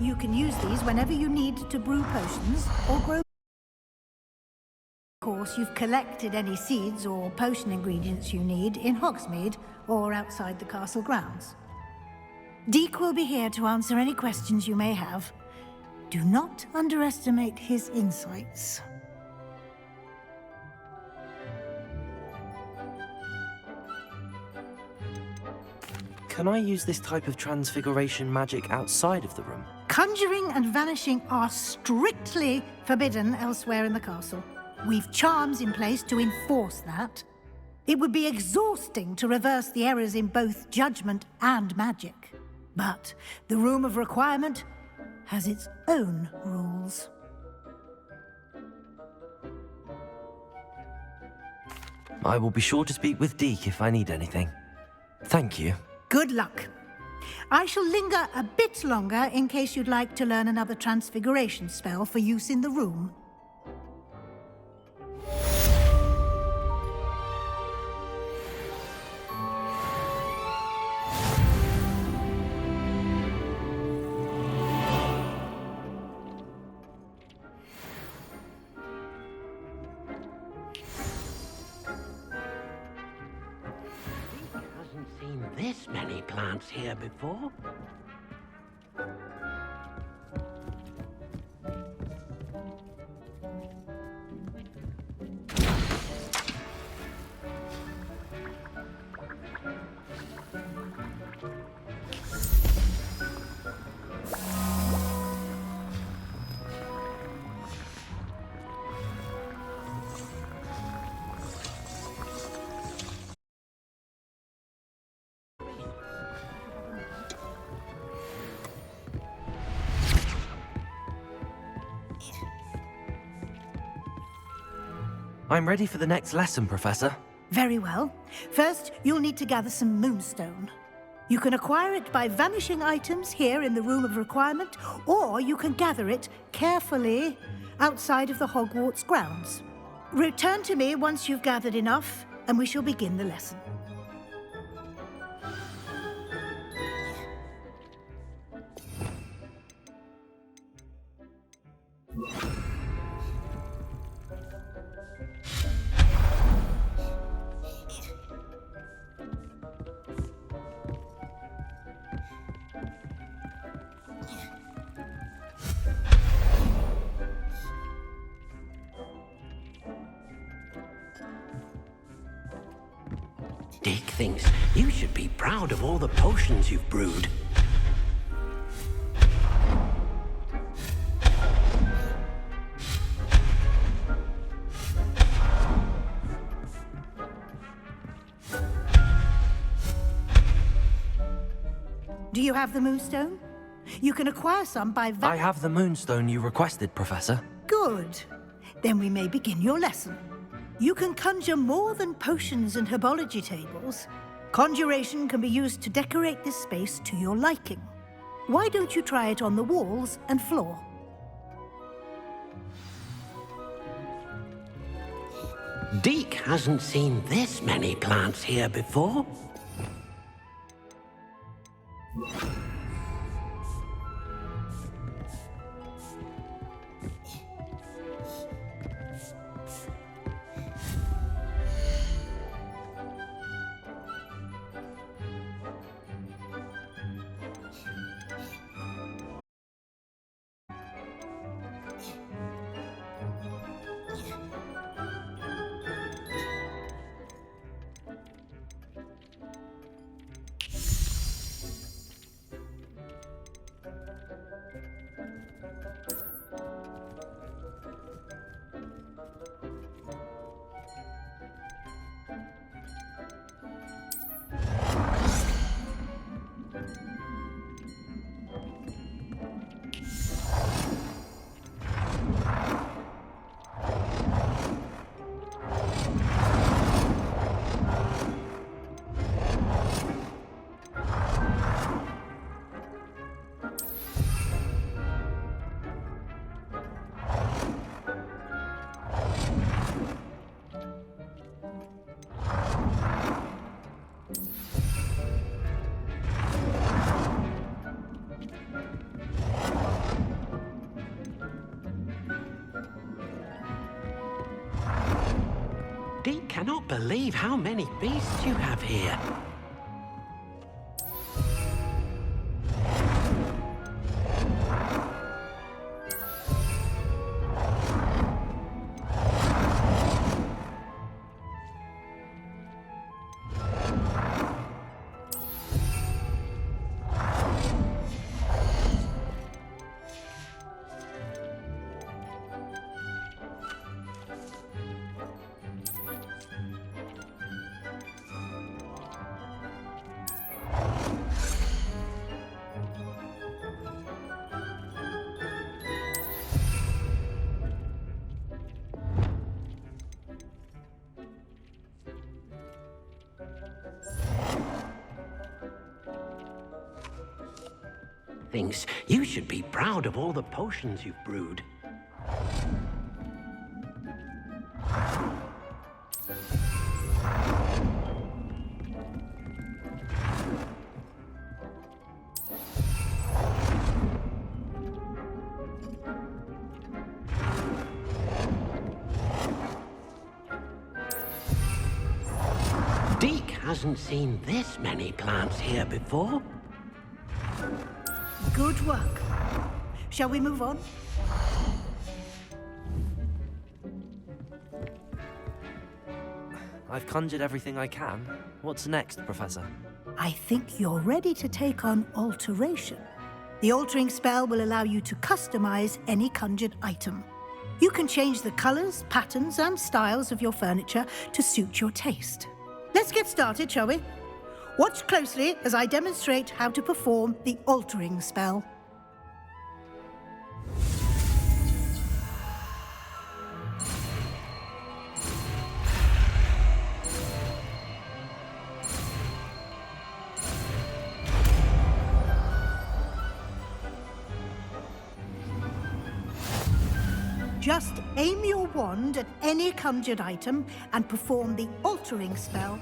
You can use these whenever you need to brew potions or grow. Of course, you've collected any seeds or potion ingredients you need in Hogsmeade or outside the castle grounds. Deek will be here to answer any questions you may have. Do not underestimate his insights. Can I use this type of transfiguration magic outside of the room? Conjuring and vanishing are strictly forbidden elsewhere in the castle. We've charms in place to enforce that. It would be exhausting to reverse the errors in both judgment and magic. But the Room of Requirement has its own rules. I will be sure to speak with Deek if I need anything. Thank you. Good luck. I shall linger a bit longer in case you'd like to learn another transfiguration spell for use in the room. This many plants here before? I'm ready for the next lesson, Professor. Very well. First, you'll need to gather some moonstone. You can acquire it by vanishing items here in the Room of Requirement, or you can gather it carefully outside of the Hogwarts grounds. Return to me once you've gathered enough, and we shall begin the lesson. Dick thinks you should be proud of all the potions you've brewed. Do you have the moonstone? You can acquire some by I have the moonstone you requested, Professor. Good. Then we may begin your lesson. You can conjure more than potions and herbology tables. Conjuration can be used to decorate this space to your liking. Why don't you try it on the walls and floor? Deek hasn't seen this many plants here before. cannot believe how many beasts you have here. Thinks you should be proud of all the potions you've brewed. Deke hasn't seen this many plants here before. Good work. Shall we move on? I've conjured everything I can. What's next, Professor? I think you're ready to take on alteration. The altering spell will allow you to customize any conjured item. You can change the colors, patterns, and styles of your furniture to suit your taste. Let's get started, shall we? Watch closely as I demonstrate how to perform the altering spell. Just aim your wand at any conjured item and perform the altering spell.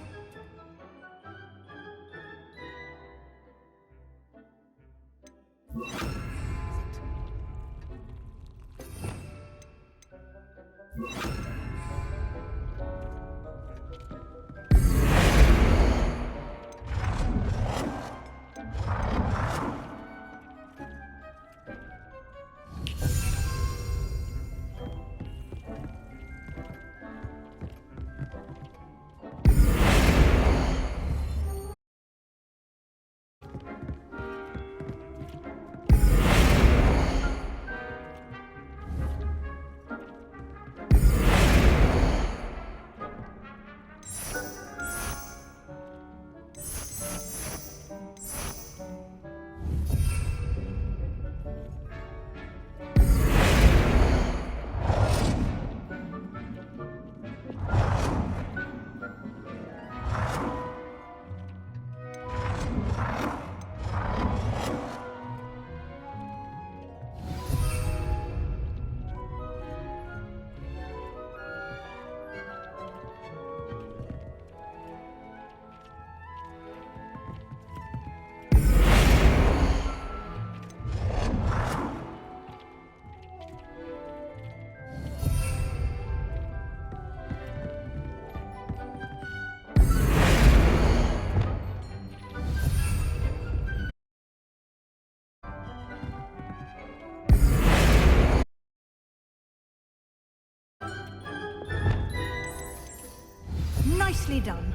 Nicely done.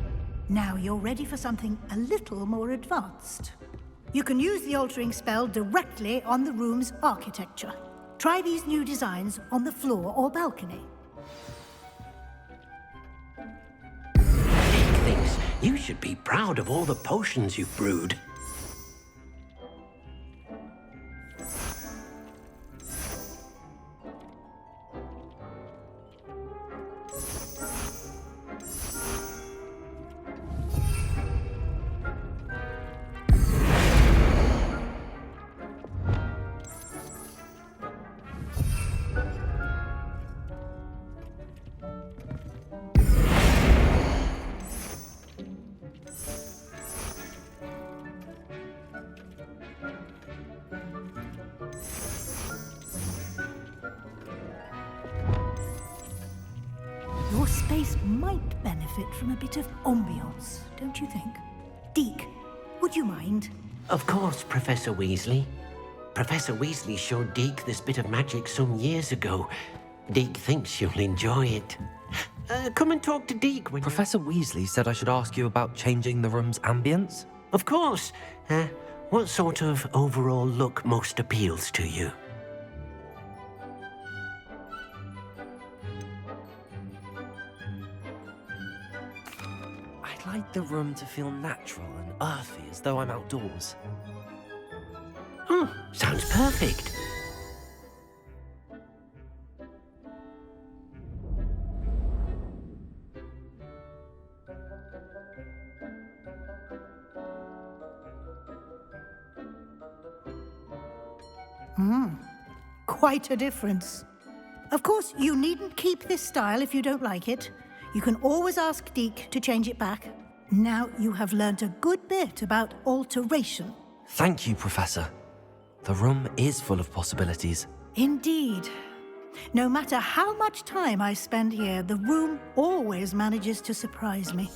Now you're ready for something a little more advanced. You can use the altering spell directly on the room's architecture. Try these new designs on the floor or balcony. Deke thinks you should be proud of all the potions you've brewed. Your space might benefit from a bit of ambiance, don't you think? Deke, would you mind? Of course, Professor Weasley. Professor Weasley showed Deke this bit of magic some years ago. Deke thinks you'll enjoy it. Come and talk to Deke when Professor Weasley said I should ask you about changing the room's ambience? Of course. What sort of overall look most appeals to you? I'd like the room to feel natural and earthy, as though I'm outdoors. Oh, sounds perfect. Quite a difference. Of course, you needn't keep this style if you don't like it. You can always ask Deke to change it back. Now you have learnt a good bit about alteration. Thank you, Professor. The room is full of possibilities. Indeed. No matter how much time I spend here, the room always manages to surprise me.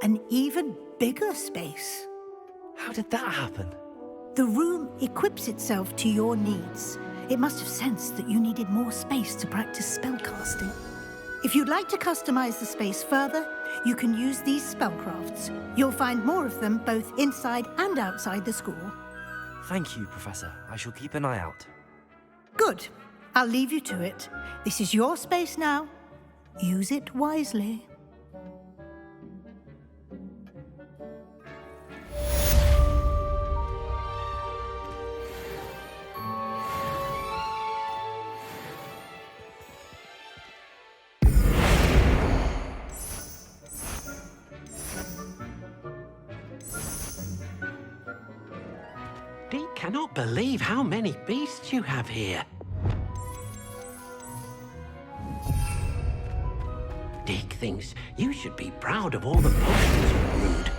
An even bigger space. How did that happen? The room equips itself to your needs. It must have sensed that you needed more space to practice spellcasting. If you'd like to customize the space further, you can use these spellcrafts. You'll find more of them both inside and outside the school. Thank you, Professor. I shall keep an eye out. Good. I'll leave you to it. This is your space now. Use it wisely. Deke cannot believe how many beasts you have here. Deke thinks you should be proud of all the potions you brewed.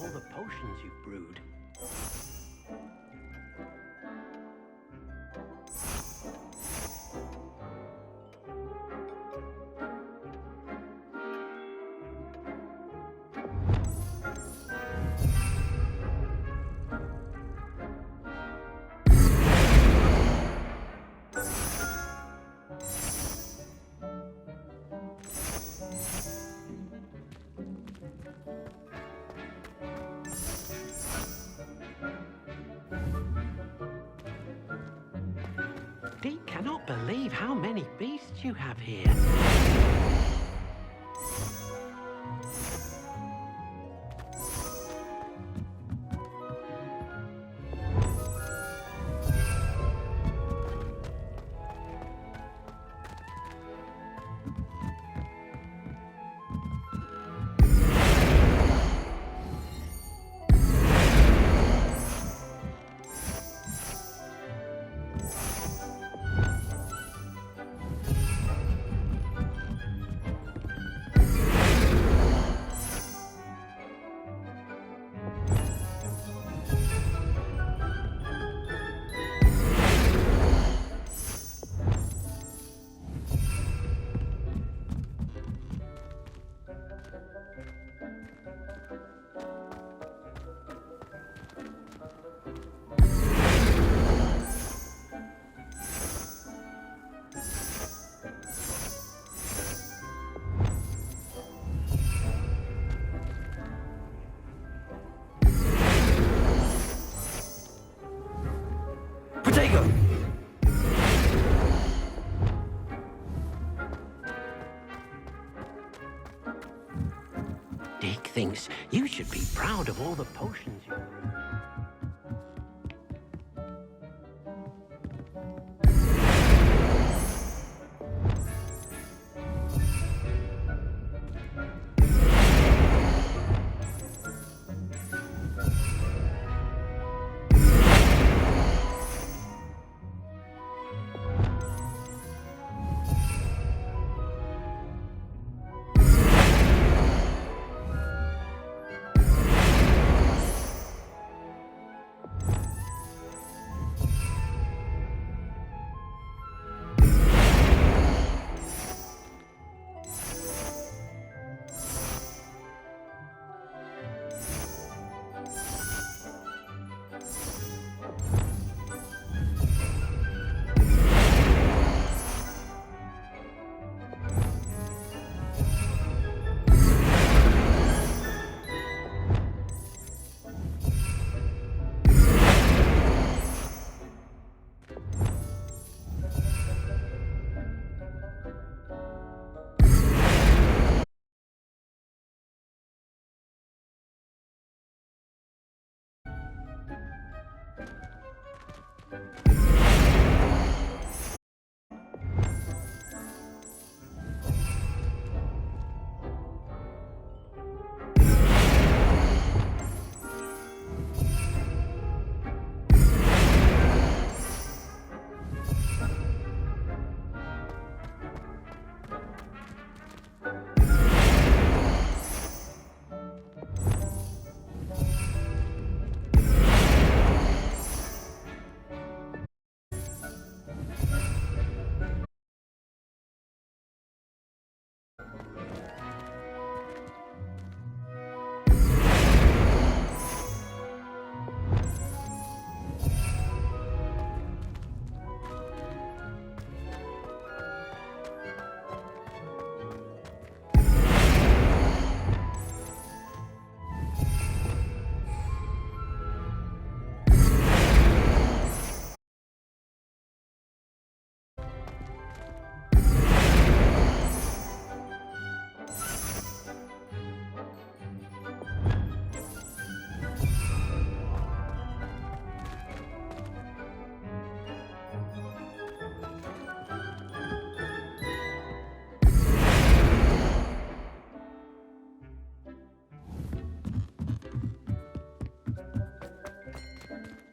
all the potions you've brewed. Deke cannot believe how many beasts you have here. Potato! Deke thinks you should be proud of all the potions you brewed.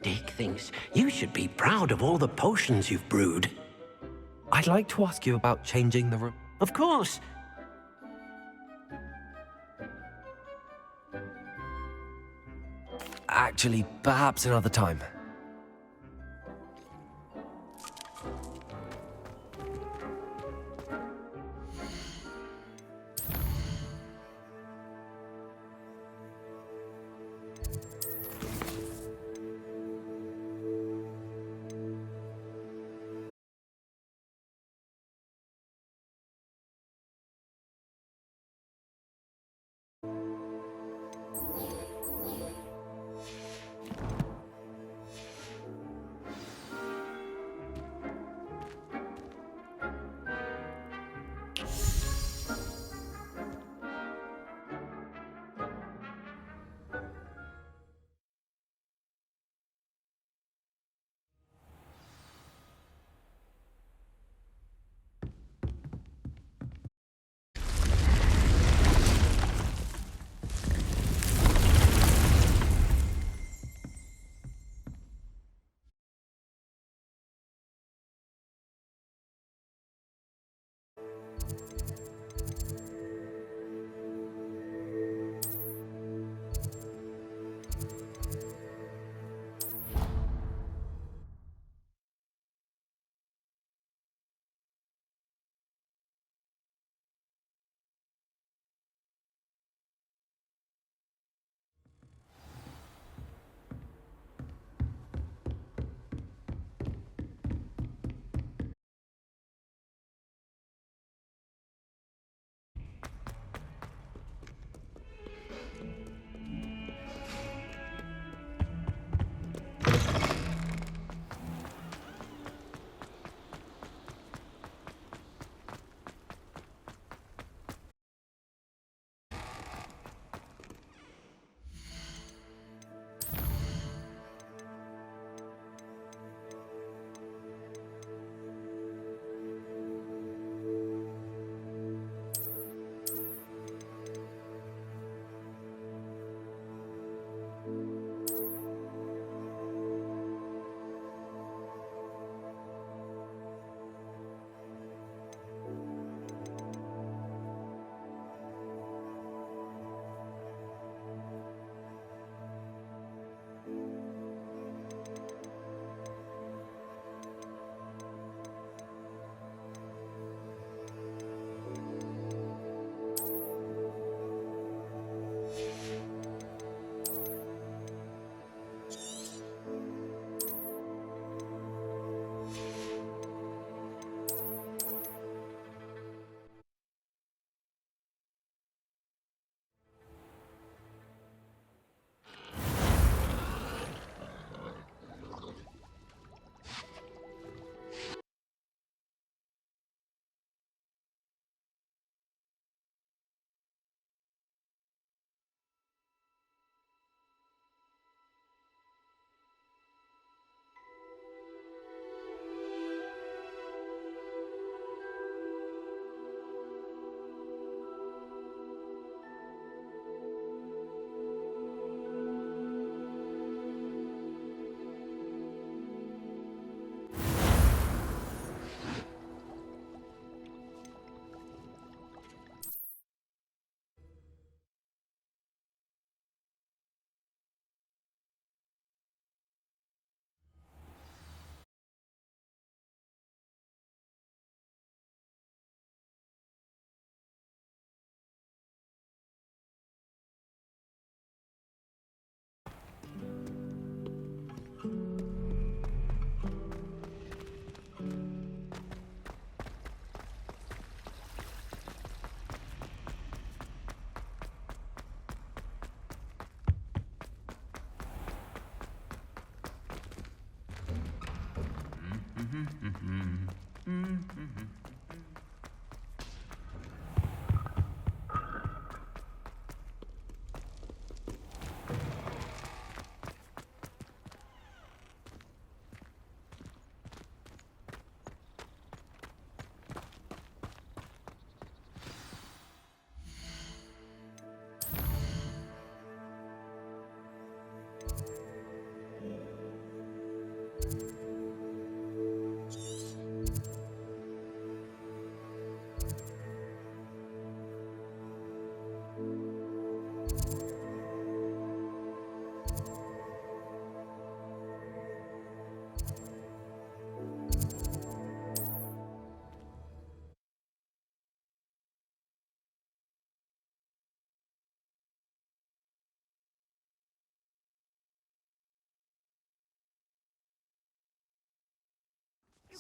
Deke thinks you should be proud of all the potions you've brewed. I'd like to ask you about changing the room. Of course. Actually, perhaps another time.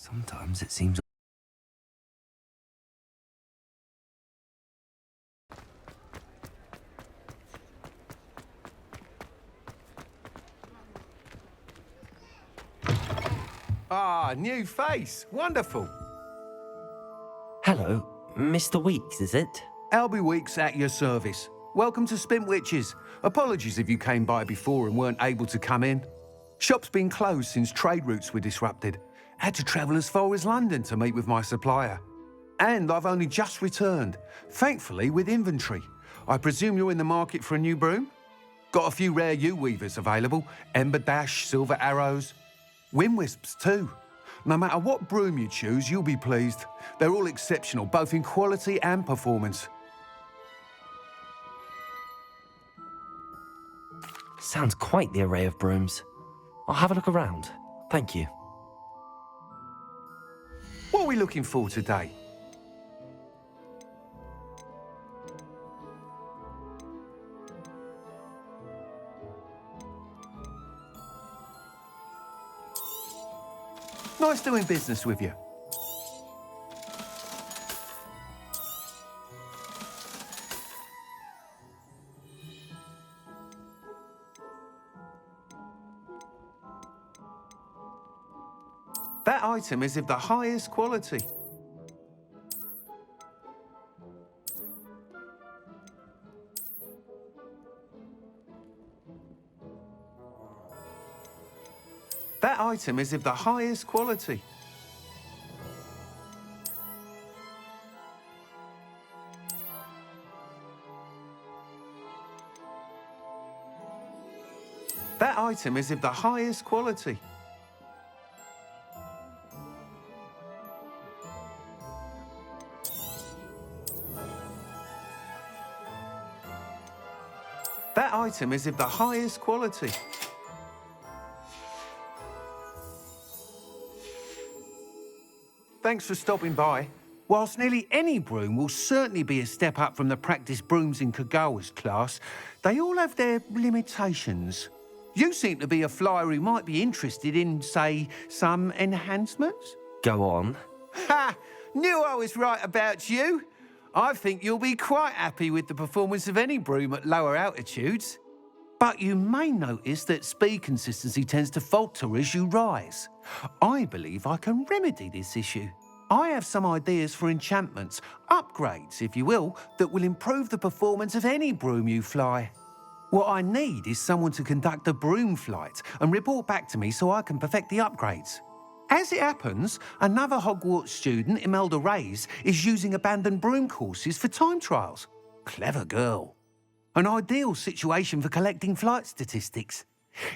Sometimes it seems... Ah, new face. Wonderful. Hello, Mr. Weeks, is it? Albie Weeks at your service. Welcome to Spintwitches. Apologies if you came by before and weren't able to come in. Shop's been closed since trade routes were disrupted. Had to travel as far as London to meet with my supplier. And I've only just returned, thankfully with inventory. I presume you're in the market for a new broom? Got a few rare U-weavers available. Ember Dash, Silver Arrows. Wind Wisps too. No matter what broom you choose, you'll be pleased. They're all exceptional, both in quality and performance. Sounds quite the array of brooms. I'll have a look around. Thank you. What are we looking for today? Nice doing business with you. That item is of the highest quality. That item is of the highest quality. That item is of the highest quality. That item is of the highest quality. Thanks for stopping by. Whilst nearly any broom will certainly be a step up from the practice brooms in Kagawa's class, they all have their limitations. You seem to be a flyer who might be interested in, say, some enhancements? Go on. Ha! Knew I was right about you. I think you'll be quite happy with the performance of any broom at lower altitudes. But you may notice that speed consistency tends to falter as you rise. I believe I can remedy this issue. I have some ideas for enchantments, upgrades, if you will, that will improve the performance of any broom you fly. What I need is someone to conduct a broom flight and report back to me so I can perfect the upgrades. As it happens, another Hogwarts student, Imelda Reyes, is using abandoned broom courses for time trials. Clever girl. An ideal situation for collecting flight statistics.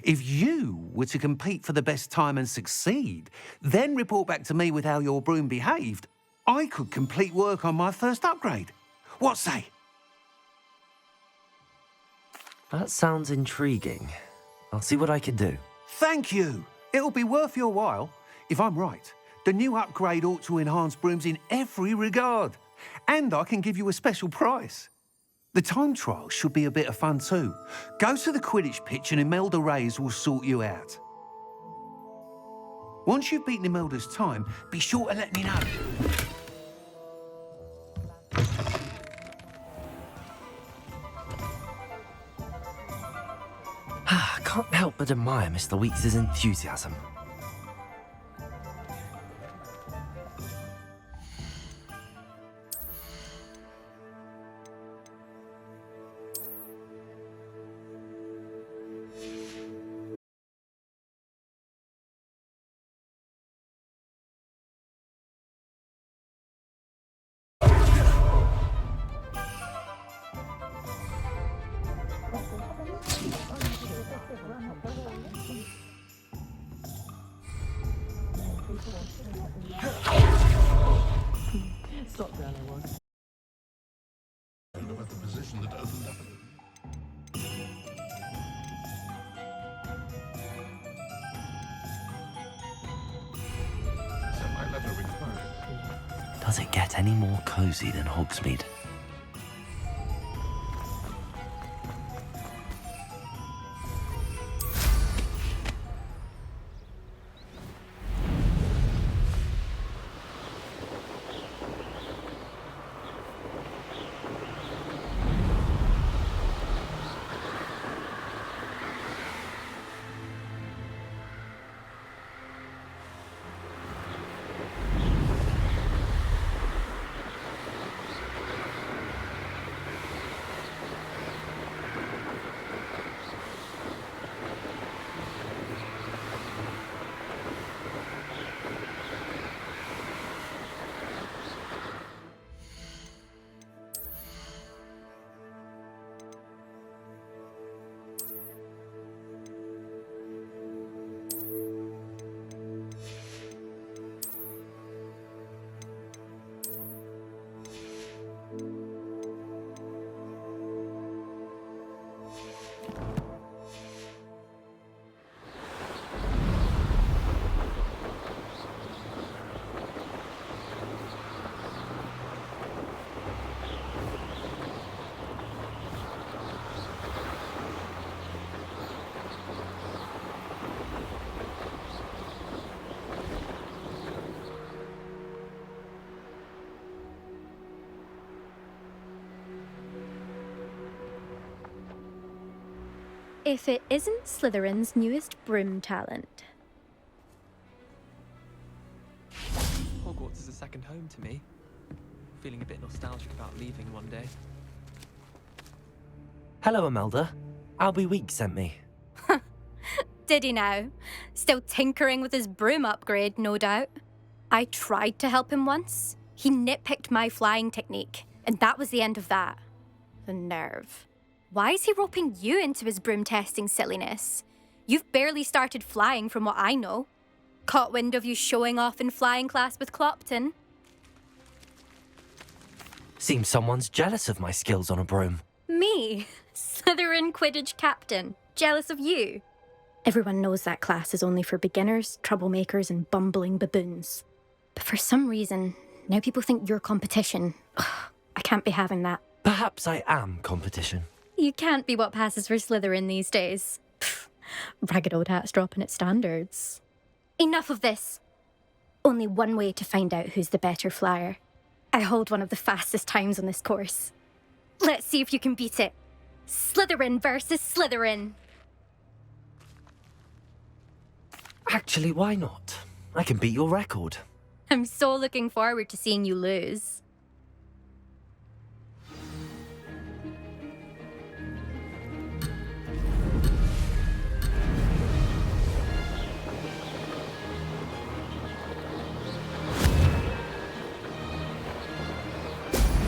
If you were to compete for the best time and succeed, then report back to me with how your broom behaved, I could complete work on my first upgrade. What say? That sounds intriguing. I'll see what I can do. Thank you. It'll be worth your while. If I'm right, the new upgrade ought to enhance brooms in every regard. And I can give you a special price. The time trial should be a bit of fun too. Go to the Quidditch pitch and Imelda Reyes will sort you out. Once you've beaten Imelda's time, be sure to let me know. I can't help but admire Mr. Weeks' enthusiasm. About the position that opened up. So my letter required. Does it get any more cozy than Hogsmeade? If it isn't Slytherin's newest broom talent. Hogwarts is a second home to me. Feeling a bit nostalgic about leaving one day. Hello, Imelda. Albie Week sent me. Did he now? Still tinkering with his broom upgrade, no doubt. I tried to help him once. He nitpicked my flying technique, and that was the end of that. The nerve. Why is he roping you into his broom testing silliness? You've barely started flying from what I know. Caught wind of you showing off in flying class with Clopton. Seems someone's jealous of my skills on a broom. Me? Slytherin Quidditch captain. Jealous of you? Everyone knows that class is only for beginners, troublemakers, and bumbling baboons. But for some reason, now people think you're competition. Ugh, I can't be having that. Perhaps I am competition. You can't be what passes for Slytherin these days. Pfft, ragged old hat's dropping its standards. Enough of this. Only one way to find out who's the better flyer. I hold one of the fastest times on this course. Let's see if you can beat it. Slytherin versus Slytherin. Actually, why not? I can beat your record. I'm so looking forward to seeing you lose.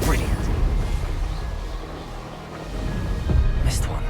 Brilliant. Missed one.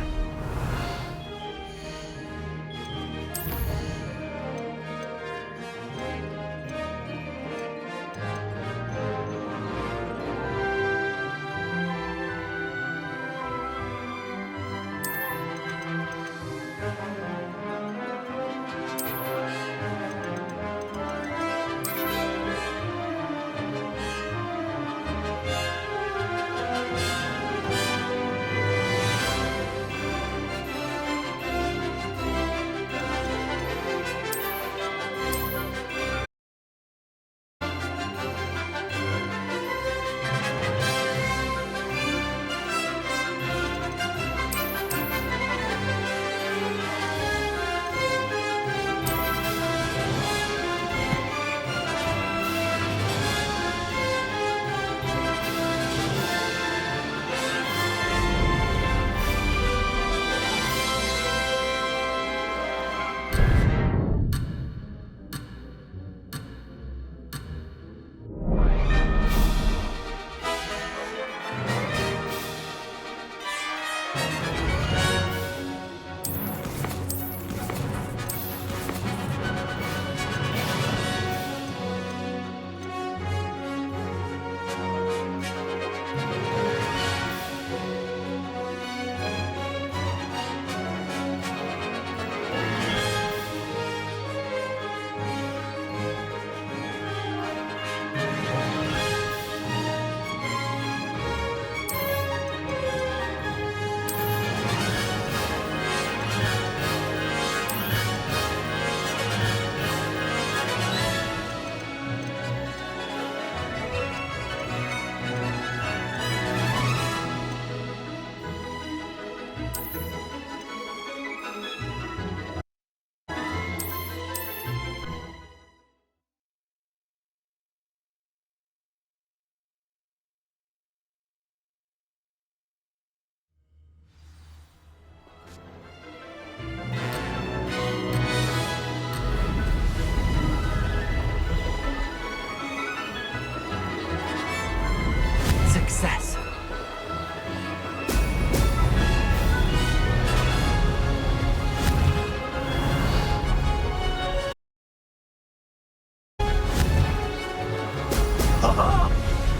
Success.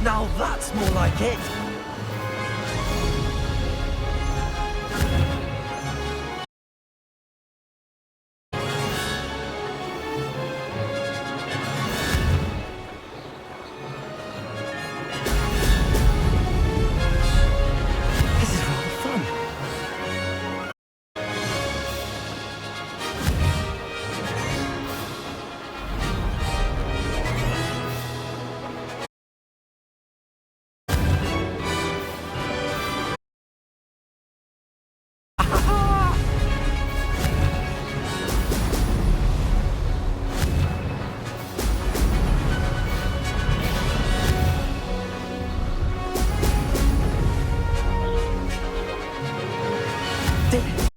Now that's more like it. This is rather fun. Did it!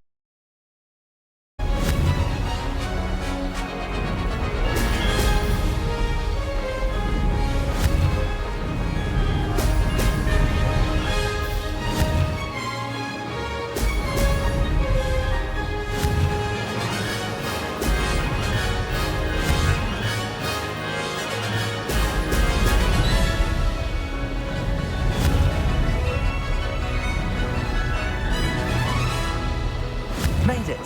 Made it!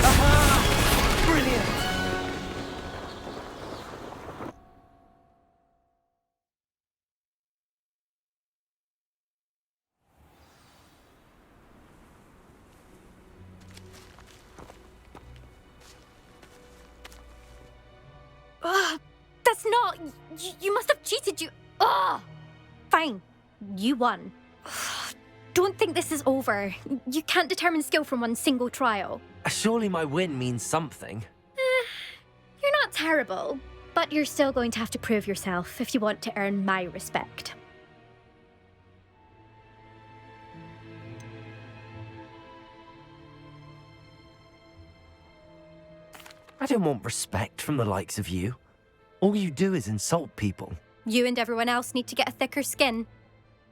Aha! Brilliant! Ugh, that's not. You must have cheated. Ugh! Fine. You won. Don't think this is over. You can't determine skill from one single trial. Surely my win means something. You're not terrible, but you're still going to have to prove yourself if you want to earn my respect. I don't want respect from the likes of you. All you do is insult people. You and everyone else need to get a thicker skin.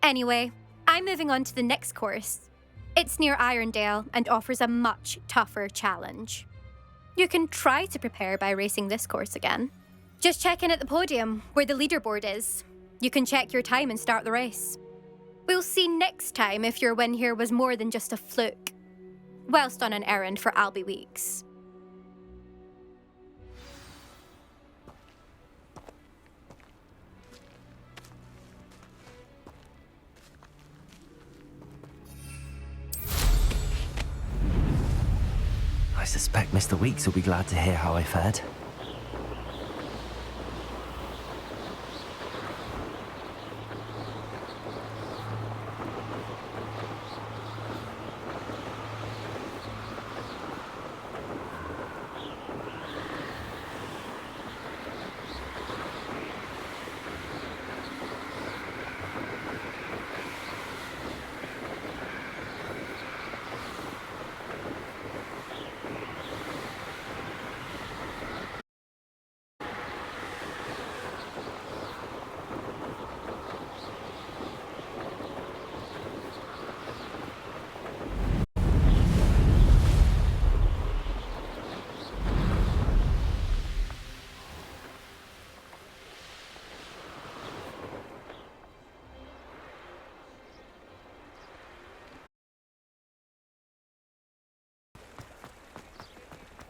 Anyway, I'm moving on to the next course. It's near Irondale and offers a much tougher challenge. You can try to prepare by racing this course again. Just check in at the podium, where the leaderboard is. You can check your time and start the race. We'll see next time if your win here was more than just a fluke. Whilst on an errand for Albie Weeks. I suspect Mr. Weeks will be glad to hear how I fared.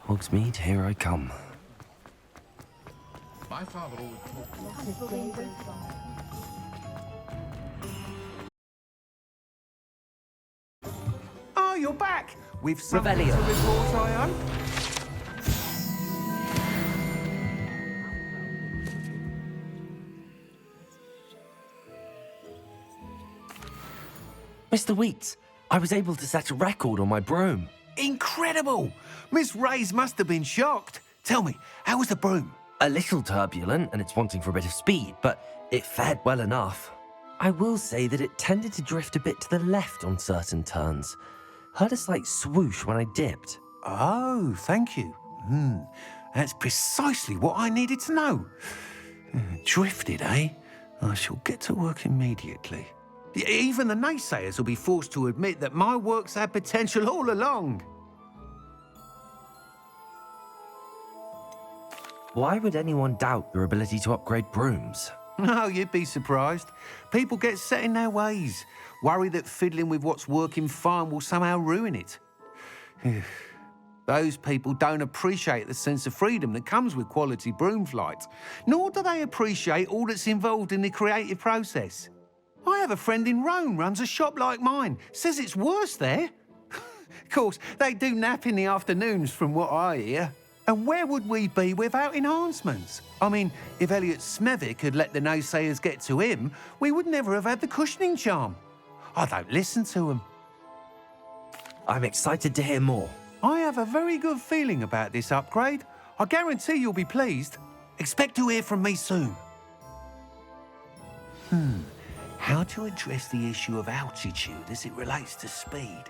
Hogsmeade, here I come. My father always talked. Oh, you're back! With something Revelio. to report, I hope? Mr. Weeks, I was able to set a record on my broom. Incredible! Miss Ray's must have been shocked. Tell me, how was the broom? A little turbulent, and it's wanting for a bit of speed, but it fared well enough. I will say that it tended to drift a bit to the left on certain turns. Heard a slight swoosh when I dipped. Oh, thank you. That's precisely what I needed to know. Drifted, eh? I shall get to work immediately. Even the naysayers will be forced to admit that my work's had potential all along. Why would anyone doubt your ability to upgrade brooms? No, you'd be surprised. People get set in their ways, worry that fiddling with what's working fine will somehow ruin it. Those people don't appreciate the sense of freedom that comes with quality broom flight, nor do they appreciate all that's involved in the creative process. I have a friend in Rome runs a shop like mine, says it's worse there. Of course, they do nap in the afternoons from what I hear. And where would we be without enhancements? I mean, if Elliot Smethwick had let the naysayers get to him, we would never have had the cushioning charm. I don't listen to them. I'm excited to hear more. I have a very good feeling about this upgrade. I guarantee you'll be pleased. Expect to hear from me soon. How to address the issue of altitude as it relates to speed?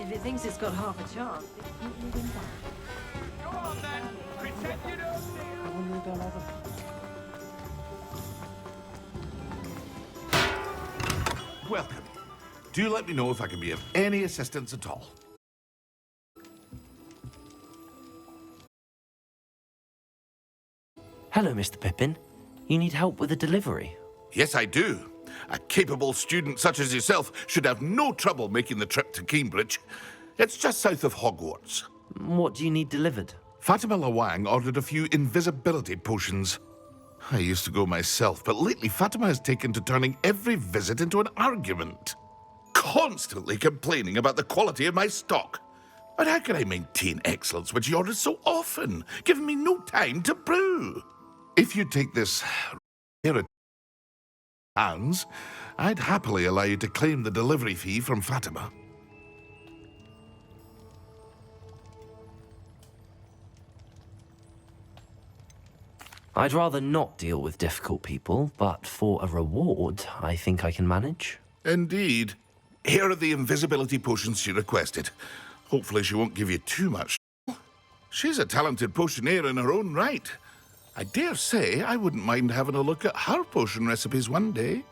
If it thinks it's got half a chance, it won't live in that. Go on then! Pretend you don't see her! Welcome. Do let me know if I can be of any assistance at all. Hello, Mr. Pippin. You need help with a delivery? Yes, I do. A capable student such as yourself should have no trouble making the trip to Cambridge. It's just south of Hogwarts. What do you need delivered? Fatima Lawang ordered a few invisibility potions. I used to go myself, but lately Fatima has taken to turning every visit into an argument. Constantly complaining about the quality of my stock. But how can I maintain excellence when she orders so often, giving me no time to brew? If you take this hands, I'd happily allow you to claim the delivery fee from Fatima. I'd rather not deal with difficult people, but for a reward, I think I can manage. Indeed. Here are the invisibility potions she requested. Hopefully she won't give you too much. She's a talented potioneer in her own right. I dare say I wouldn't mind having a look at her potion recipes one day.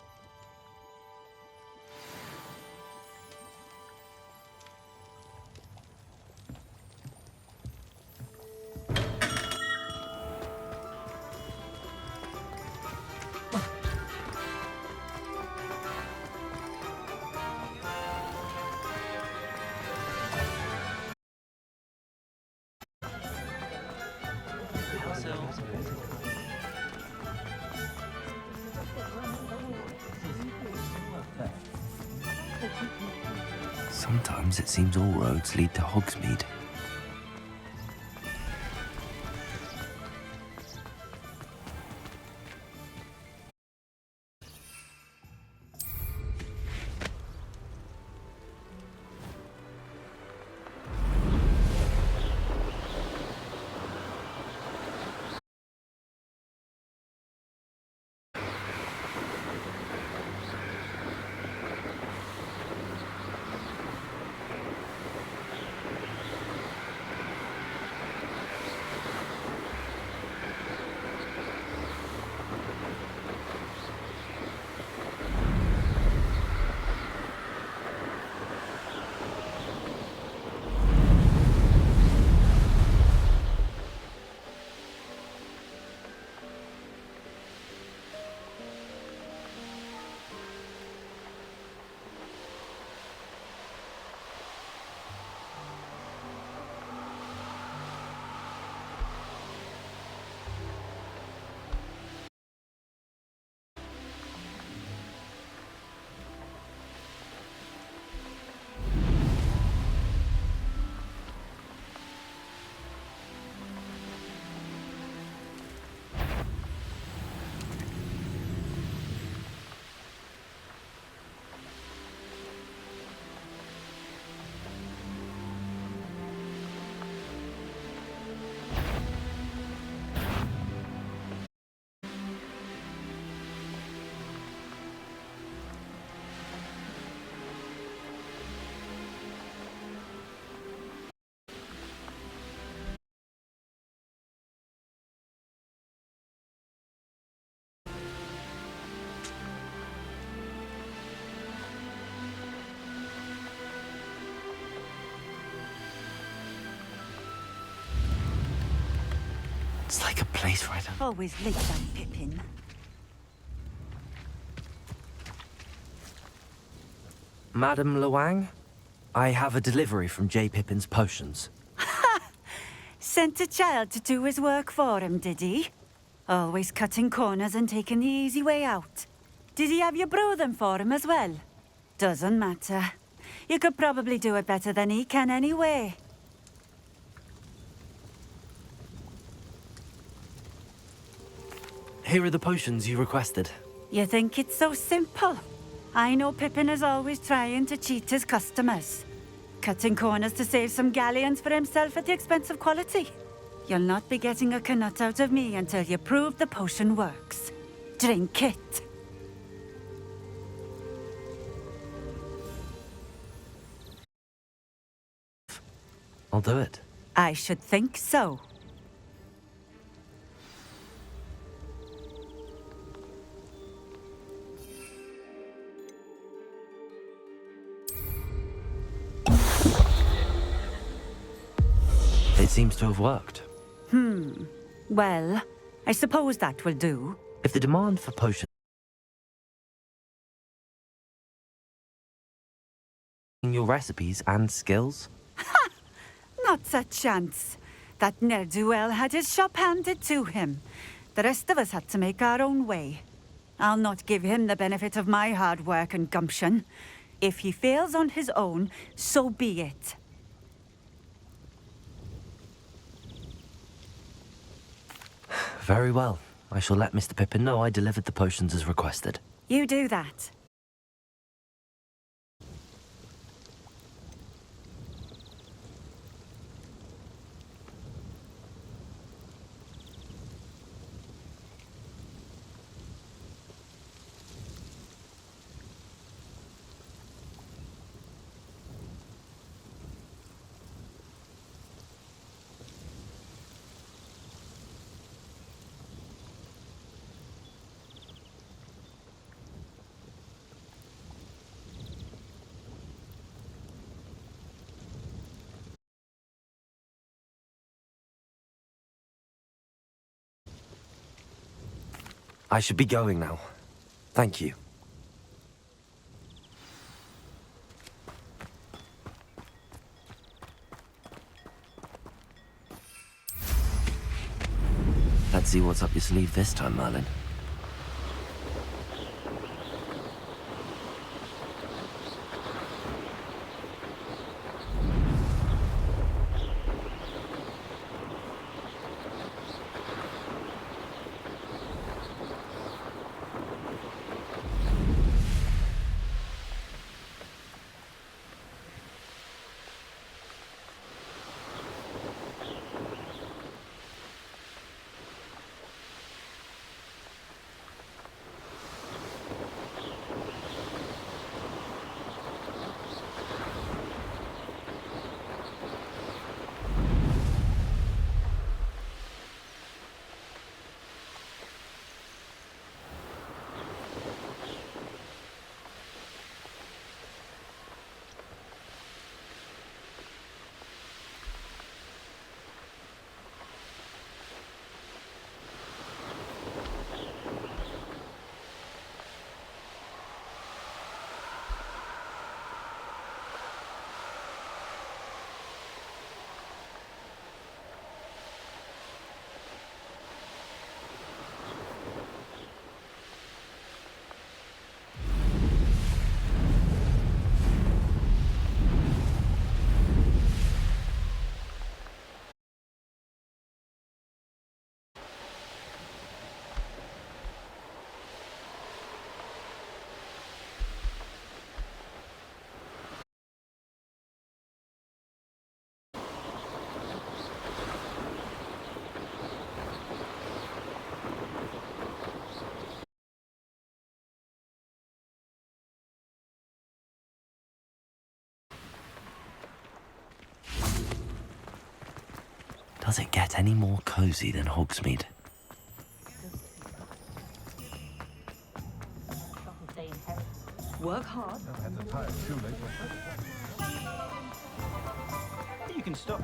Sometimes it seems all roads lead to Hogsmeade. face right up. Always late, that Pippin. Madam Luang, I have a delivery from J. Pippin's potions. Sent a child to do his work for him, did he? Always cutting corners and taking the easy way out. Did he have you brew them for him as well? Doesn't matter. You could probably do it better than he can anyway. Here are the potions you requested. You think it's so simple? I know Pippin is always trying to cheat his customers. Cutting corners to save some galleons for himself at the expense of quality. You'll not be getting a canut out of me until you prove the potion works. Drink it. I'll do it. I should think so. It seems to have worked. Well, I suppose that will do. If the demand for potions your recipes and skills, Not a chance. That ne'er-do-well had his shop handed to him. The rest of us had to make our own way. I'll not give him the benefit of my hard work and gumption. If he fails on his own, so be it. very well. I shall let Mr. Pippin know I delivered the potions as requested. You do that. I should be going now. Thank you. Let's see what's up your sleeve this time, Merlin. Does it get any more cozy than Hogsmeade? Work hard. You can stop.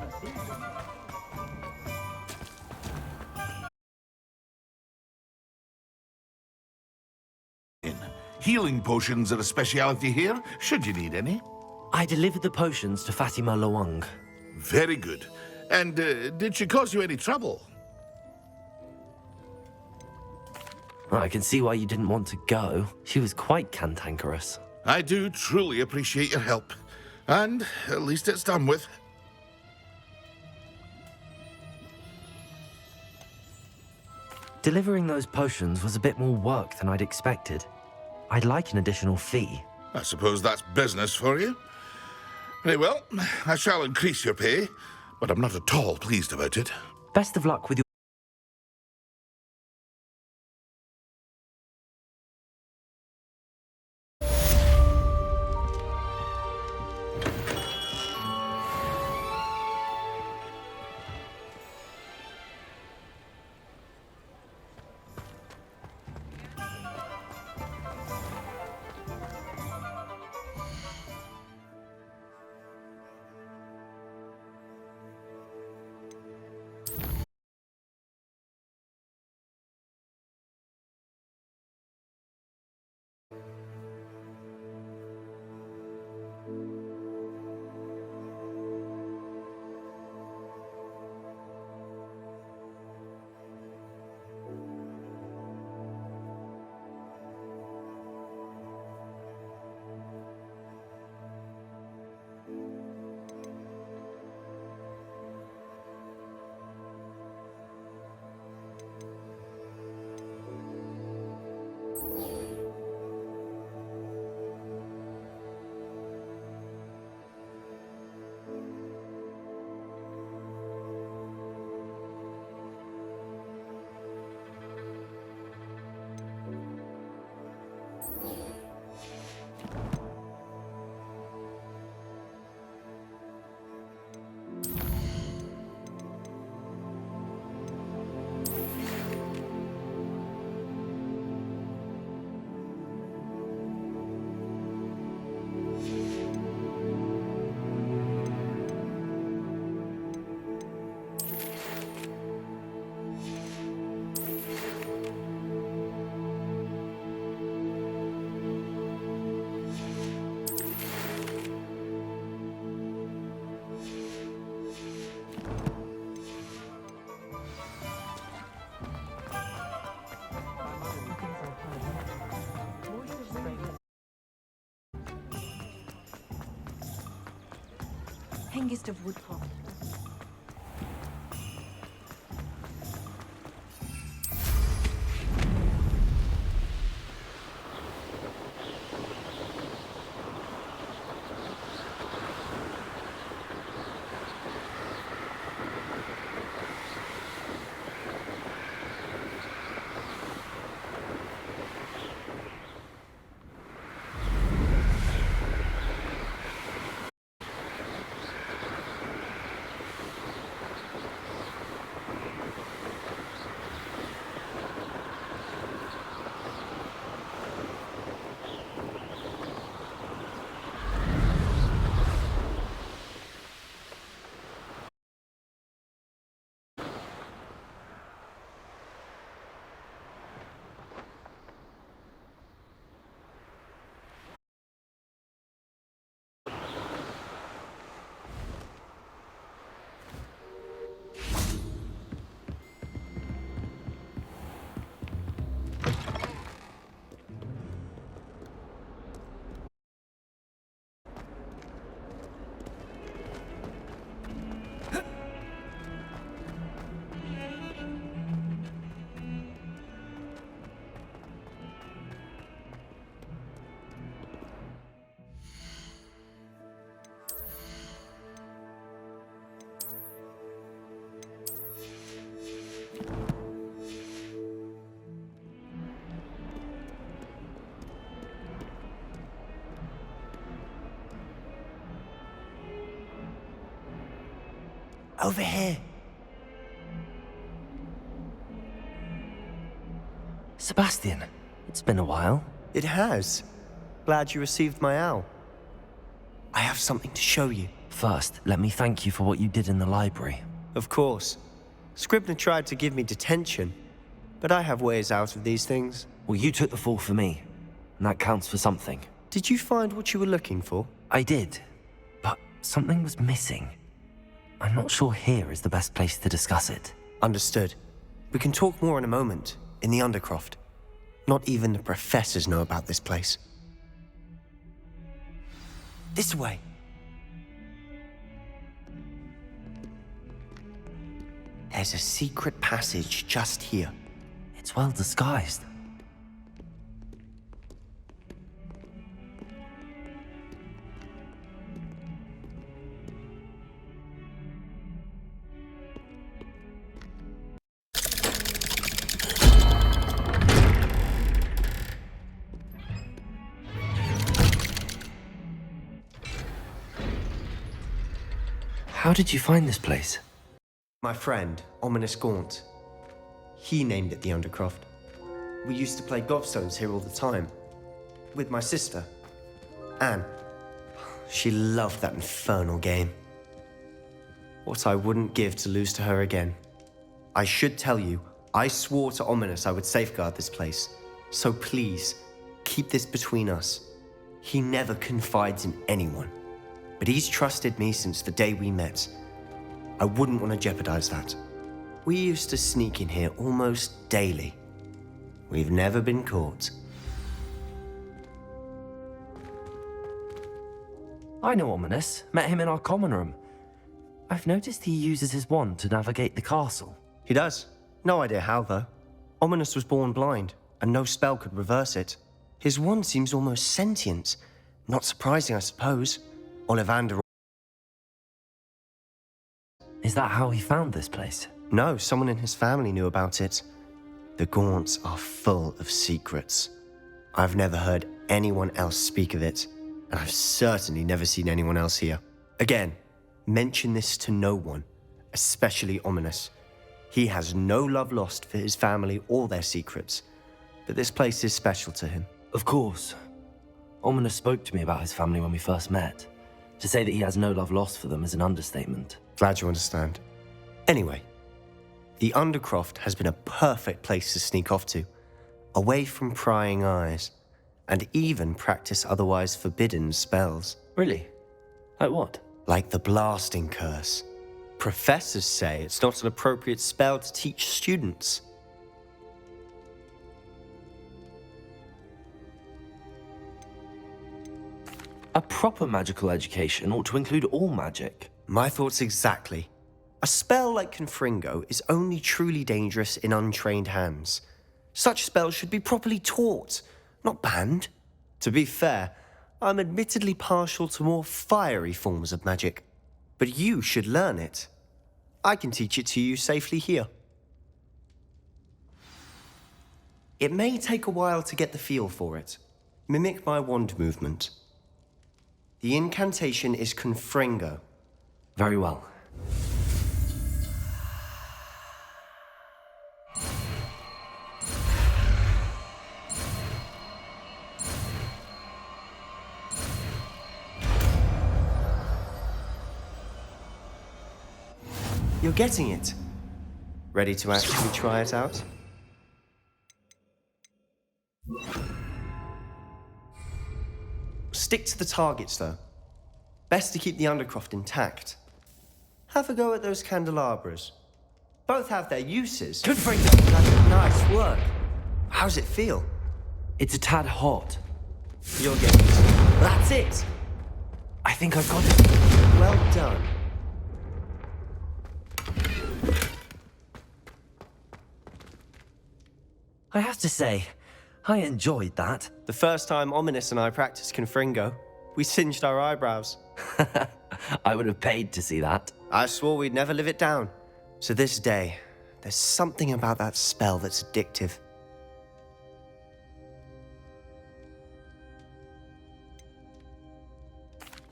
Healing potions are a speciality here, should you need any. I delivered the potions to Fatima Loang. Very good. And did she cause you any trouble? I can see why you didn't want to go. She was quite cantankerous. I do truly appreciate your help. And at least it's done with. Delivering those potions was a bit more work than I'd expected. I'd like an additional fee. I suppose that's business for you. Very well, I shall increase your pay, but I'm not at all pleased about it. Best of luck with your... Hengist of Woodpop. Over here. Sebastian, it's been a while. It has. Glad you received my owl. I have something to show you. First, let me thank you for what you did in the library. Of course. Scribner tried to give me detention, but I have ways out of these things. Well, you took the fall for me. and that counts for something. Did you find what you were looking for? I did, but something was missing. I'm not sure here is the best place to discuss it. Understood. We can talk more in a moment, in the Undercroft. Not even the professors know about this place. This way. There's a secret passage just here. It's well disguised. How did you find this place? My friend, Ominous Gaunt. He named it the Undercroft. We used to play gobstones here all the time. With my sister, Anne. She loved that infernal game. What I wouldn't give to lose to her again. I should tell you, I swore to Ominous I would safeguard this place. So please, keep this between us. He never confides in anyone. But he's trusted me since the day we met. I wouldn't want to jeopardize that. We used to sneak in here almost daily. We've never been caught. I know Ominous. Met him in our common room. I've noticed he uses his wand to navigate the castle. He does. No idea how, though. Ominous was born blind, and no spell could reverse it. His wand seems almost sentient. Not surprising, I suppose. Ollivander. Is that how he found this place? No, someone in his family knew about it. The Gaunts are full of secrets. I've never heard anyone else speak of it, and I've certainly never seen anyone else here. Again, mention this to no one, especially Ominous. He has no love lost for his family or their secrets, but this place is special to him. Of course. Ominous spoke to me about his family when we first met. To say that he has no love lost for them is an understatement. Glad you understand. Anyway, the Undercroft has been a perfect place to sneak off to, away from prying eyes, and even practice otherwise forbidden spells. Really? Like what? Like the blasting curse. Professors say it's not an appropriate spell to teach students. A proper magical education ought to include all magic. My thoughts exactly. A spell like Confringo is only truly dangerous in untrained hands. Such spells should be properly taught, not banned. To be fair, I'm admittedly partial to more fiery forms of magic, but you should learn it. I can teach it to you safely here. It may take a while to get the feel for it. Mimic my wand movement. The incantation is Confringo. Very well. You're getting it. Ready to actually try it out? Stick to the targets, though. Best to keep the Undercroft intact. Have a go at those candelabras. Both have their uses. Confringo! Nice work. How's it feel? It's a tad hot. You'll get it. That's it! I think I've got it. Well done. I have to say, I enjoyed that. The first time Ominous and I practiced Confringo, we singed our eyebrows. I would have paid to see that. I swore we'd never live it down. To this day, there's something about that spell that's addictive.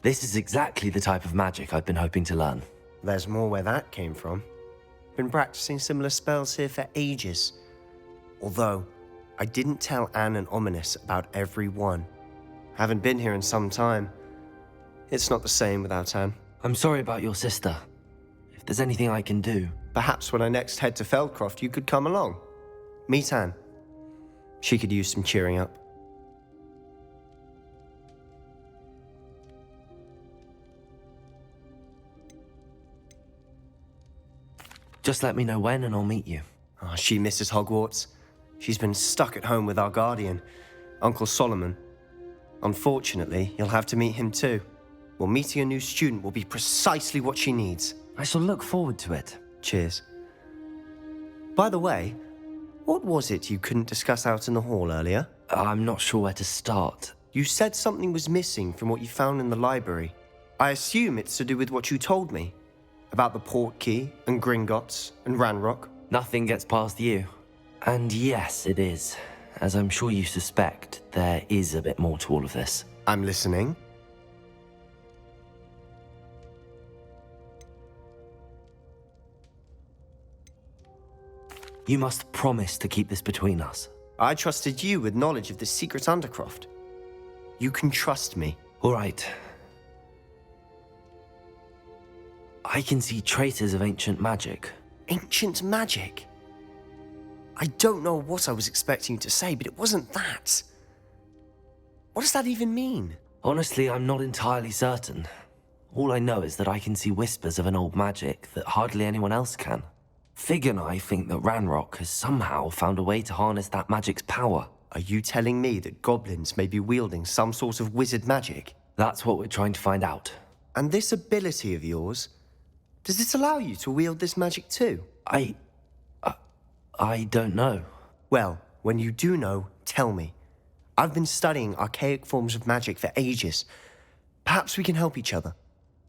This is exactly the type of magic I've been hoping to learn. There's more where that came from. Been practicing similar spells here for ages. Although, I didn't tell Anne and Ominous about every one. Haven't been here in some time. It's not the same without Anne. I'm sorry about your sister. If there's anything I can do... Perhaps when I next head to Feldcroft, you could come along. Meet Anne. She could use some cheering up. Just let me know when and I'll meet you. Oh, she misses Hogwarts. She's been stuck at home with our guardian, Uncle Solomon. Unfortunately, you'll have to meet him too. Well, meeting a new student will be precisely what she needs. I shall look forward to it. Cheers. By the way, what was it you couldn't discuss out in the hall earlier? I'm not sure where to start. You said something was missing from what you found in the library. I assume it's to do with what you told me. About the Portkey, and Gringotts, and Ranrock. Nothing gets past you. And yes, it is. As I'm sure you suspect, there is a bit more to all of this. I'm listening. You must promise to keep this between us. I trusted you with knowledge of the secret Undercroft. You can trust me. All right. I can see traces of ancient magic. Ancient magic? I don't know what I was expecting you to say, but it wasn't that. What does that even mean? Honestly, I'm not entirely certain. All I know is that I can see whispers of an old magic that hardly anyone else can. Fig and I think that Ranrock has somehow found a way to harness that magic's power. Are you telling me that goblins may be wielding some sort of wizard magic? That's what we're trying to find out. And this ability of yours, does it allow you to wield this magic too? I don't know. Well, when you do know, tell me. I've been studying archaic forms of magic for ages. Perhaps we can help each other.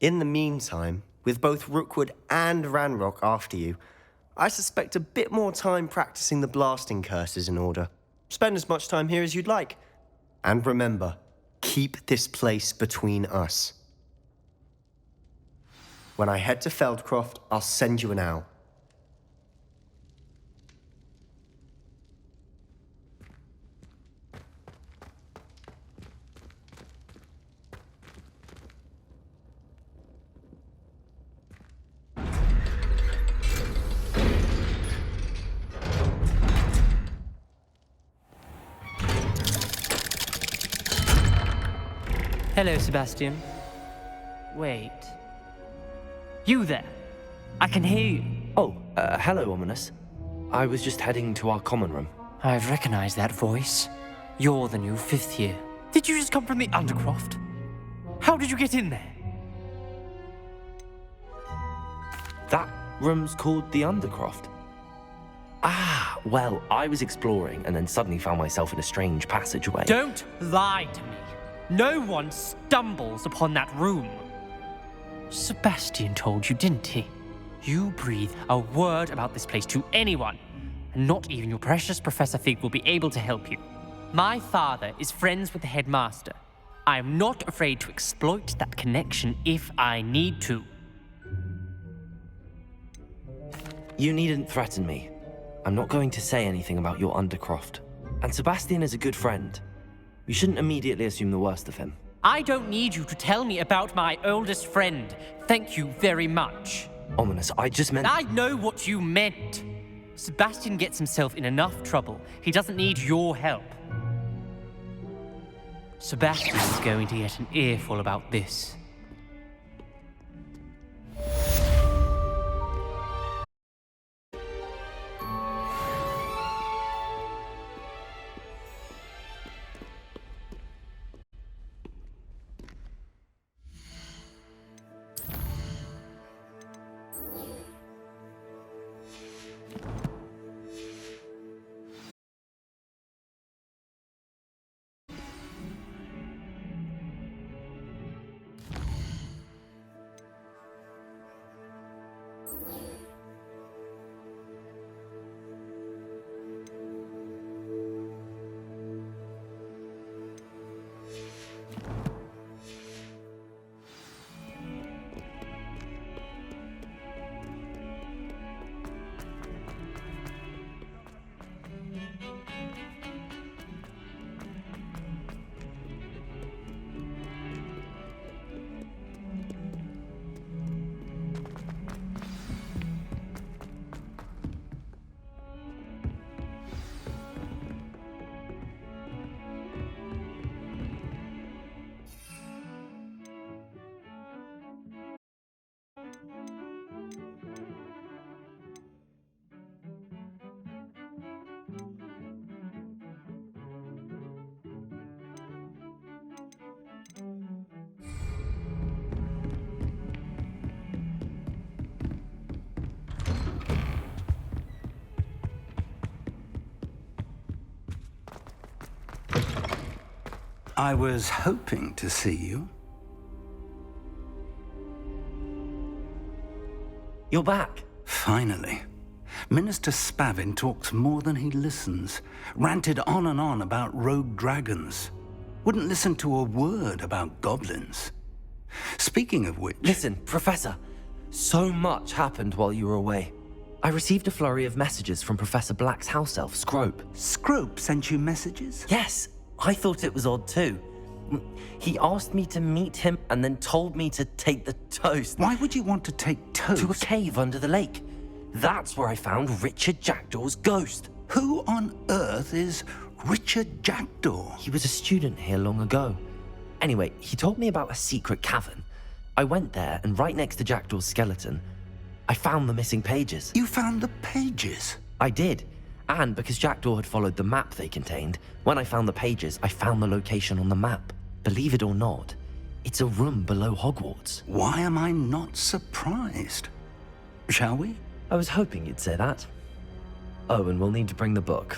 In the meantime, with both Rookwood and Ranrock after you, I suspect a bit more time practicing the blasting curse is in order. Spend as much time here as you'd like. And remember, keep this place between us. When I head to Feldcroft, I'll send you an owl. Hello, Sebastian. Wait. You there? I can hear you. Oh, hello, Ominous. I was just heading to our common room. I've recognized that voice. You're the new 5th year. Did you just come from the Undercroft? How did you get in there? That room's called the Undercroft. Ah, well, I was exploring and then suddenly found myself in a strange passageway. Don't lie to me. No one stumbles upon that room. Sebastian told you, didn't he? You breathe a word about this place to anyone, and not even your precious Professor Fig will be able to help you. My father is friends with the headmaster. I am not afraid to exploit that connection if I need to. You needn't threaten me. I'm not going to say anything about your Undercroft. And Sebastian is a good friend. You shouldn't immediately assume the worst of him. I don't need you to tell me about my oldest friend. Thank you very much. Ominous, I just meant... I know what you meant. Sebastian gets himself in enough trouble. He doesn't need your help. Sebastian is going to get an earful about this. I was hoping to see you. You're back. Finally. Minister Spavin talks more than he listens. Ranted on and on about rogue dragons. Wouldn't listen to a word about goblins. Speaking of which... Listen, Professor. So much happened while you were away. I received a flurry of messages from Professor Black's house elf, Scrope. Scrope sent you messages? Yes, I thought it was odd too. He asked me to meet him and then told me to take the toast. Why would you want to take toast? To a cave under the lake. That's where I found Richard Jackdaw's ghost. Who on earth is Richard Jackdaw? He was a student here long ago. Anyway, he told me about a secret cavern. I went there, and right next to Jackdaw's skeleton, I found the missing pages. You found the pages? I did. And because Jackdaw had followed the map they contained, when I found the pages, I found the location on the map. Believe it or not, it's a room below Hogwarts. Why am I not surprised? Shall we? I was hoping you'd say that. Oh, and we'll need to bring the book.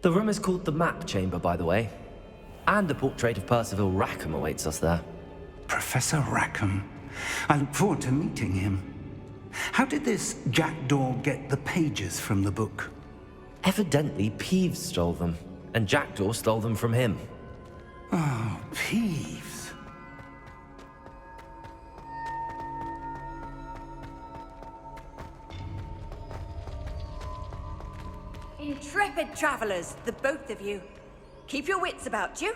The room is called the Map Chamber, by the way. And a portrait of Percival Rackham awaits us there. Professor Rackham. I look forward to meeting him. How did this Jackdaw get the pages from the book? Evidently, Peeves stole them, and Jackdaw stole them from him. Oh, Peeves. Intrepid travelers, the both of you. Keep your wits about you.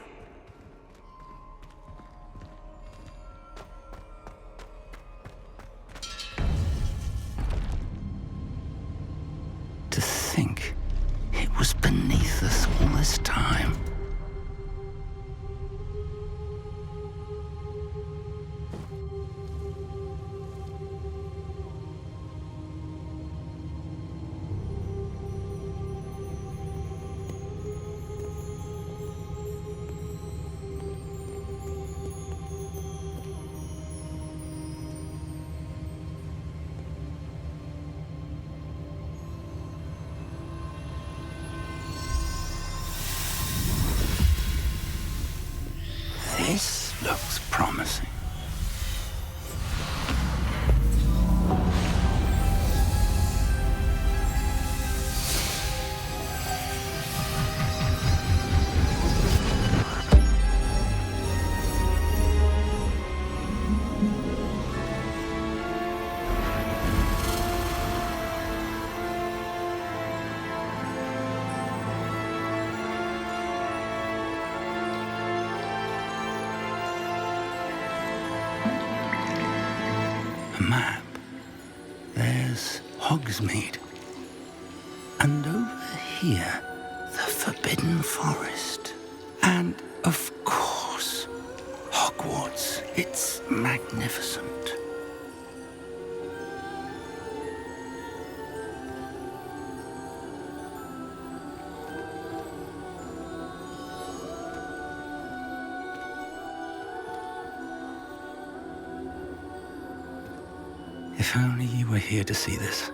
To think it was beneath us all this time. This looks promising. Map. There's Hogsmeade. And over here, the Forbidden Forest. And, of course, Hogwarts. It's magnificent. If only you were here to see this.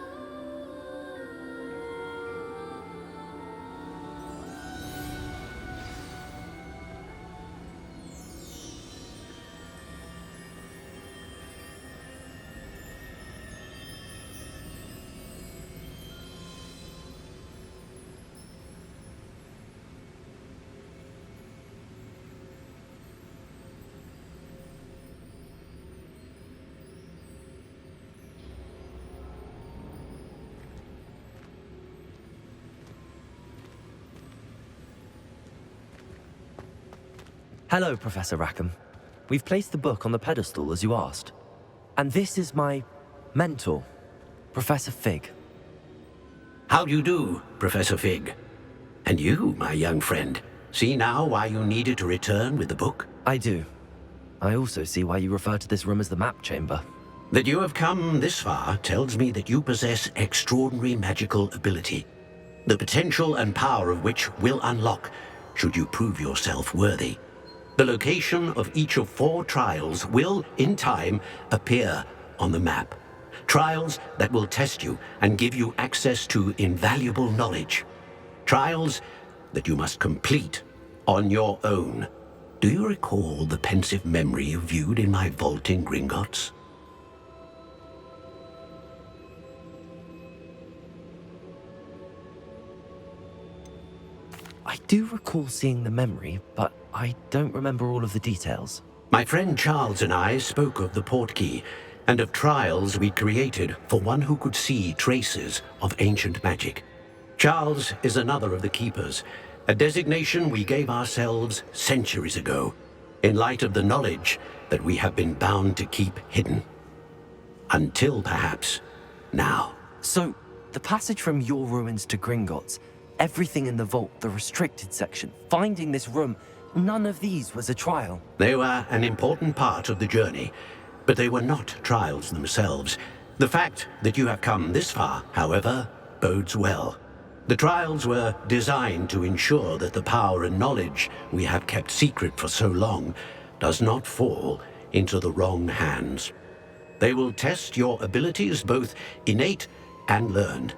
Hello, Professor Rackham. We've placed the book on the pedestal as you asked. And this is my mentor, Professor Fig. How do you do, Professor Fig? And you, my young friend, see now why you needed to return with the book? I do. I also see why you refer to this room as the Map Chamber. That you have come this far tells me that you possess extraordinary magical ability, the potential and power of which will unlock should you prove yourself worthy. The location of each of 4 trials will, in time, appear on the map. Trials that will test you and give you access to invaluable knowledge. Trials that you must complete on your own. Do you recall the pensive memory you viewed in my vault in Gringotts? I do recall seeing the memory, but I don't remember all of the details. My friend Charles and I spoke of the portkey and of trials we created for one who could see traces of ancient magic. Charles is another of the keepers, a designation we gave ourselves centuries ago, in light of the knowledge that we have been bound to keep hidden. Until perhaps now. So, the passage from your ruins to Gringotts, everything in the vault, the restricted section, finding this room, none of these was a trial. They were an important part of the journey, but they were not trials themselves. The fact that you have come this far, however, bodes well. The trials were designed to ensure that the power and knowledge we have kept secret for so long does not fall into the wrong hands. They will test your abilities, both innate and learned.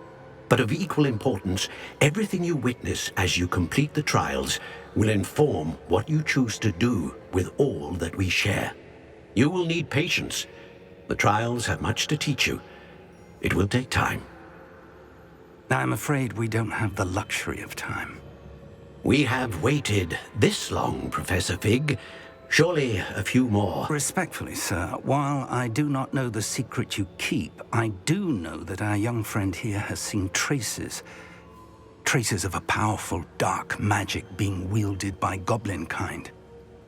But of equal importance, everything you witness as you complete the trials will inform what you choose to do with all that we share. You will need patience. The trials have much to teach you. It will take time. I'm afraid we don't have the luxury of time. We have waited this long, Professor Fig. Surely a few more. Respectfully, sir, while I do not know the secret you keep, I do know that our young friend here has seen traces of a powerful dark magic being wielded by goblin kind.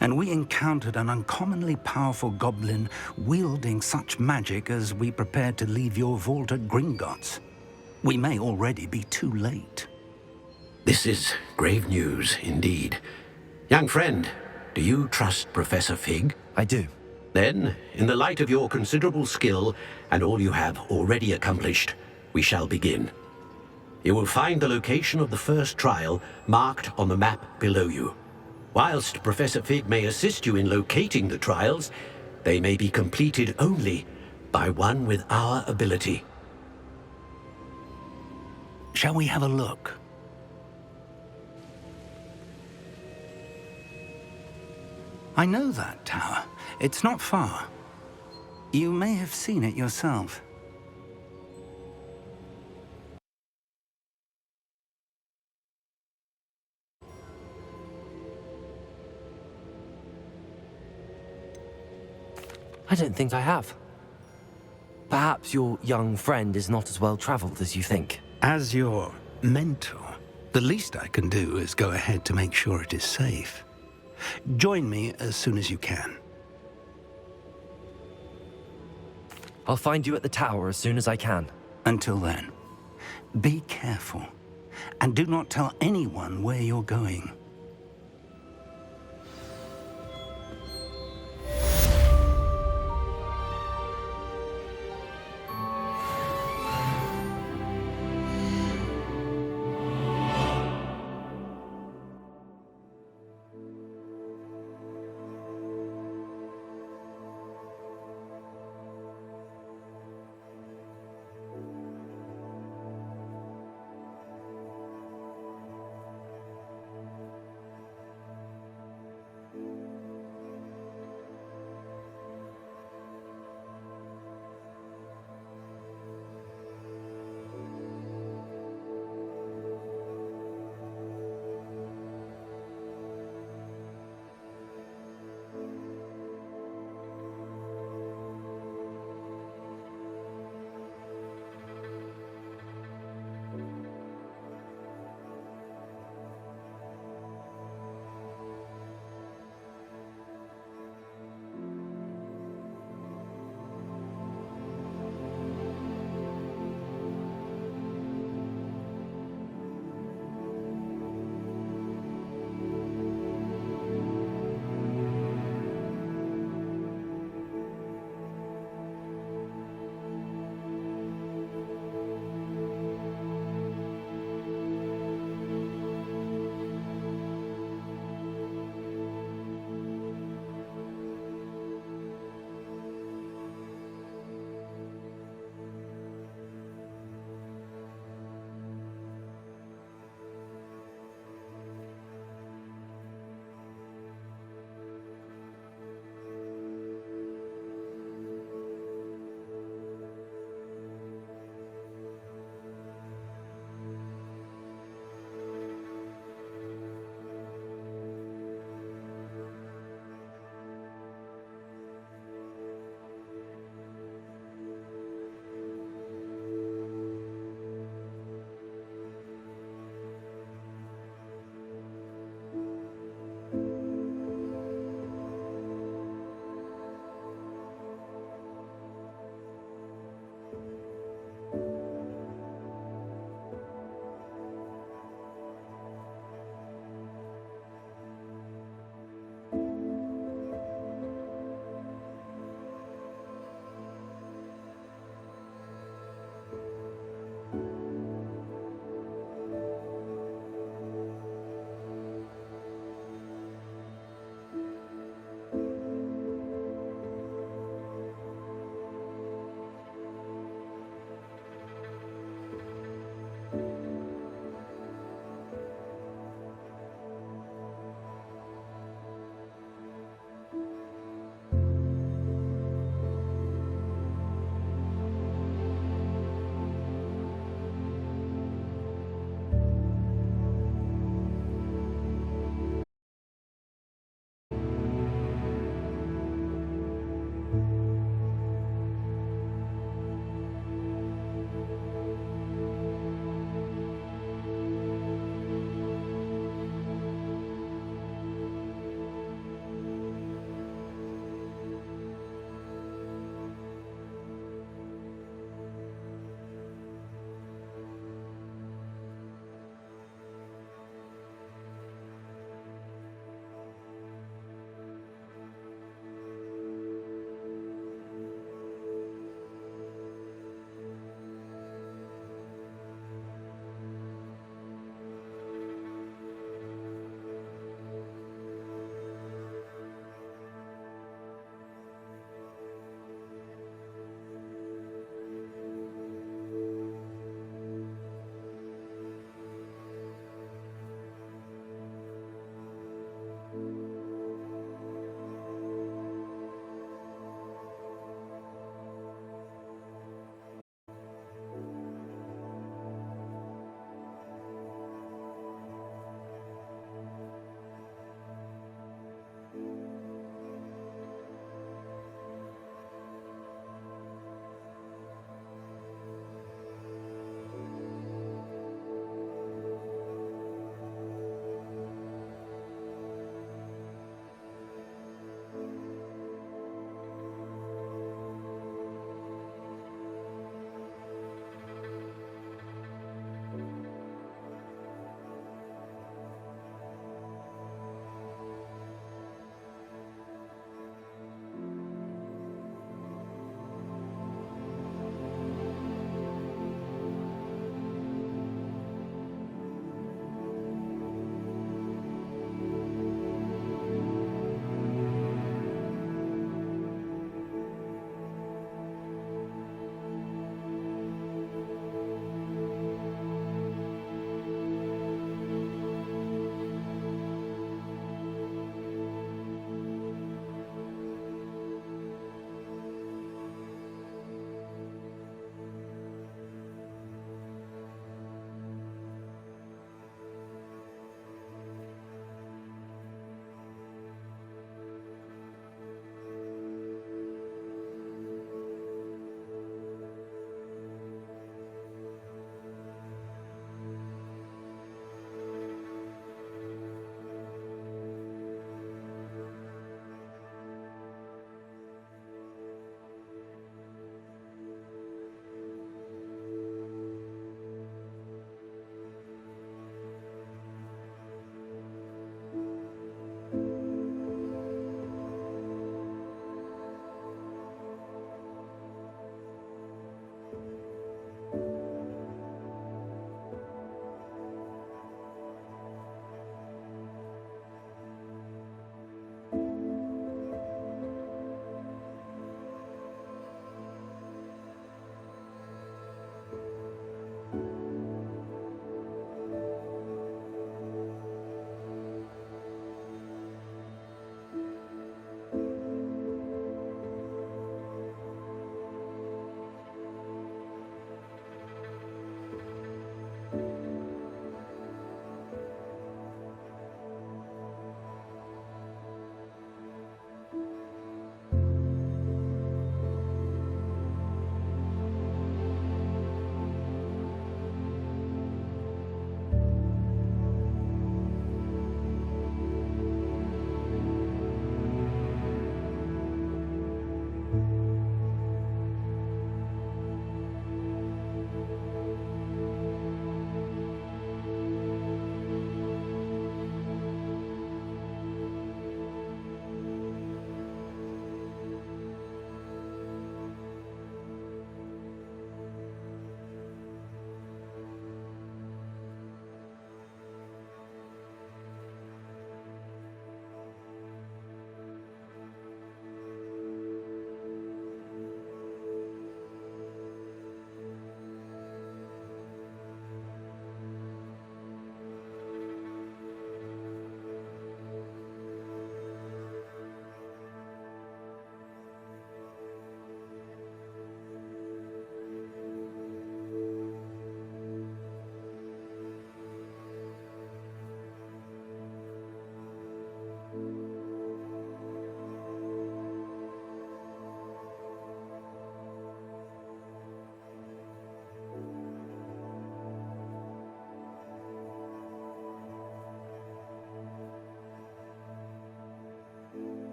And we encountered an uncommonly powerful goblin wielding such magic as we prepared to leave your vault at Gringotts. We may already be too late. This is grave news indeed. Young friend, do you trust Professor Fig? I do. Then, in the light of your considerable skill and all you have already accomplished, we shall begin. You will find the location of the first trial marked on the map below you. Whilst Professor Fig may assist you in locating the trials, they may be completed only by one with our ability. Shall we have a look? I know that tower. It's not far. You may have seen it yourself. I don't think I have. Perhaps your young friend is not as well traveled as you think. As your mentor, the least I can do is go ahead to make sure it is safe. Join me as soon as you can. I'll find you at the tower as soon as I can. Until then, be careful, and do not tell anyone where you're going.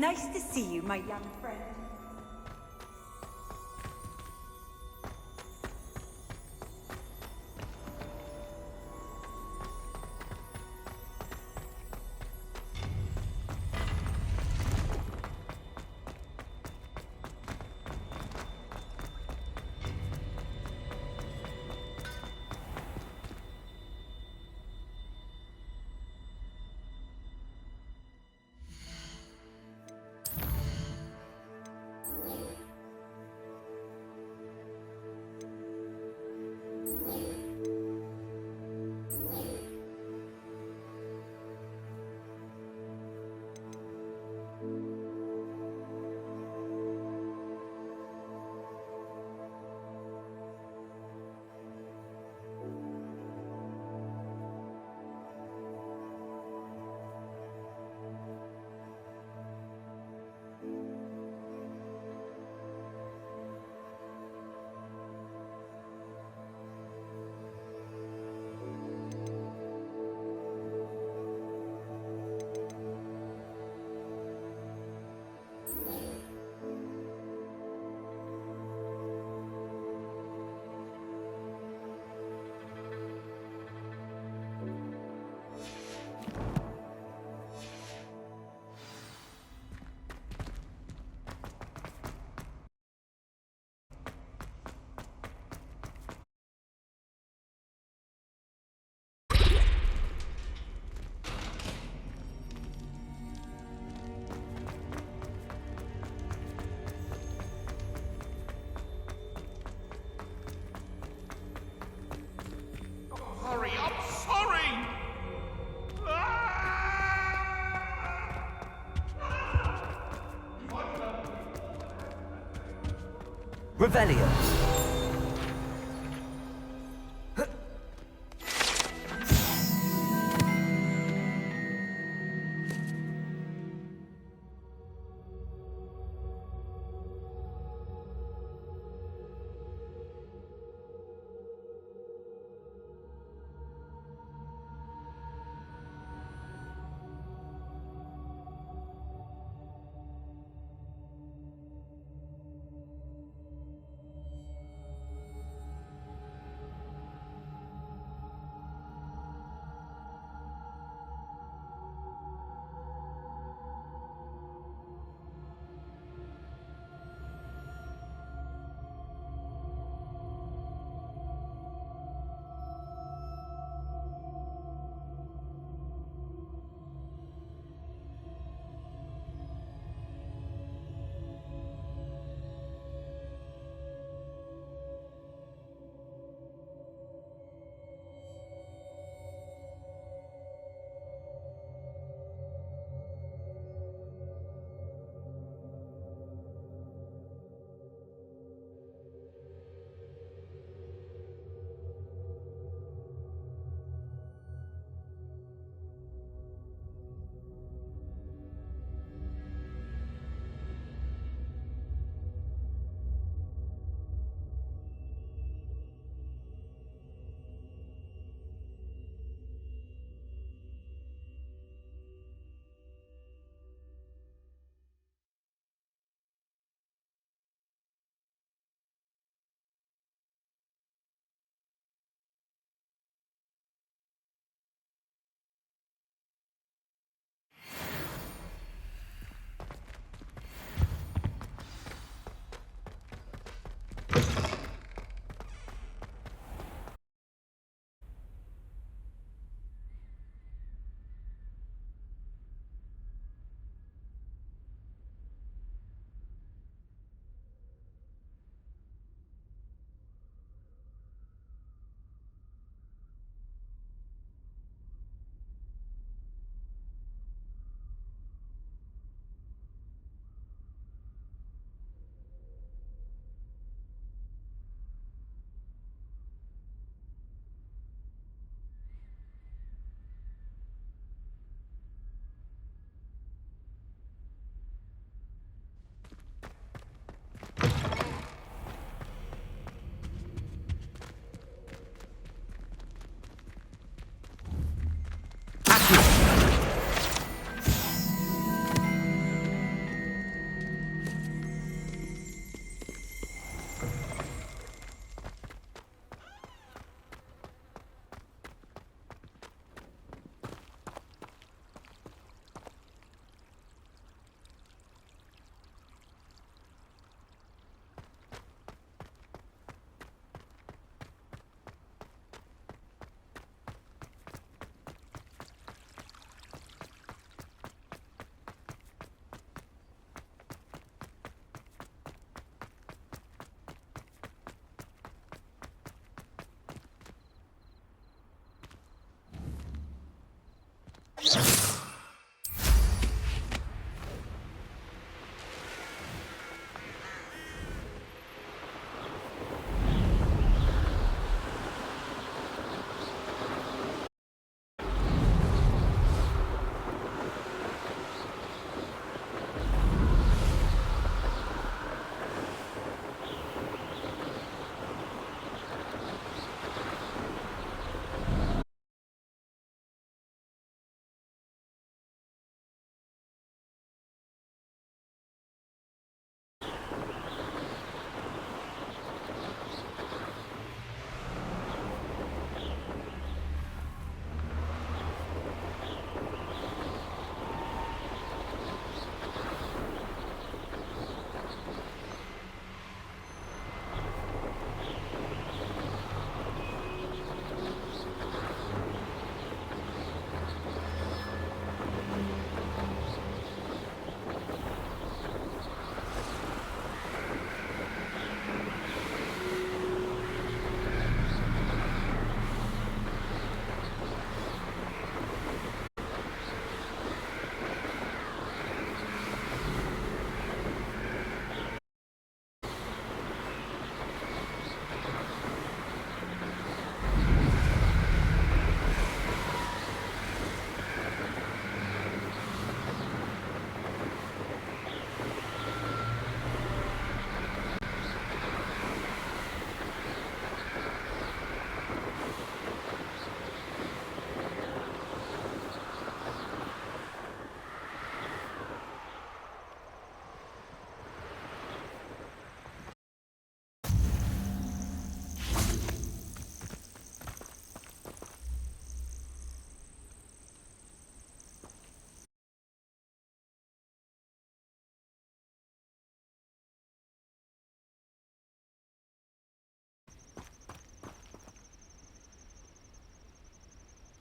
Nice to see you, my young friend. Sorry, I'm sorry! Revelio.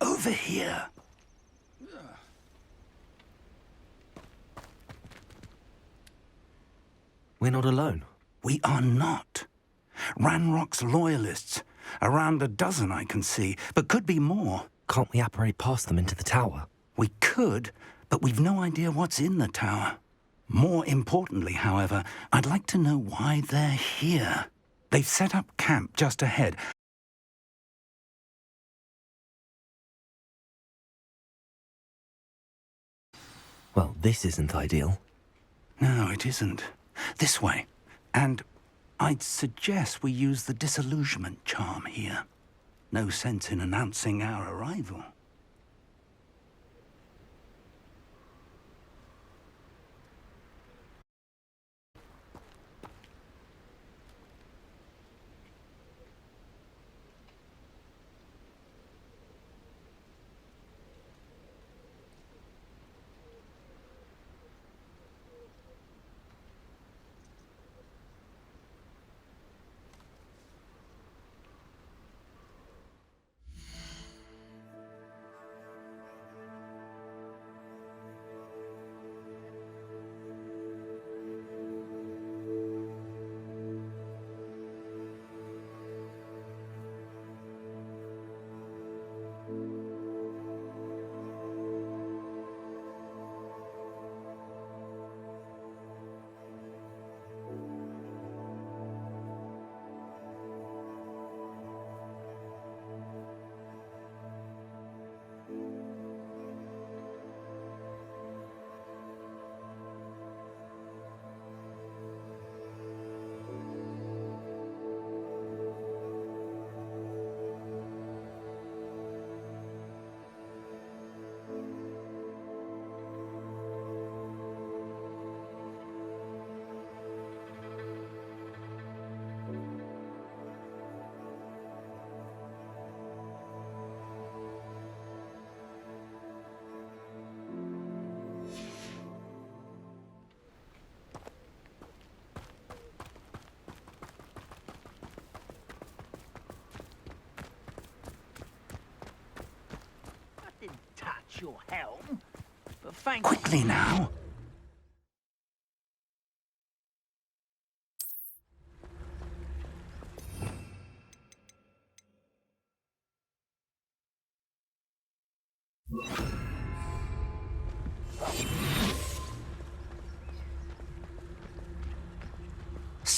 Over here. We're not alone. We are not. Ranrock's loyalists. Around a dozen I can see, but could be more. Can't we apparate past them into the tower? We could, but we've no idea what's in the tower. More importantly, however, I'd like to know why they're here. They've set up camp just ahead. Well, this isn't ideal. No, it isn't. This way. And I'd suggest we use the disillusionment charm here. No sense in announcing our arrival. Your helm, but thank Quickly now.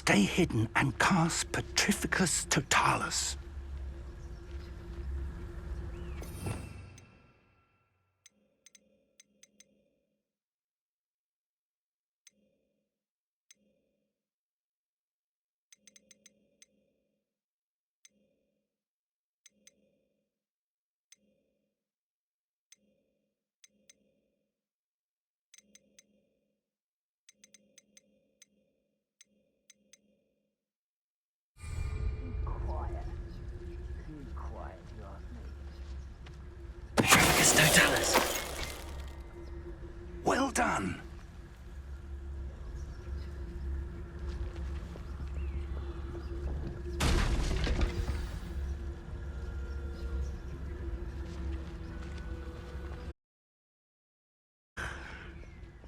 Stay hidden and cast Petrificus Totalis. Petrificus Totalis. Well done.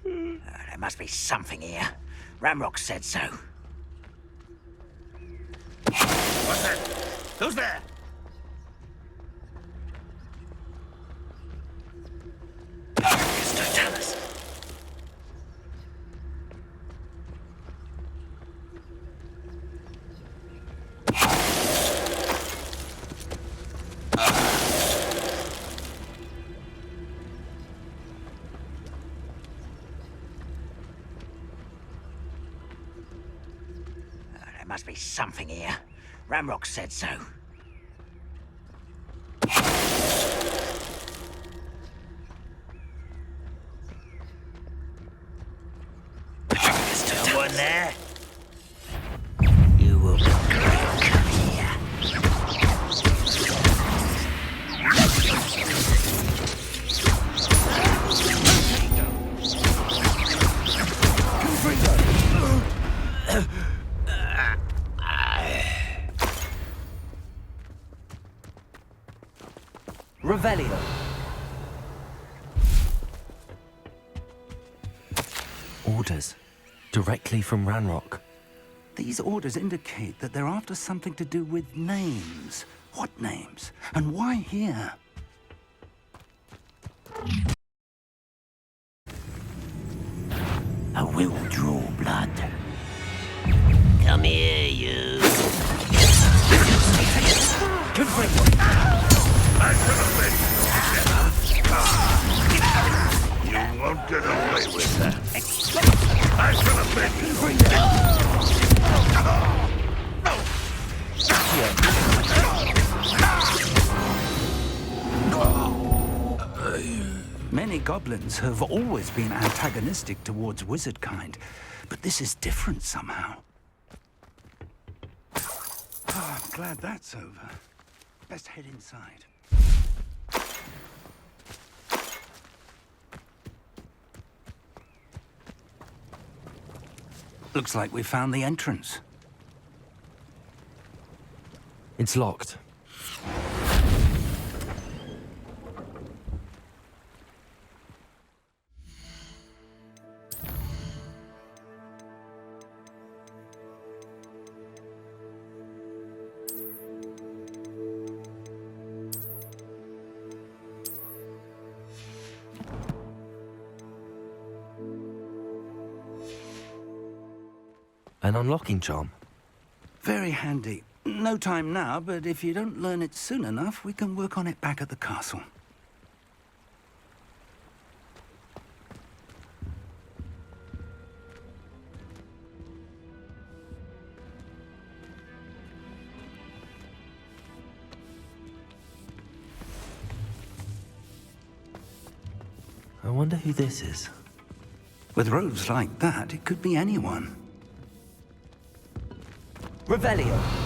There must be something here. Ramrock said so. What's that? Who's there? Petrificus Totalis. There must be something here. Ramrock said so. Someone there? You will come here. Revelio. Orders. Directly from Ranrock. These orders indicate that they're after something to do with names. What names? And why here? I will draw blood. Come here, you. You won't get away with that. I should have been. Many goblins have always been antagonistic towards wizard kind, but this is different somehow. Oh, I'm glad that's over. Best head inside. Looks like we found the entrance. It's locked. An unlocking charm. Very handy. No time now, but if you don't learn it soon enough, we can work on it back at the castle. I wonder who this is. With robes like that, it could be anyone. Revelio.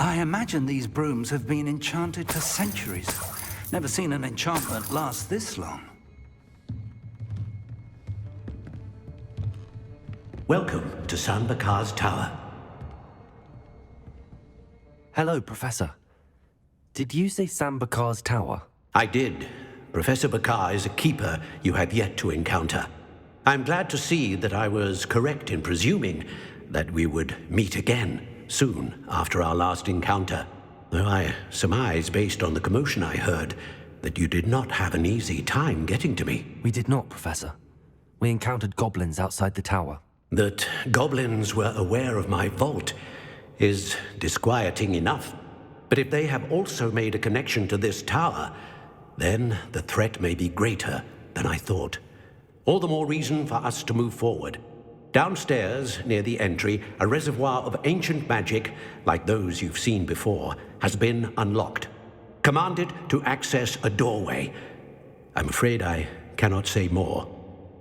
I imagine these brooms have been enchanted for centuries. Never seen an enchantment last this long. Welcome to San Bakar's tower. Hello, Professor. Did you say Sam Bakar's tower? I did. Professor Bakar is a keeper you have yet to encounter. I'm glad to see that I was correct in presuming that we would meet again soon after our last encounter. Though I surmise, based on the commotion I heard, that you did not have an easy time getting to me. We did not, Professor. We encountered goblins outside the tower. That goblins were aware of my vault is disquieting enough. But if they have also made a connection to this tower, then the threat may be greater than I thought. All the more reason for us to move forward. Downstairs, near the entry, a reservoir of ancient magic, like those you've seen before, has been unlocked. Commanded to access a doorway. I'm afraid I cannot say more.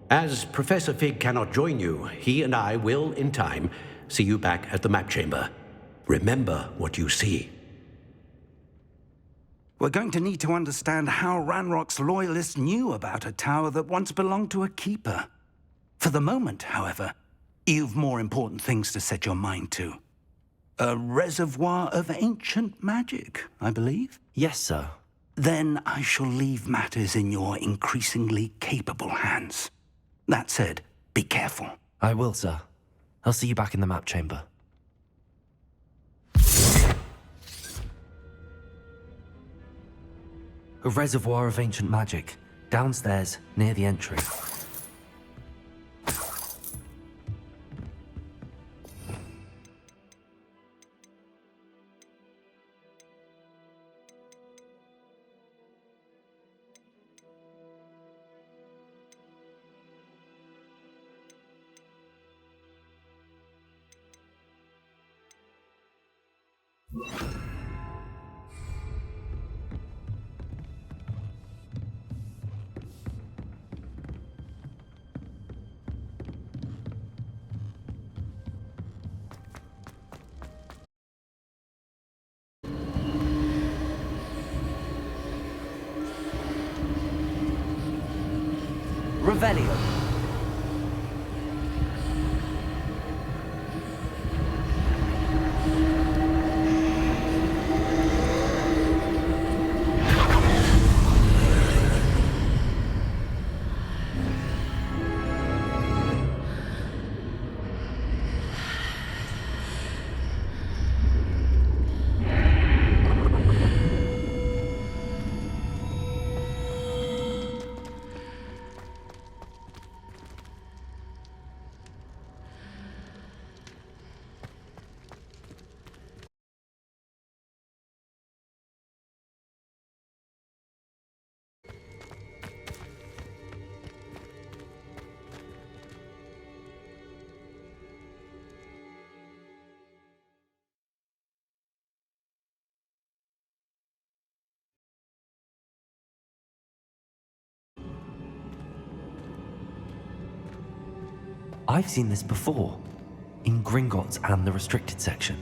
As Professor Fig cannot join you, he and I will, in time, see you back at the map chamber. Remember what you see. We're going to need to understand how Ranrock's loyalists knew about a tower that once belonged to a keeper. For the moment, however, you've more important things to set your mind to. A reservoir of ancient magic, I believe? Yes, sir. Then I shall leave matters in your increasingly capable hands. That said, be careful. I will, sir. I'll see you back in the map chamber. A reservoir of ancient magic, downstairs, near the entry. Revelio. I've seen this before, in Gringotts and the restricted section.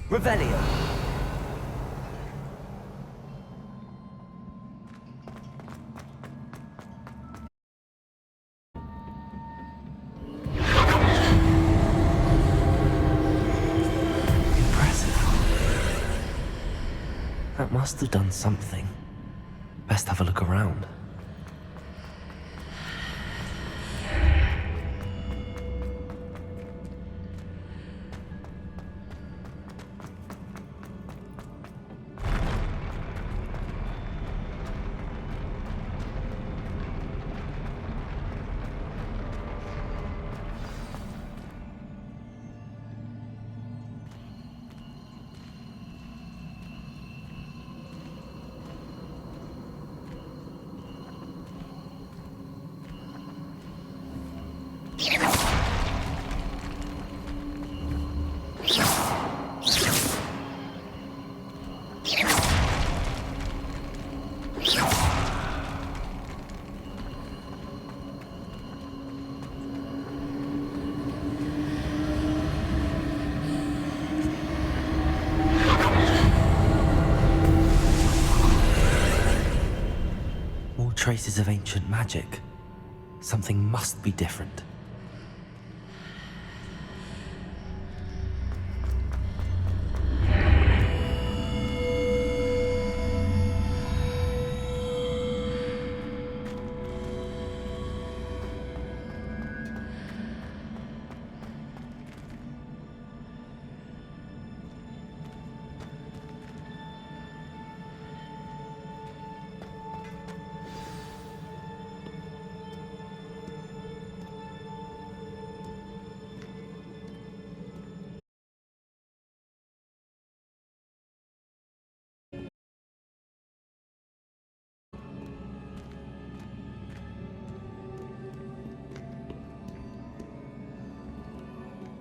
Revelio. Impressive. That must have done something. Best have a look around. traces of ancient magic. Something must be different.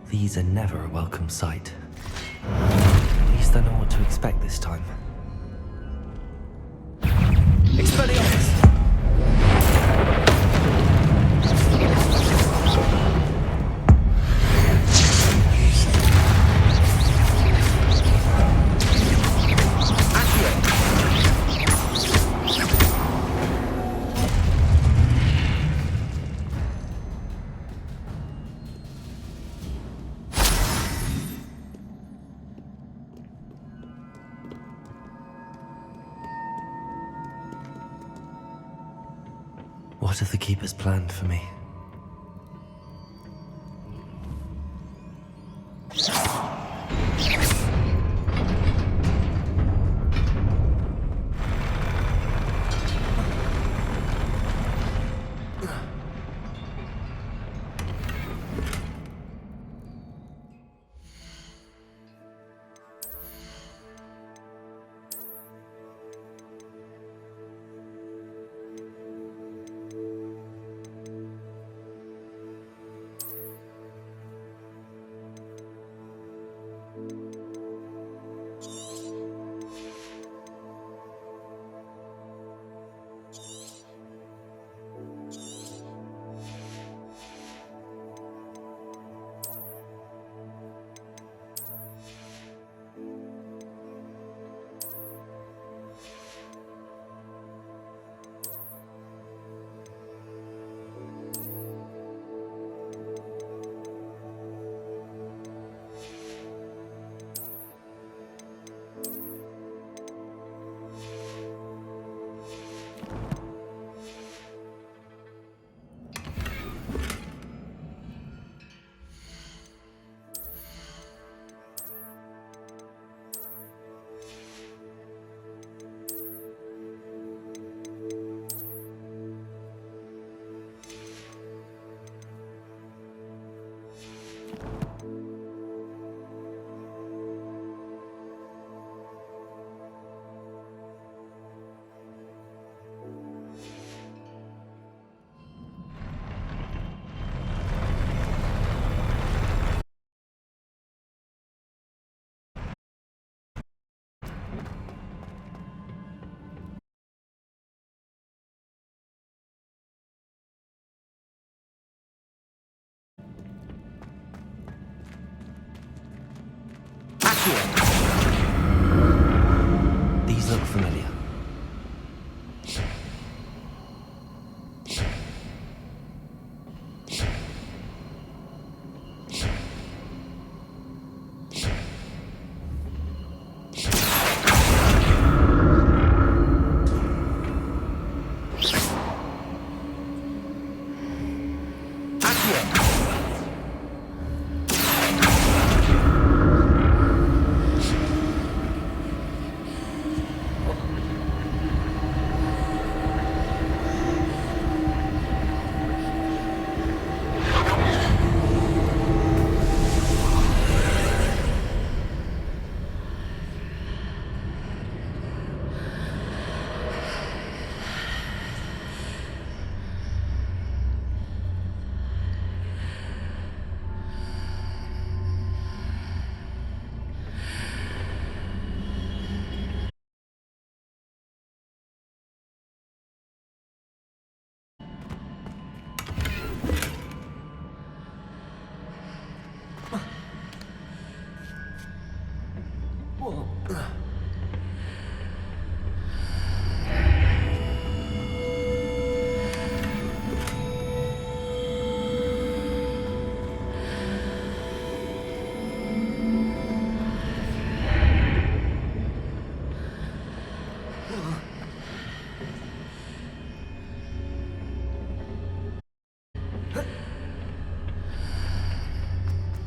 These are never a welcome sight. At least I know what to expect this time. Expelliarmus! What have the Keepers planned for me? These look familiar.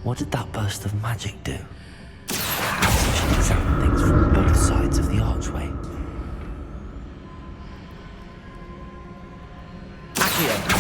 What did that burst of magic do? Perhaps I should examine things from both sides of the archway. Accio!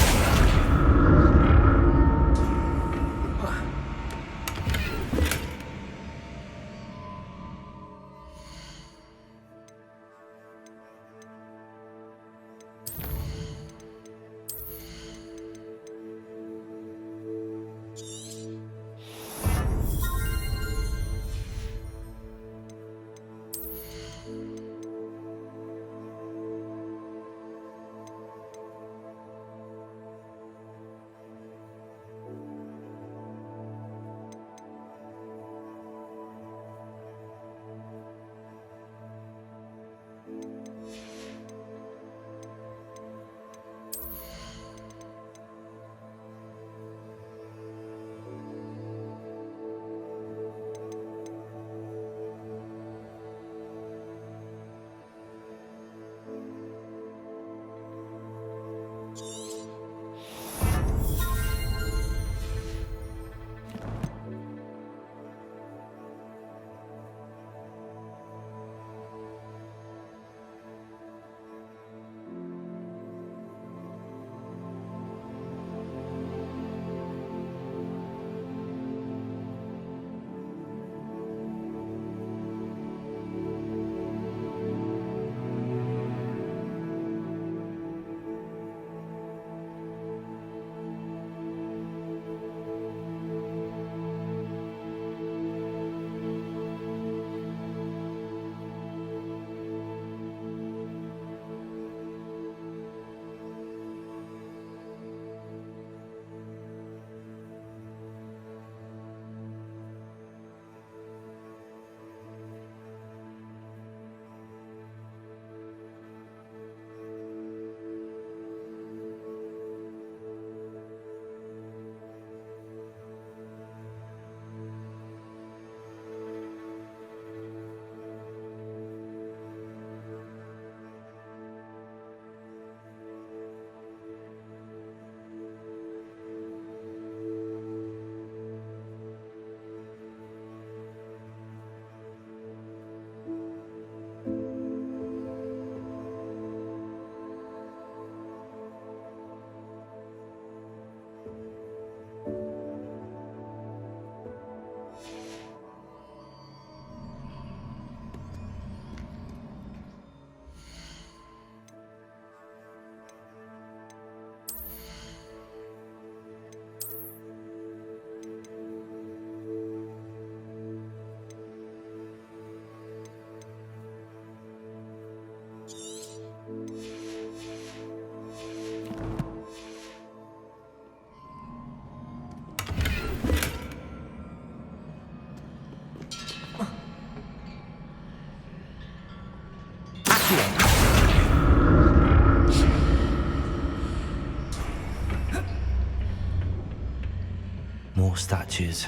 More statues.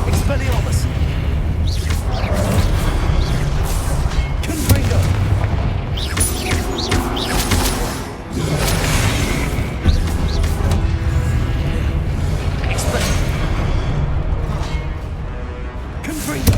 Expelliarmus! Confringo! Confringo!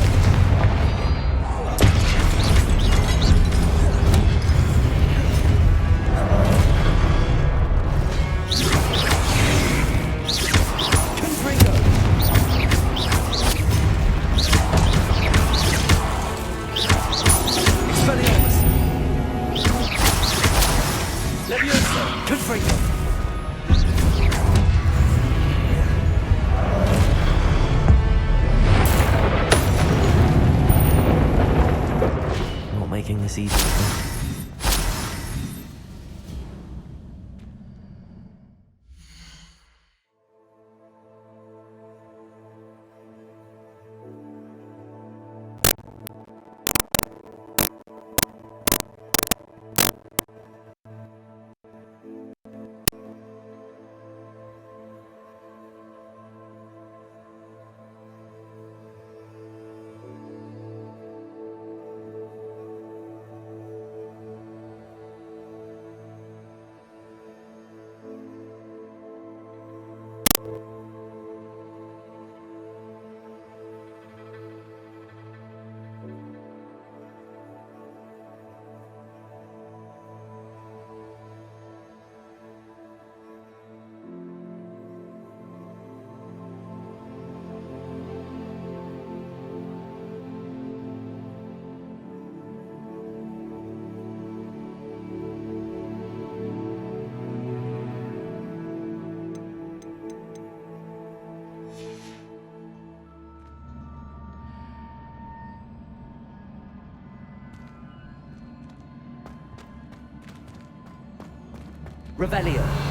Revelio.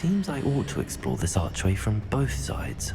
Seems I ought to explore this archway from both sides.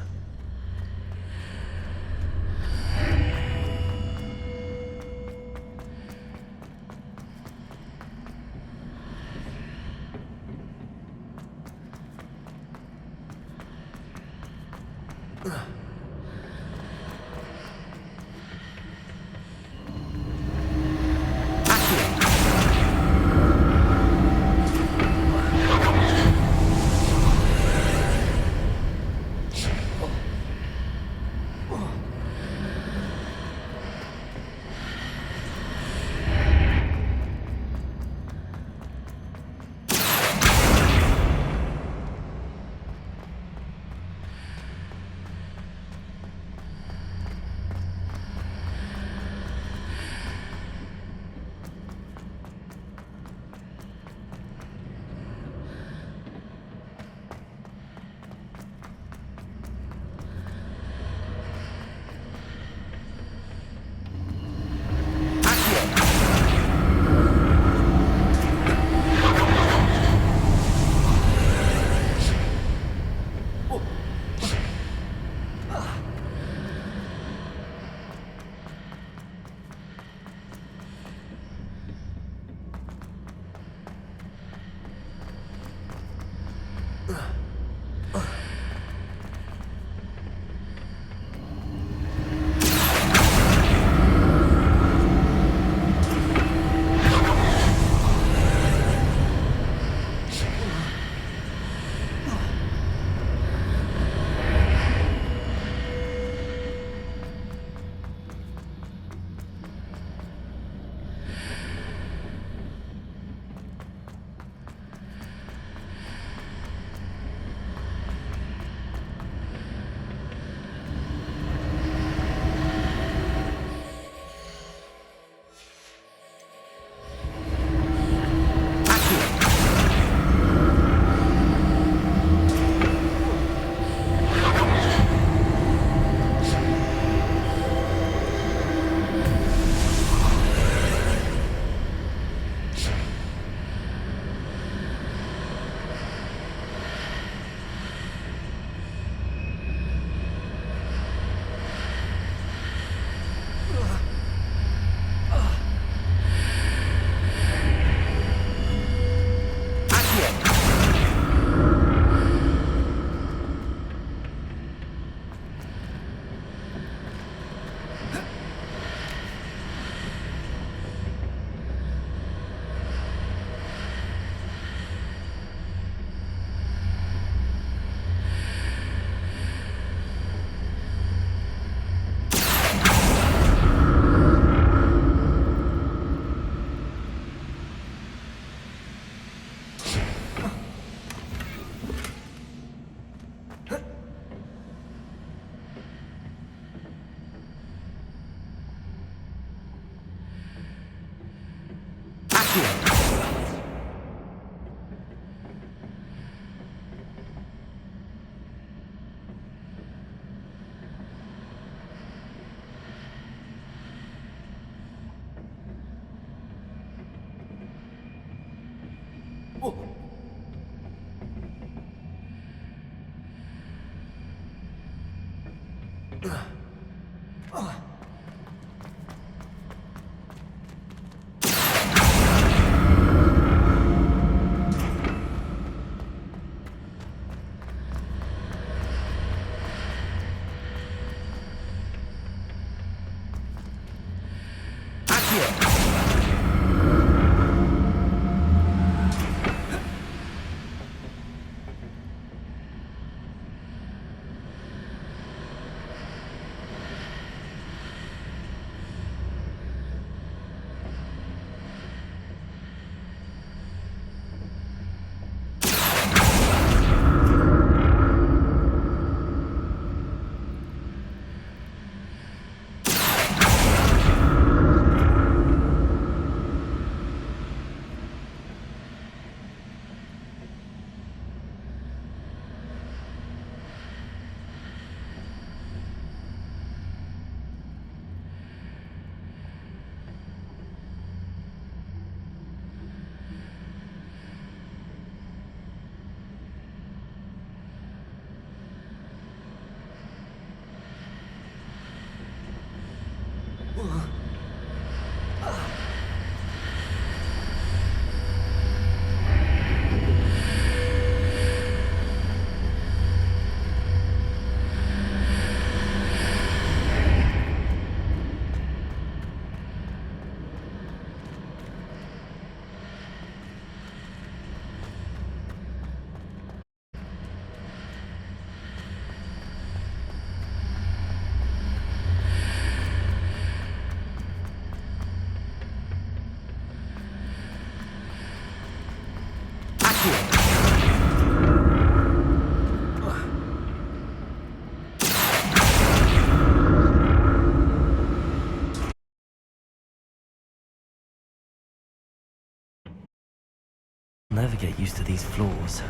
Never get used to these floors.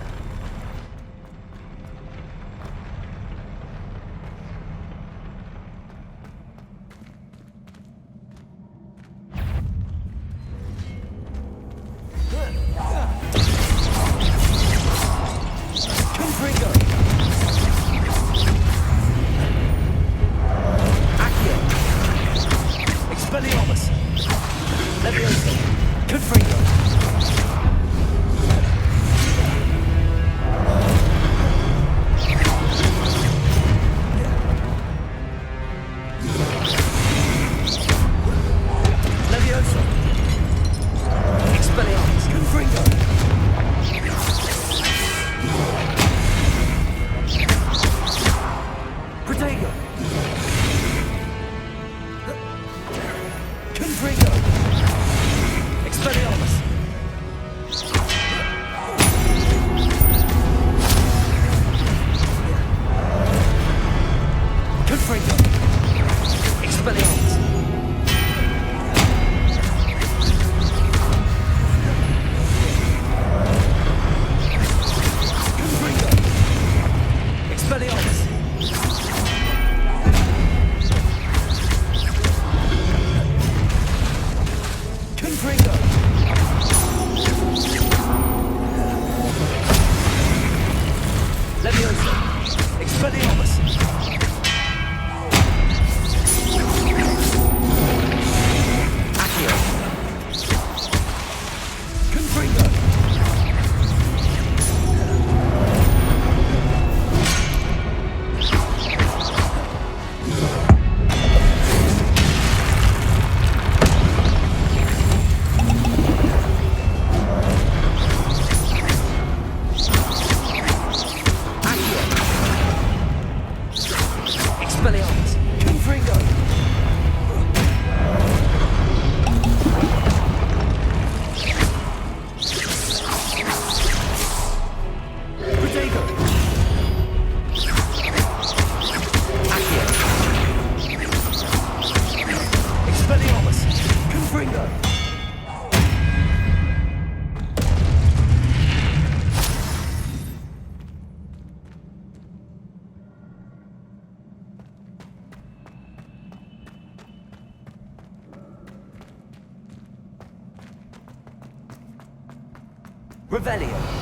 Revelio.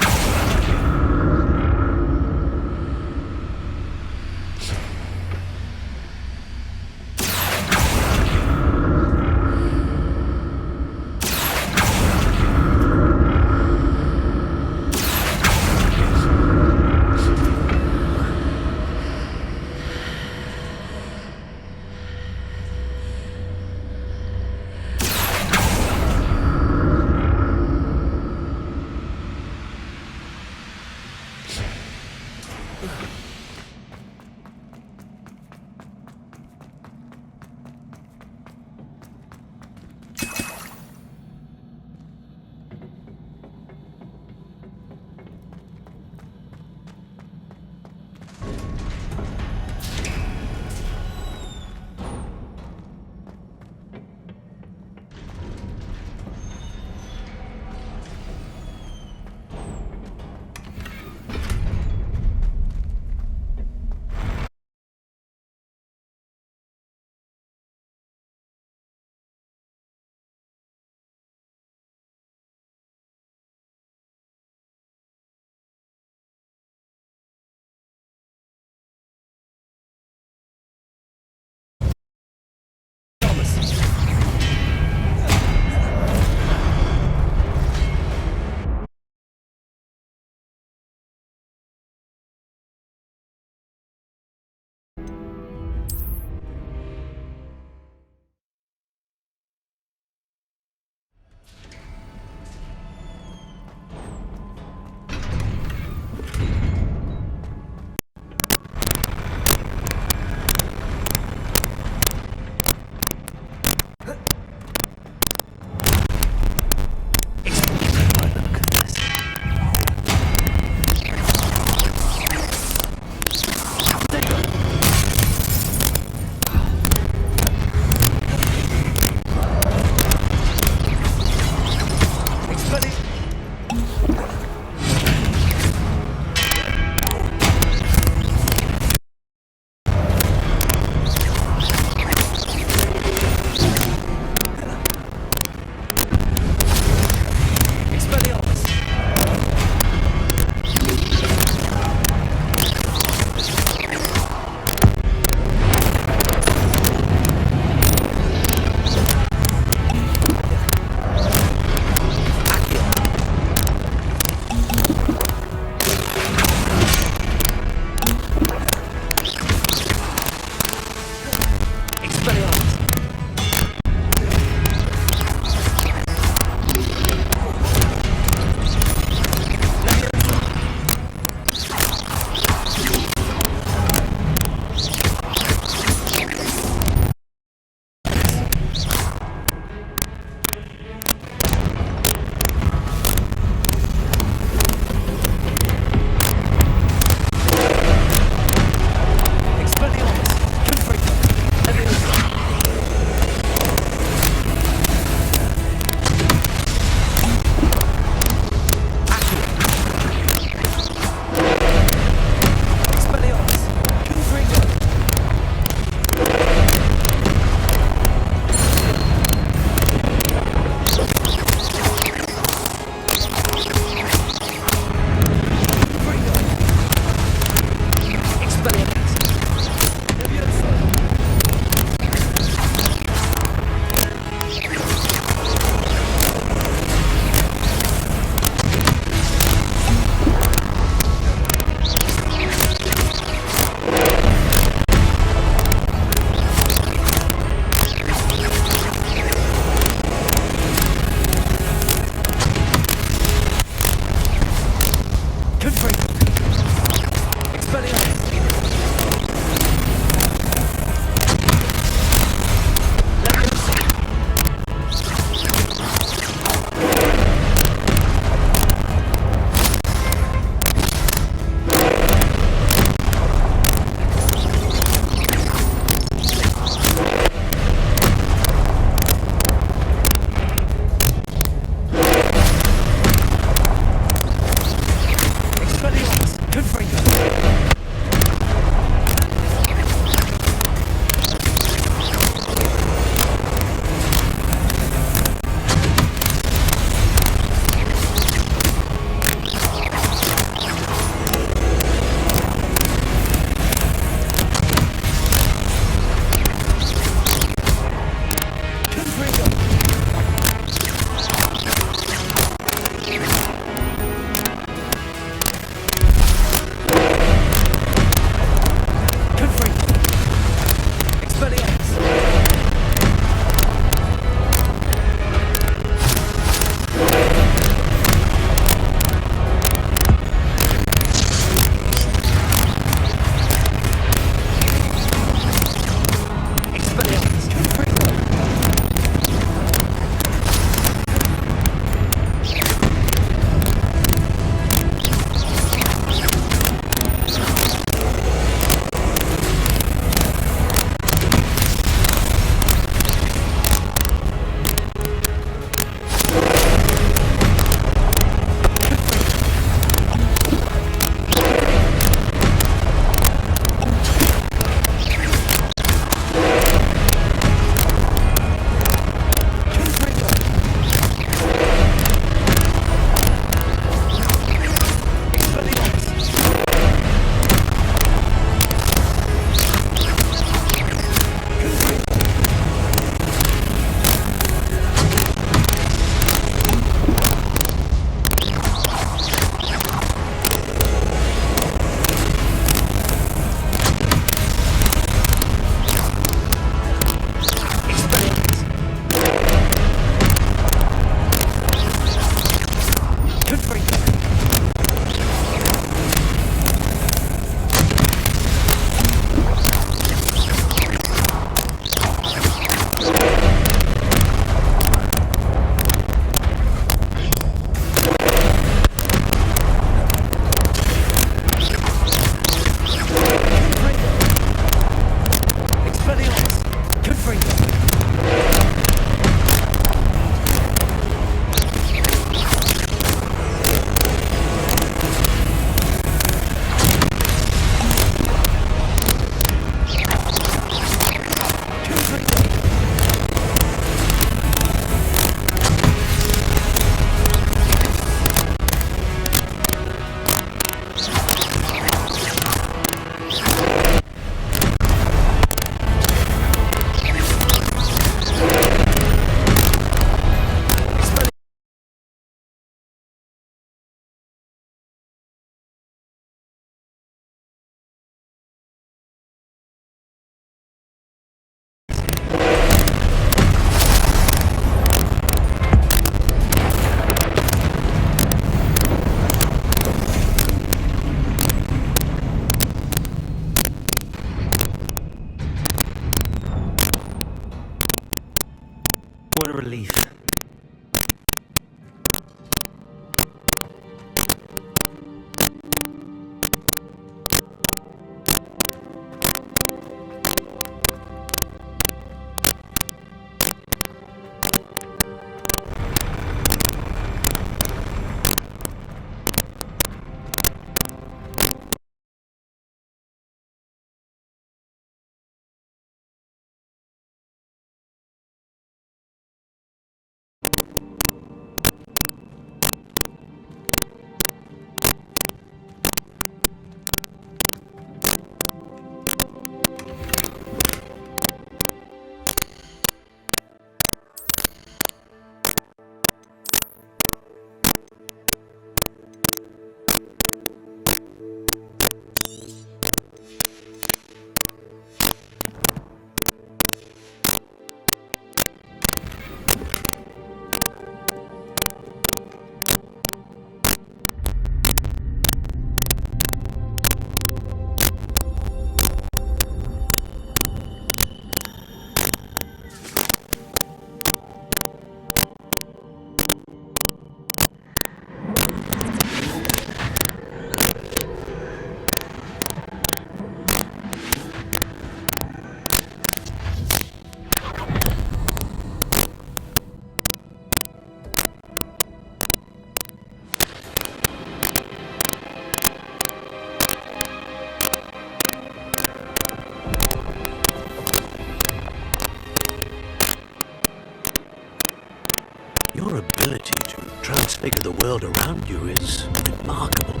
figure the world around you is remarkable.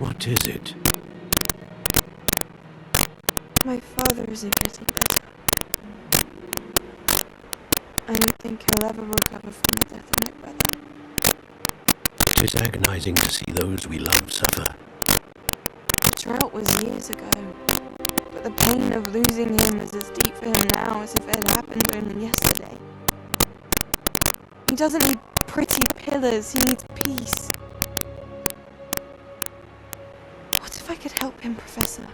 What is it? My father isn't getting better. I don't think he'll ever recover from the death of my brother. It is agonizing to see those we love suffer. The drought was years ago, but the pain of losing him is as deep for him now as if it had happened only yesterday. He doesn't need pretty pillars, he needs peace. What if I could help him, Professor?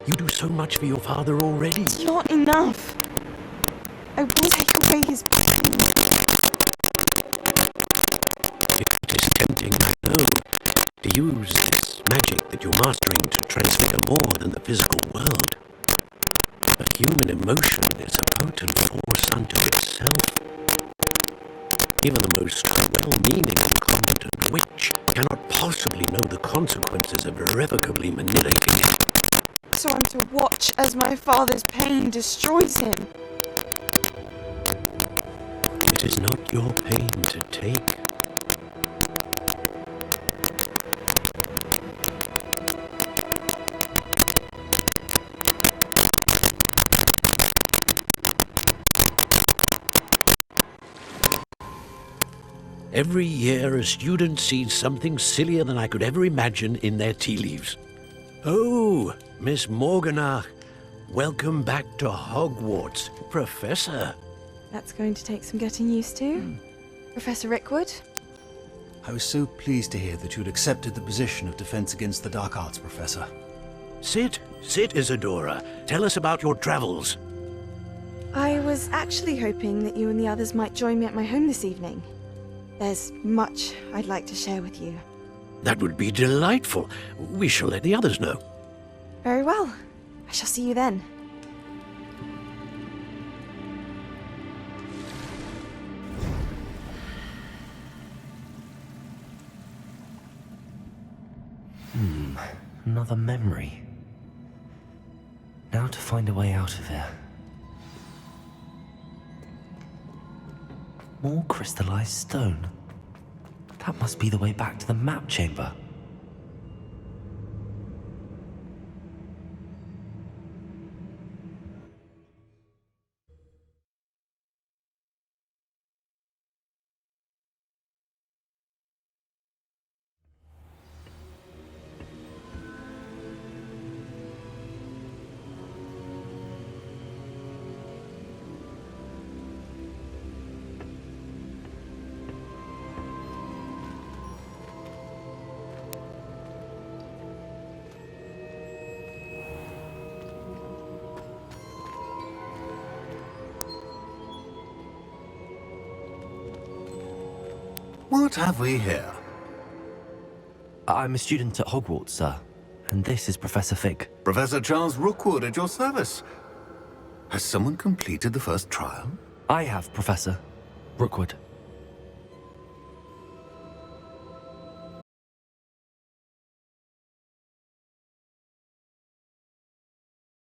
You do so much for your father already. It's not enough. I will take away his pain. It is tempting, I know, to use this magic that you're mastering to transfigure more than the physical world. But human emotion is a potent force unto itself. Even the most well-meaning and competent witch cannot possibly know the consequences of irrevocably manipulating it. So I'm to watch as my father's pain destroys him. It is not your pain to take. Every year a student sees something sillier than I could ever imagine in their tea leaves. Oh, Miss Morganach, welcome back to Hogwarts, Professor. That's going to take some getting used to. Professor Rickwood? I was so pleased to hear that you'd accepted the position of Defense Against the Dark Arts, Professor. Sit, Isadora. Tell us about your travels. I was actually hoping that you and the others might join me at my home this evening. There's much I'd like to share with you. That would be delightful. We shall let the others know. Very well. I shall see you then. Another memory. Now to find a way out of here. More crystallized stone. That must be the way back to the map chamber. What have we here? I'm a student at Hogwarts, sir. And this is Professor Fig. Professor Charles Rookwood at your service. Has someone completed the first trial? I have, Professor Rookwood.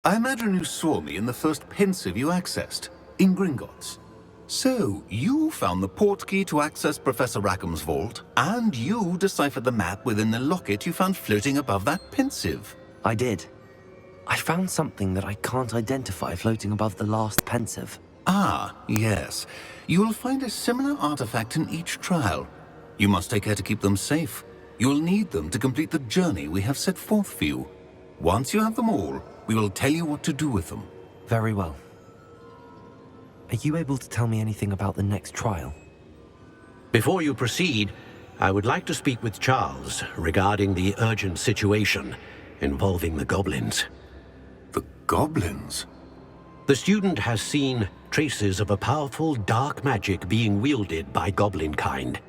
I imagine you saw me in the first pensive you accessed, in Gringotts. So, you found the portkey to access Professor Rackham's vault, and you deciphered the map within the locket you found floating above that pensive. I did. I found something that I can't identify floating above the last pensive. Ah, yes. You will find a similar artifact in each trial. You must take care to keep them safe. You will need them to complete the journey we have set forth for you. Once you have them all, we will tell you what to do with them. Very well. Are you able to tell me anything about the next trial? Before you proceed, I would like to speak with Charles regarding the urgent situation involving the goblins. The goblins? The student has seen traces of a powerful dark magic being wielded by goblin kind.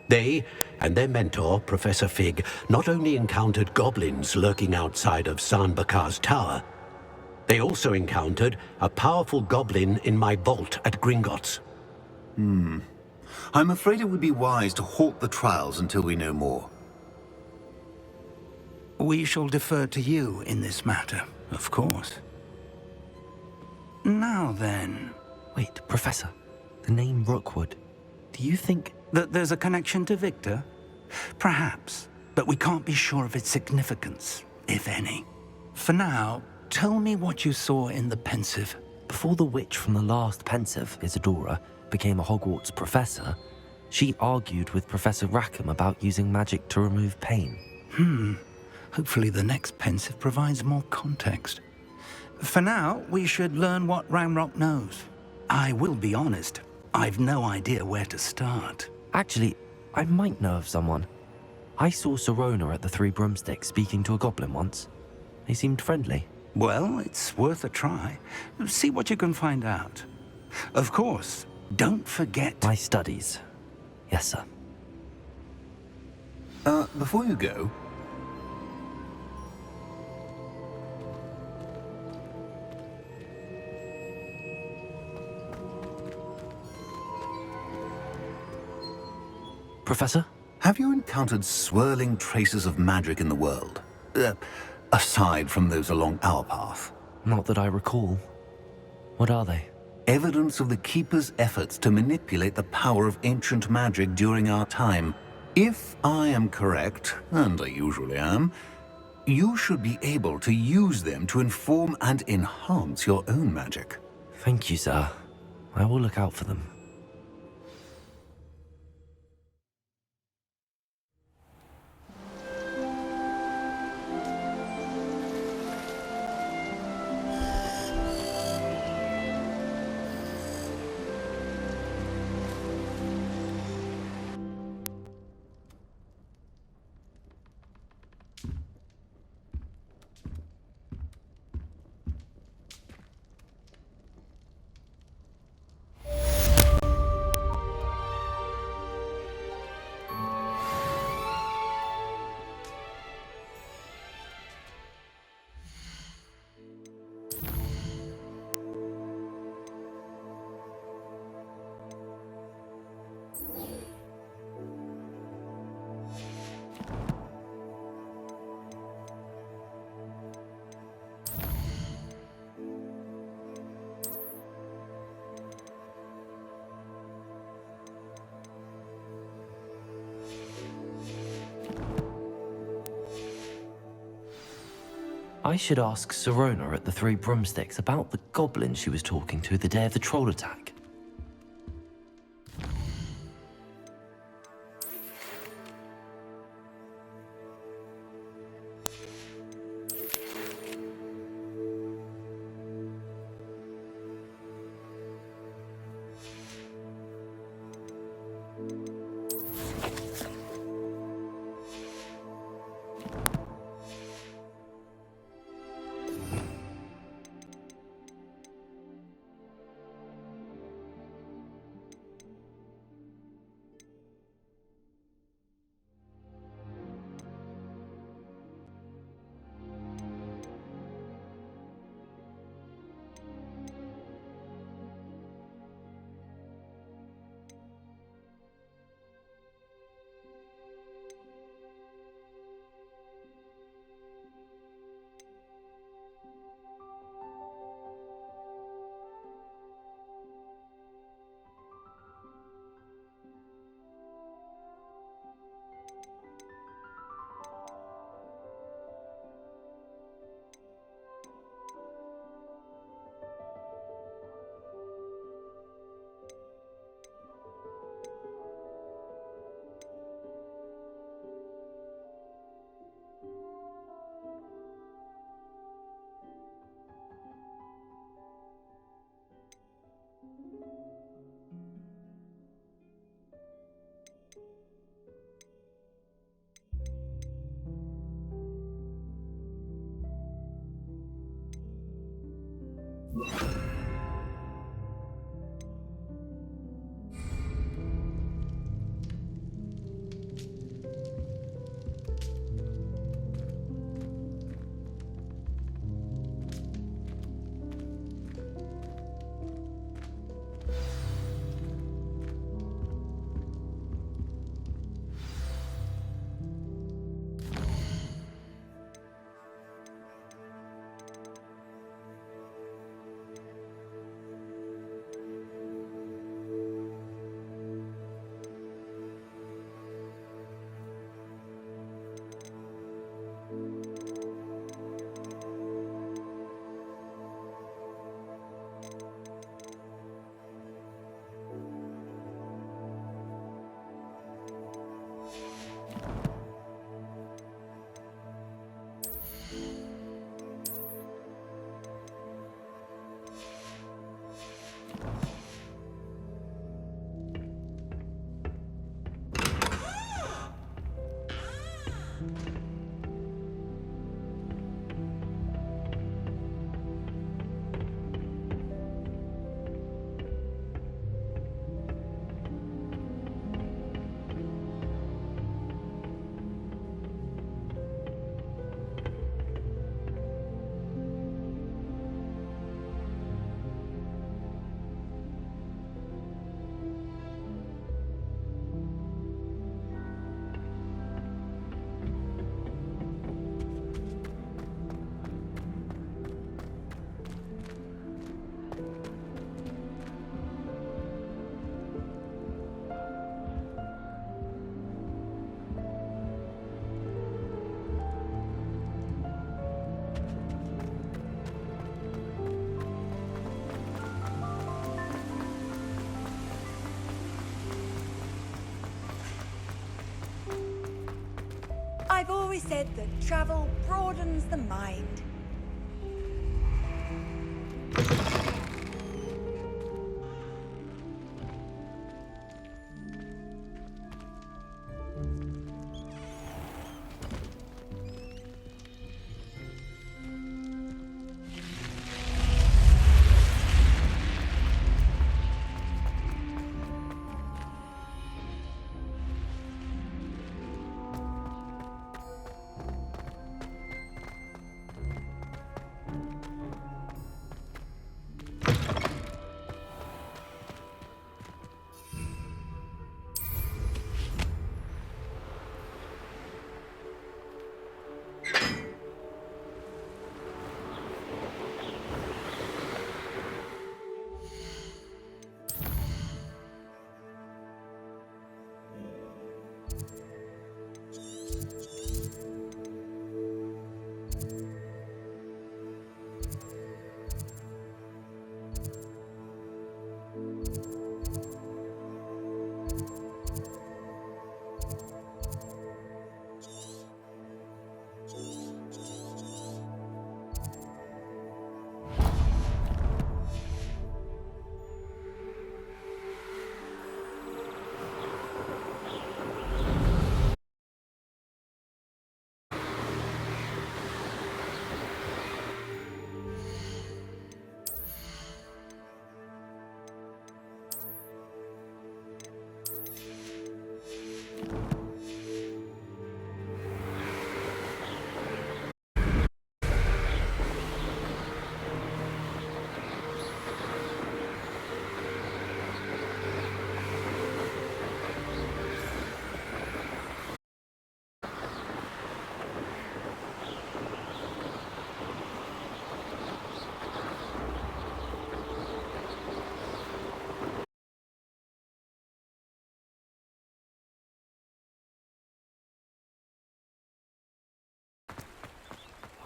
They and their mentor, Professor Fig, not only encountered goblins lurking outside of San Bakar's tower, they also encountered a powerful goblin in my vault at Gringotts. I'm afraid it would be wise to halt the trials until we know more. We shall defer to you in this matter, of course. Now then, Wait, Professor, the name Rookwood. Do you think that there's a connection to Victor? Perhaps, but we can't be sure of its significance, if any. For now, tell me what you saw in the Pensive. Before the witch from the last Pensive, Isadora, became a Hogwarts professor, she argued with Professor Rackham about using magic to remove pain. Hopefully the next Pensive provides more context. For now, we should learn what Ranrock knows. I will be honest, I've no idea where to start. Actually, I might know of someone. I saw Sirona at the Three Broomsticks speaking to a goblin once. They seemed friendly. Well, it's worth a try. See what you can find out. Of course, don't forget... My studies. Yes, sir. Before you go... Professor? Have you encountered swirling traces of magic in the world? Aside from those along our path? Not that I recall. What are they? Evidence of the Keeper's efforts to manipulate the power of ancient magic during our time. If I am correct, and I usually am, you should be able to use them to inform and enhance your own magic. Thank you, sir. I will look out for them. I should ask Sirona at the Three Broomsticks about the goblin she was talking to the day of the troll attack. always said that travel broadens the mind.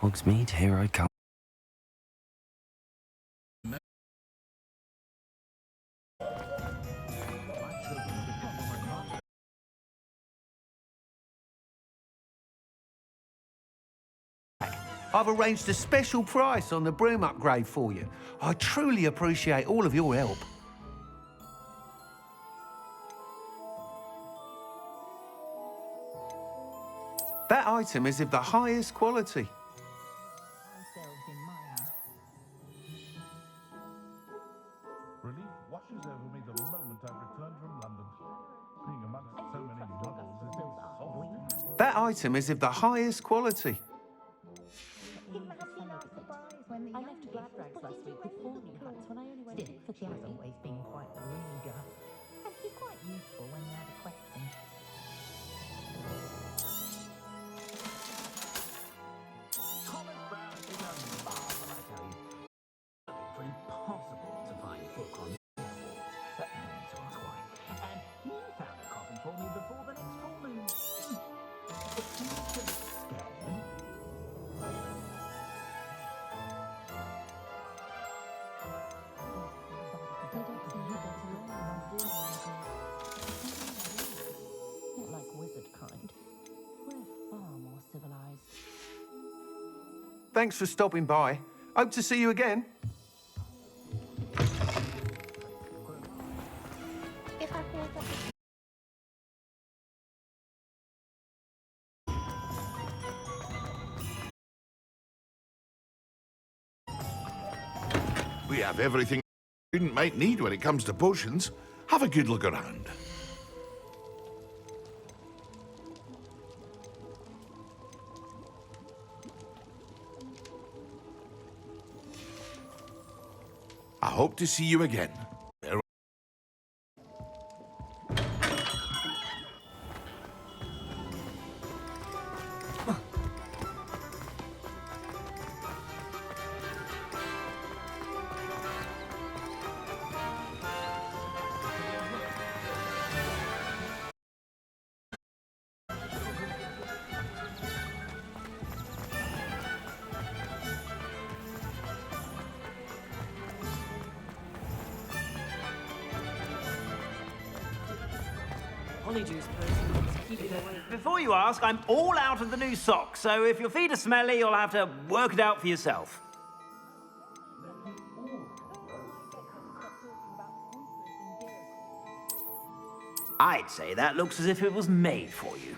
Hogsmeade, here I come. I've arranged a special price on the broom upgrade for you. I truly appreciate all of your help. That item is of the highest quality. Relief washes over me the moment I return from London. Being amongst so many muggles is exhausting. That item is of the highest quality. I left Gladrags last week with 4 new hats when I only went in for has always been quite a reader. And he's quite useful when you have a question. Thomas Brown is a marvel, I tell you. For impossible to find book on Hogwarts. So ask why. And he found a copy for me before the next full moon. If you just scared. Not like wizard kind. We're far more civilized. Thanks for stopping by. Hope to see you again. We have everything a student might need when it comes to potions. Have a good look around. I hope to see you again. Polyjuice potion to keep it away. Before you ask, I'm all out of the new socks, so if your feet are smelly, you'll have to work it out for yourself. I'd say that looks as if it was made for you.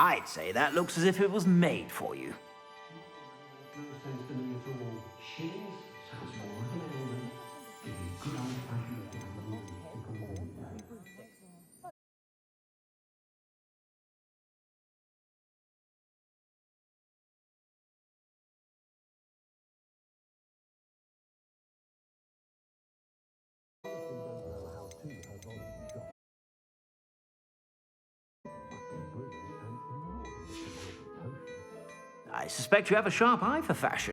I'd say that looks as if it was made for you. I suspect you have a sharp eye for fashion.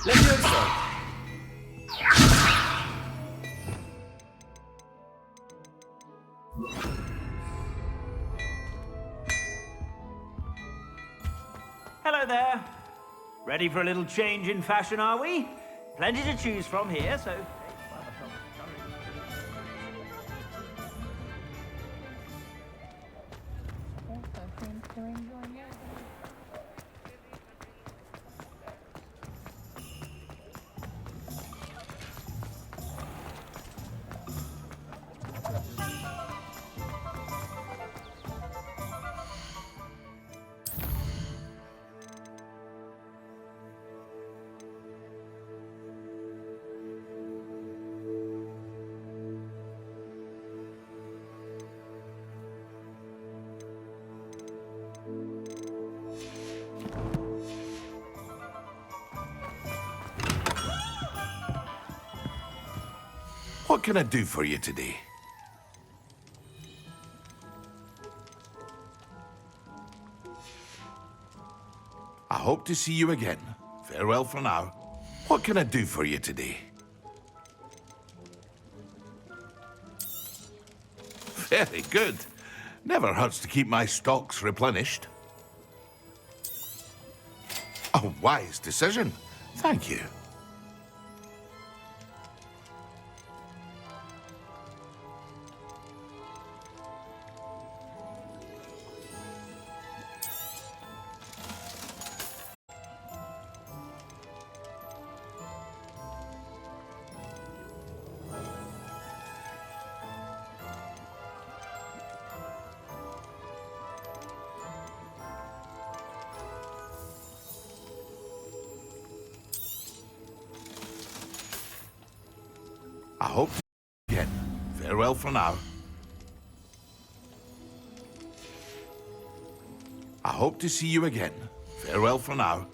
Levioso! Hello there. Ready for a little change in fashion, are we? Plenty to choose from here, so... What can I do for you today? I hope to see you again. Farewell for now. What can I do for you today? Very good. Never hurts to keep my stocks replenished. A wise decision. Thank you. I hope to see you again. Farewell for now. I hope to see you again. Farewell for now.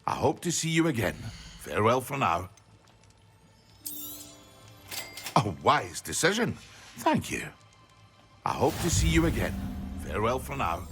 I hope to see you again. Farewell for now. A wise decision. Thank you. I hope to see you again. Farewell for now.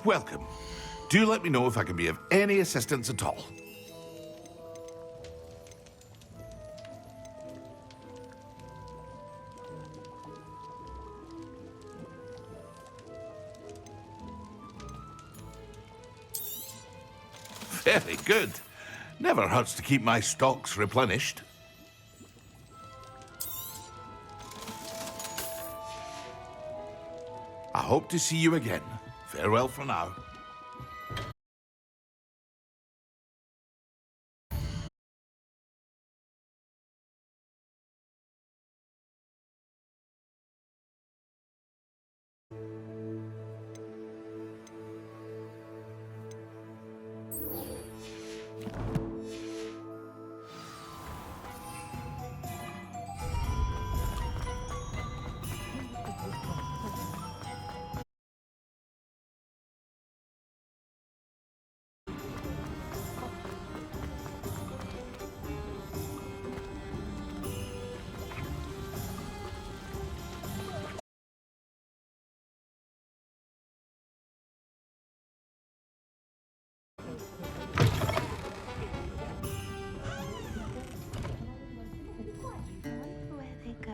Welcome. Do let me know if I can be of any assistance at all. Very good. Never hurts to keep my stocks replenished. I hope to see you again. Farewell for now. Where they go?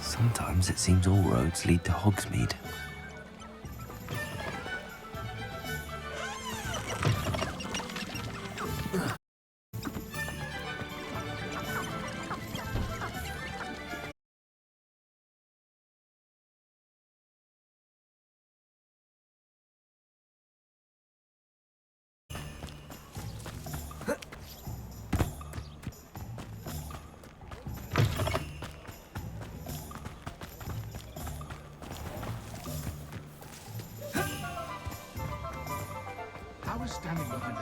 Sometimes it seems all roads lead to Hogsmeade. I was standing behind a...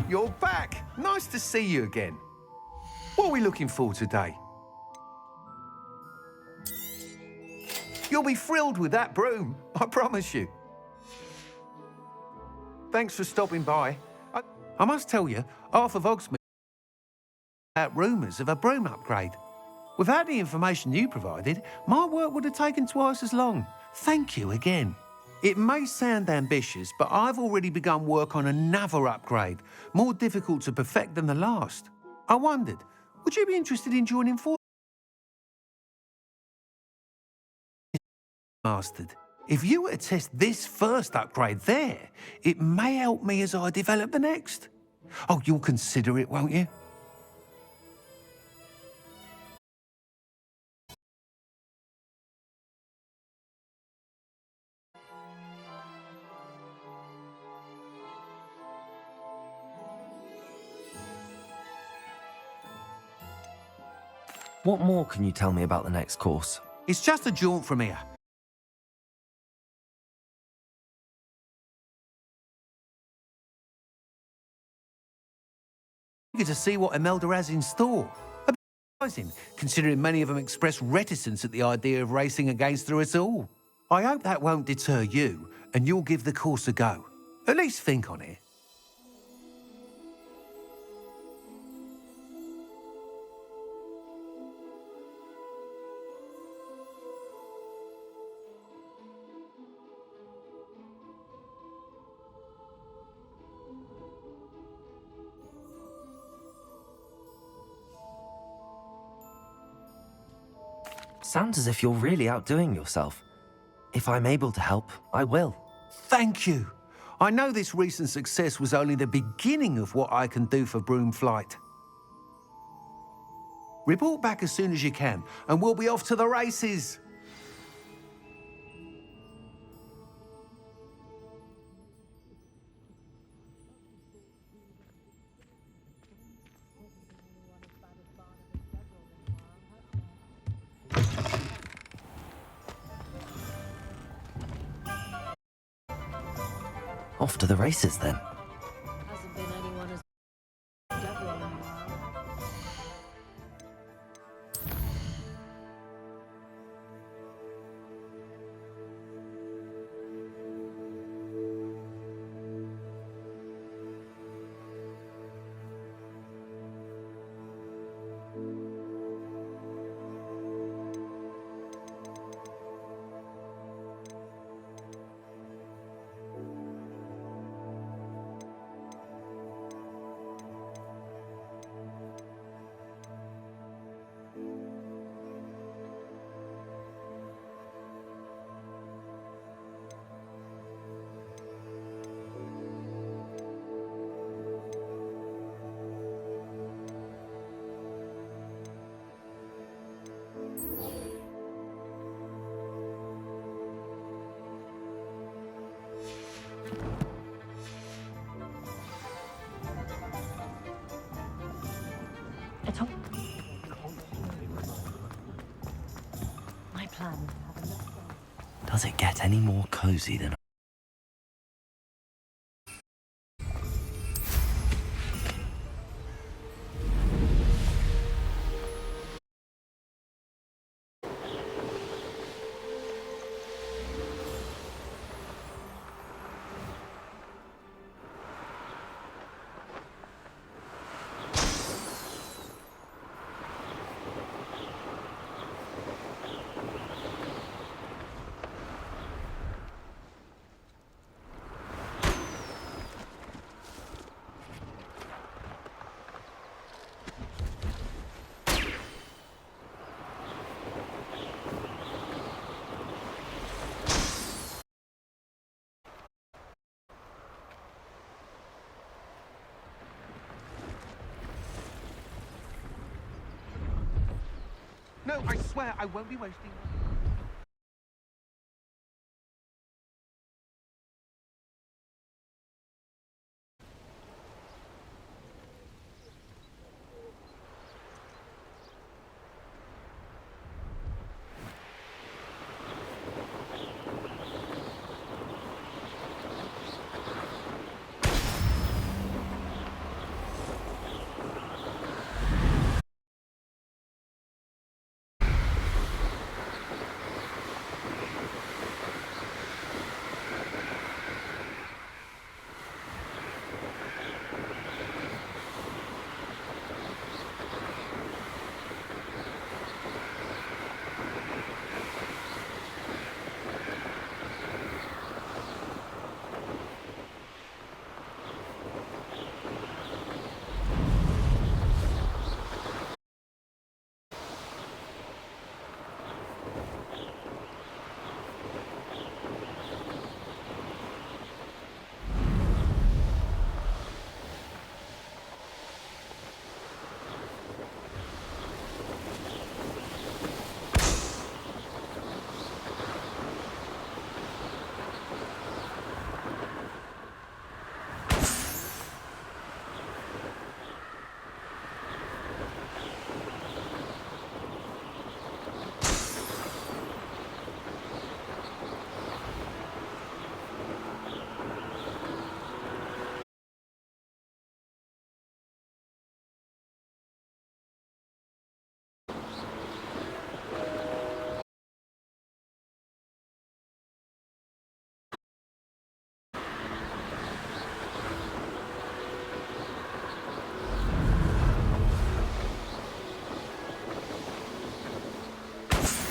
You're back. Nice to see you again. What are we looking for today? You'll be thrilled with that broom, I promise you. Thanks for stopping by. I must tell you, half of Hogsmeade about rumours of a broom upgrade. Without the information you provided, my work would have taken twice as long. Thank you again. It may sound ambitious, but I've already begun work on another upgrade, more difficult to perfect than the last. I wondered, would you be interested in joining forces? Mastered. If you were to test this first upgrade there, it may help me as I develop the next. Oh, you'll consider it, won't you? What more can you tell me about the next course? It's just a jaunt from here. Eager to see what Imelda has in store. A bit surprising, considering many of them express reticence at the idea of racing against her at all. I hope that won't deter you, and you'll give the course a go. At least think on it. Sounds as if you're really outdoing yourself. If I'm able to help, I will. Thank you. I know this recent success was only the beginning of what I can do for broom flight. Report back as soon as you can, and we'll be off to the races. Off to the races then. Hasn't been anyone as devil in a while. It's all... My plan. Does it get any more cozy than... No, I swear I won't be wasting...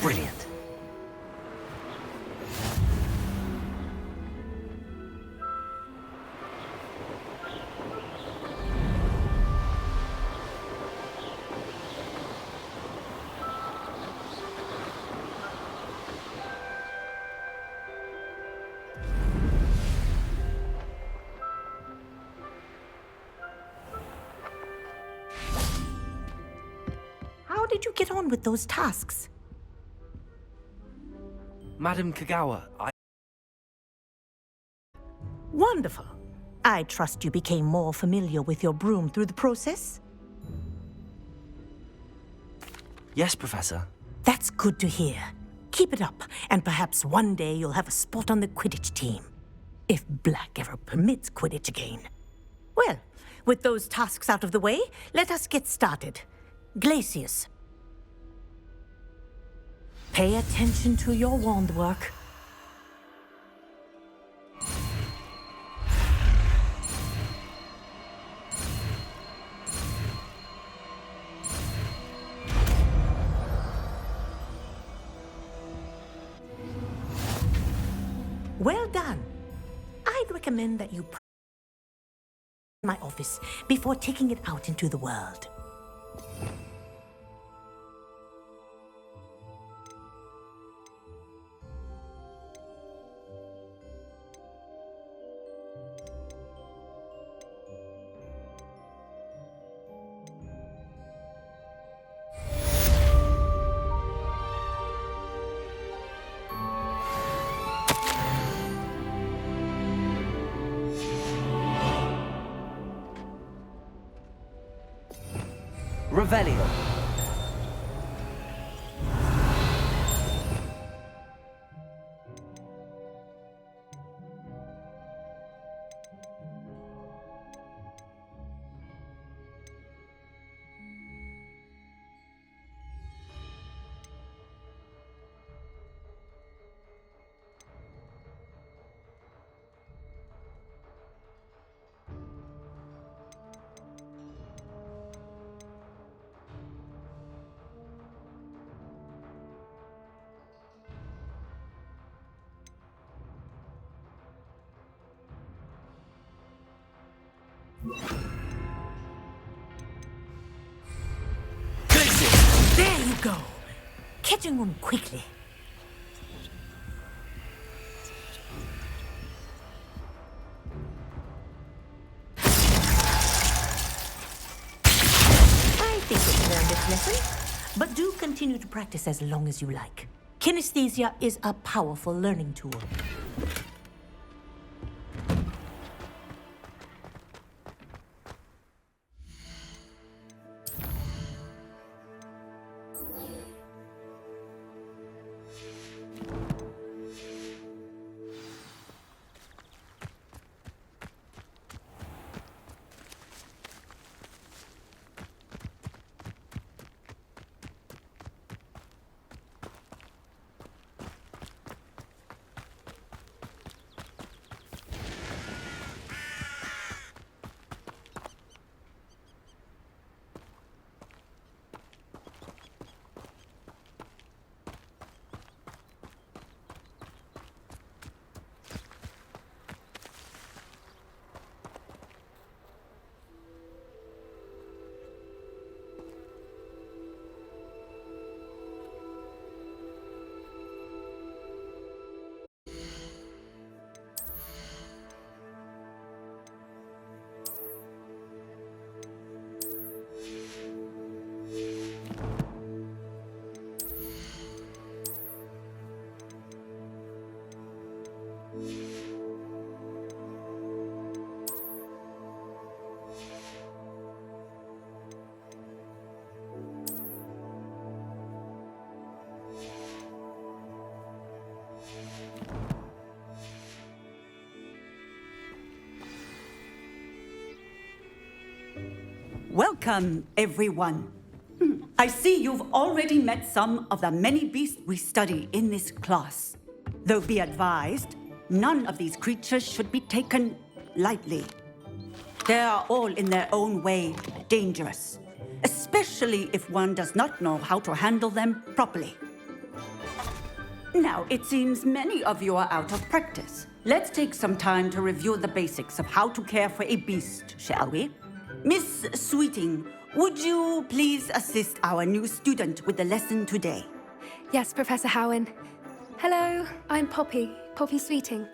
Brilliant. How did you get on with those tasks? Madam Kagawa, Wonderful. I trust you became more familiar with your broom through the process? Yes, Professor. That's good to hear. Keep it up, and perhaps one day you'll have a spot on the Quidditch team. If Black ever permits Quidditch again. Well, with those tasks out of the way, let us get started. Glacius. Pay attention to your wand work. Well done. I'd recommend that you my office before taking it out into the world. Revelio. There you go. Catching them quickly. I think it's learned its lesson, but do continue to practice as long as you like. Kinesthesia is a powerful learning tool. Welcome, everyone. I see you've already met some of the many beasts we study in this class. Though be advised, none of these creatures should be taken lightly. They are all in their own way dangerous, especially if one does not know how to handle them properly. Now, it seems many of you are out of practice. Let's take some time to review the basics of how to care for a beast, shall we? Miss Sweeting, would you please assist our new student with the lesson today? Yes, Professor Howen. Hello, I'm Poppy Sweeting.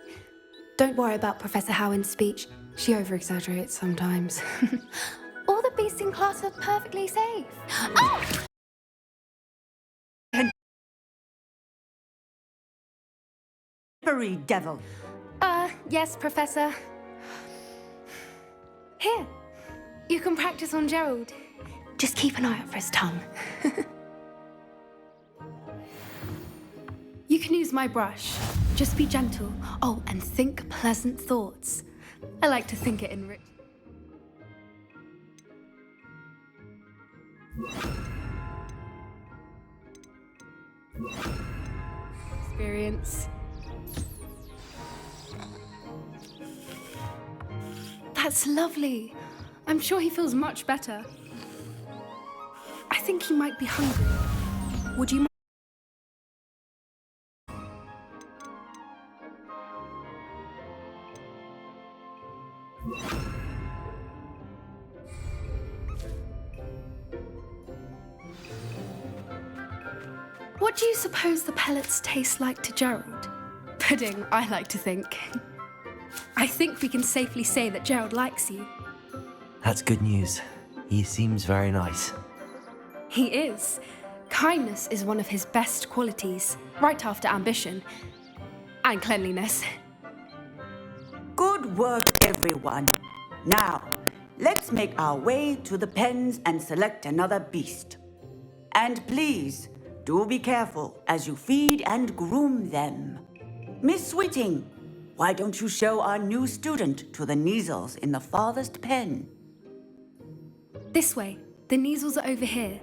Don't worry about Professor Howen's speech. She over-exaggerates sometimes. All the beasts in class are perfectly safe. Oh! Slippery devil. Yes, Professor. Here, you can practice on Gerald. Just keep an eye out for his tongue. You can use my brush. Just be gentle. Oh, and think pleasant thoughts. I like to think it in rich. Experience. That's lovely. I'm sure he feels much better. I think he might be hungry. Would you? What do you suppose the pellets taste like to Gerald? Pudding, I like to think. I think we can safely say that Gerald likes you. That's good news. He seems very nice. He is. Kindness is one of his best qualities, right after ambition. And cleanliness. Good work, everyone. Now, let's make our way to the pens and select another beast. And please, do be careful as you feed and groom them. Miss Sweeting, why don't you show our new student to the Neasels in the farthest pen? This way. The Neasels are over here.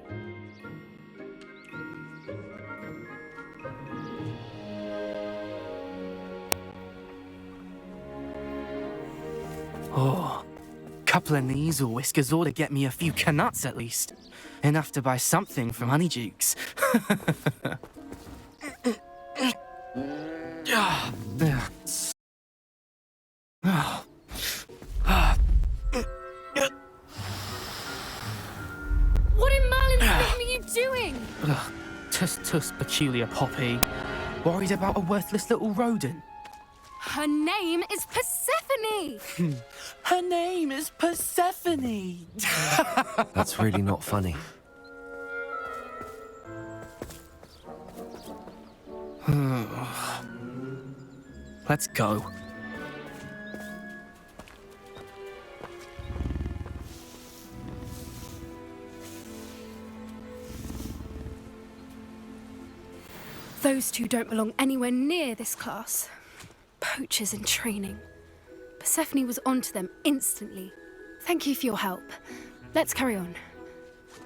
Oh, couple of Neasel whiskers ought to get me a few canuts at least. Enough to buy something from Honeydukes. What in Merlin's name are you doing? Tuss, peculiar Poppy. Worried about a worthless little rodent? Her name is Persephone! Her name is Persephone! That's really not funny. Let's go. Those two don't belong anywhere near this class. Poachers in training. Persephone was onto them instantly. Thank you for your help. Let's carry on.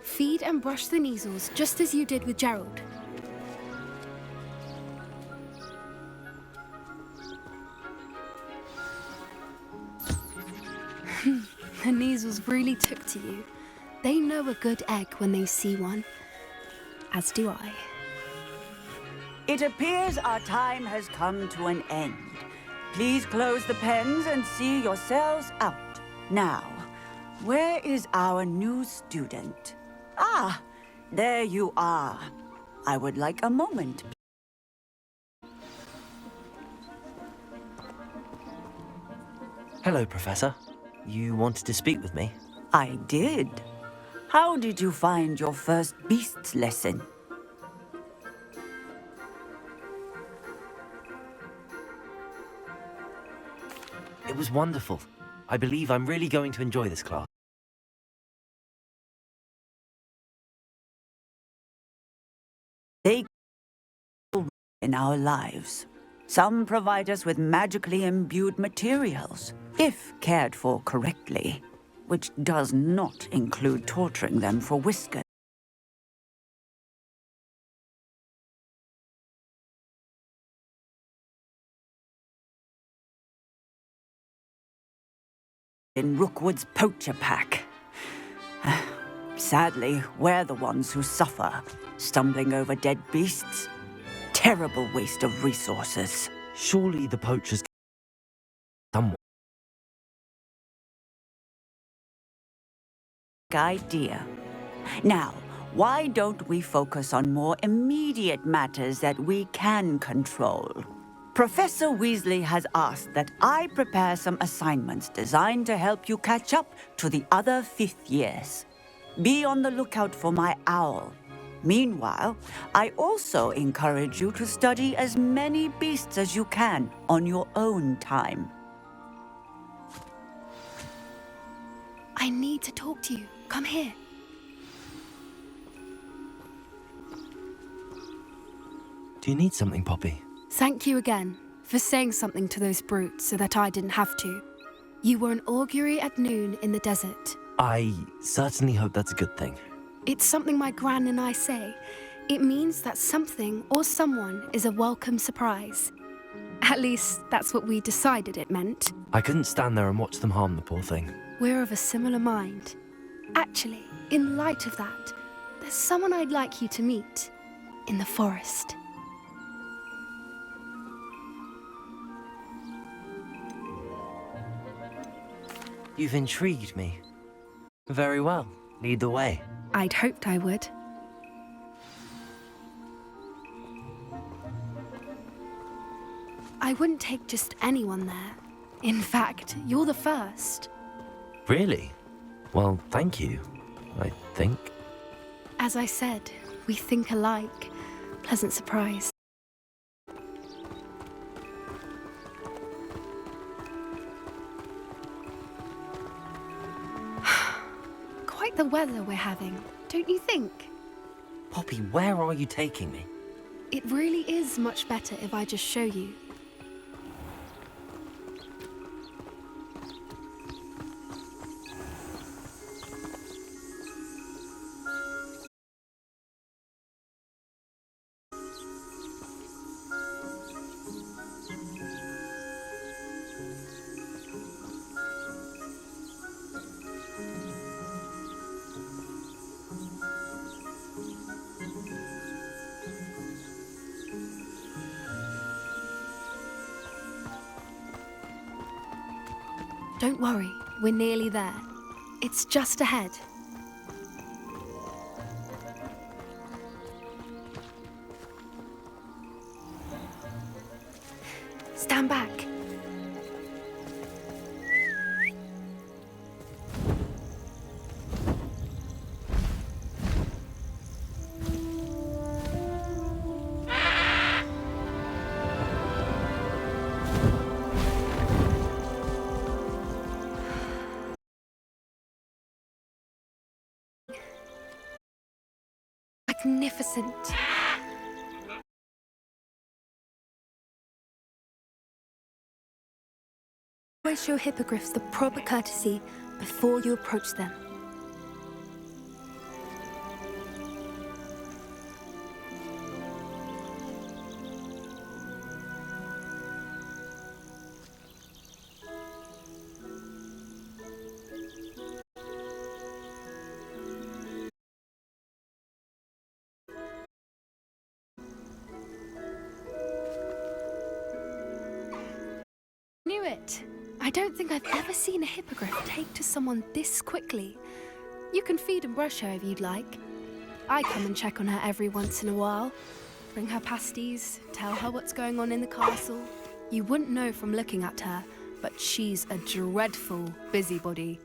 Feed and brush the Neasels just as you did with Gerald. The Neasels really took to you. They know a good egg when they see one. As do I. It appears our time has come to an end. Please close the pens and see yourselves out. Now, where is our new student? Ah, there you are. I would like a moment. Hello, Professor. You wanted to speak with me? I did. How did you find your first beasts lesson? It was wonderful. I believe I'm really going to enjoy this class. They in our lives. Some provide us with magically imbued materials, if cared for correctly, which does not include torturing them for whiskers. In Rookwood's poacher pack. Sadly, we're the ones who suffer, stumbling over dead beasts. Terrible waste of resources. Surely the poachers someone. Idea. Now, why don't we focus on more immediate matters that we can control? Professor Weasley has asked that I prepare some assignments designed to help you catch up to the other fifth years. Be on the lookout for my owl. Meanwhile, I also encourage you to study as many beasts as you can on your own time. I need to talk to you. Come here. Do you need something, Poppy? Thank you again for saying something to those brutes so that I didn't have to. You were an augury at noon in the desert. I certainly hope that's a good thing. It's something my gran and I say. It means that something or someone is a welcome surprise. At least, that's what we decided it meant. I couldn't stand there and watch them harm the poor thing. We're of a similar mind. Actually, in light of that, there's someone I'd like you to meet in the forest. You've intrigued me. Very well. Lead the way. I'd hoped I would. I wouldn't take just anyone there. In fact, you're the first. Really? Well, thank you, I think. As I said, we think alike. Pleasant surprise. Quite the weather we're having, don't you think? Poppy, where are you taking me? It really is much better if I just show you. Don't worry, we're nearly there. It's just ahead. Stand back. Magnificent. Always show hippogriffs the proper courtesy before you approach them. Knew it. I don't think I've ever seen a hippogriff take to someone this quickly. You can feed and brush her if you'd like. I come and check on her every once in a while. Bring her pasties, tell her what's going on in the castle. You wouldn't know from looking at her, but she's a dreadful busybody.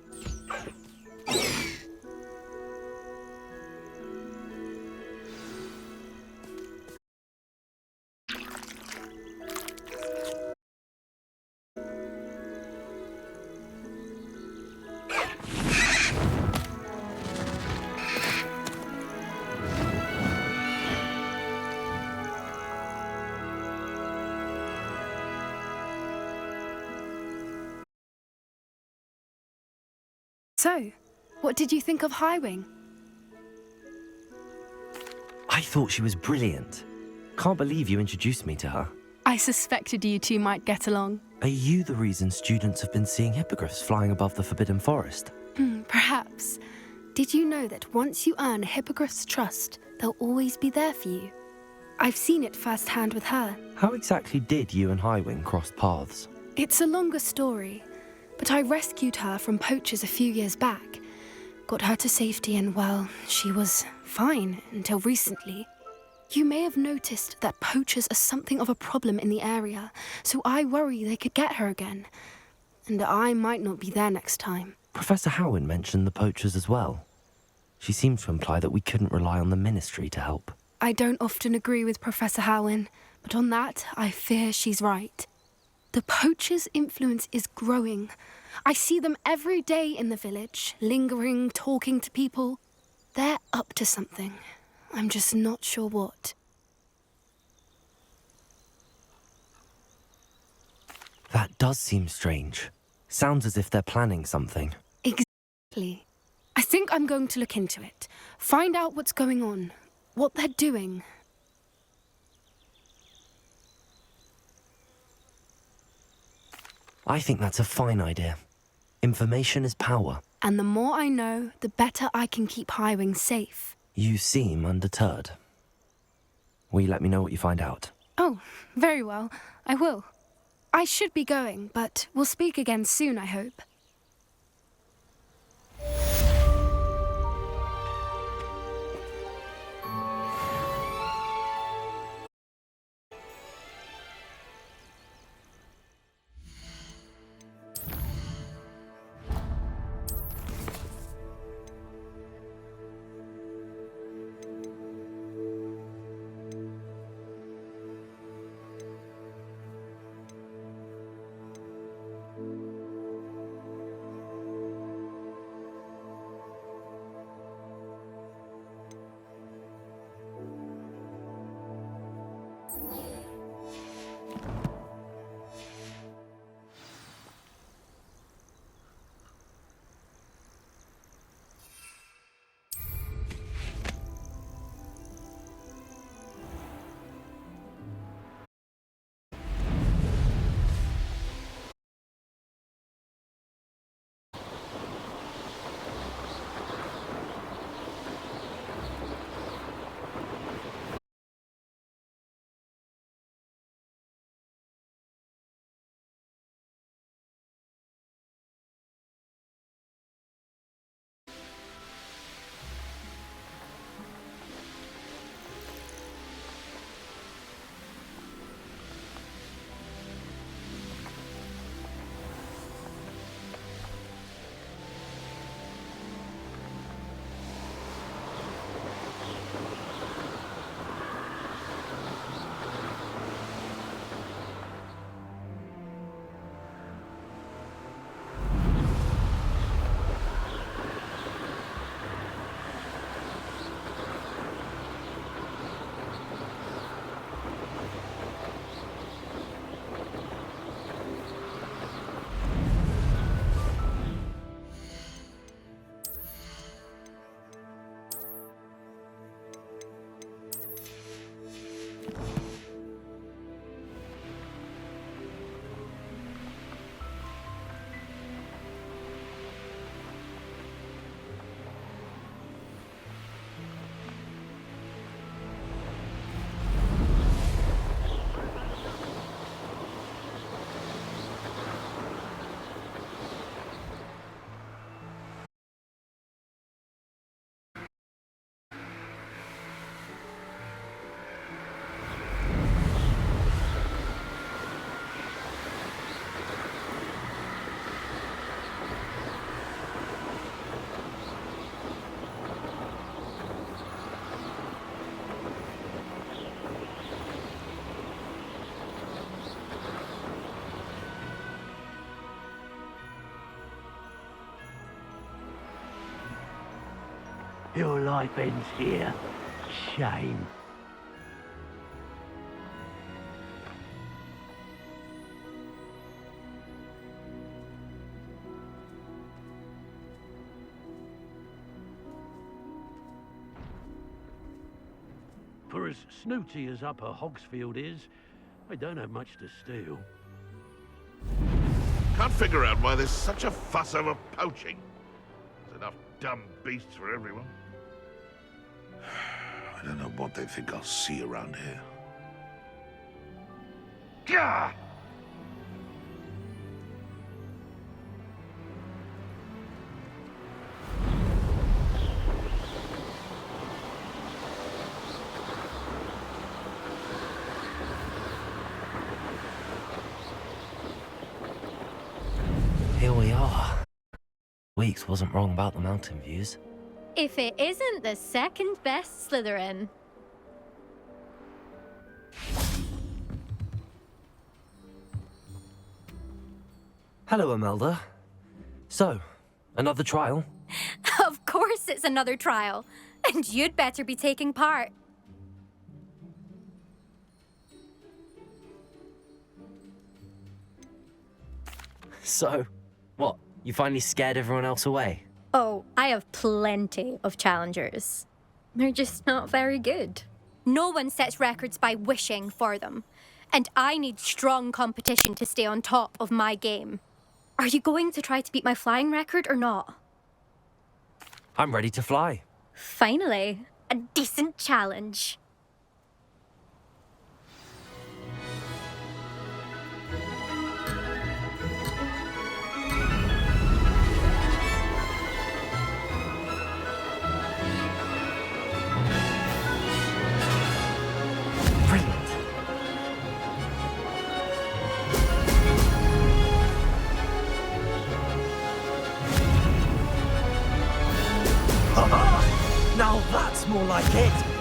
So, what did you think of Highwing? I thought she was brilliant. Can't believe you introduced me to her. I suspected you two might get along. Are you the reason students have been seeing hippogriffs flying above the Forbidden Forest? Perhaps. Did you know that once you earn a hippogriff's trust, they'll always be there for you? I've seen it firsthand with her. How exactly did you and Highwing cross paths? It's a longer story, but I rescued her from poachers a few years back. Got her to safety and, well, she was fine until recently. You may have noticed that poachers are something of a problem in the area, so I worry they could get her again. And I might not be there next time. Professor Howen mentioned the poachers as well. She seemed to imply that we couldn't rely on the Ministry to help. I don't often agree with Professor Howen, but on that, I fear she's right. The poachers' influence is growing. I see them every day in the village, lingering, talking to people. They're up to something. I'm just not sure what. That does seem strange. Sounds as if they're planning something. Exactly. I think I'm going to look into it. Find out what's going on. What they're doing. I think that's a fine idea. Information is power. And the more I know, the better I can keep Highwing safe. You seem undeterred. Will you let me know what you find out? Oh, very well. I will. I should be going, but we'll speak again soon, I hope. Your life ends here. Shame. For as snooty as Upper Hogsfield is, I don't have much to steal. Can't figure out why there's such a fuss over poaching. There's enough dumb beasts for everyone. I don't know what they think I'll see around here. Gah! Here we are. Weeks wasn't wrong about the mountain views. If it isn't the second best Slytherin. Hello, Imelda. So, another trial? Of course it's another trial. And you'd better be taking part. So, what? You finally scared everyone else away? Oh, I have plenty of challengers. They're just not very good. No one sets records by wishing for them. And I need strong competition to stay on top of my game. Are you going to try to beat my flying record or not? I'm ready to fly. Finally, a decent challenge. Now that's more like it!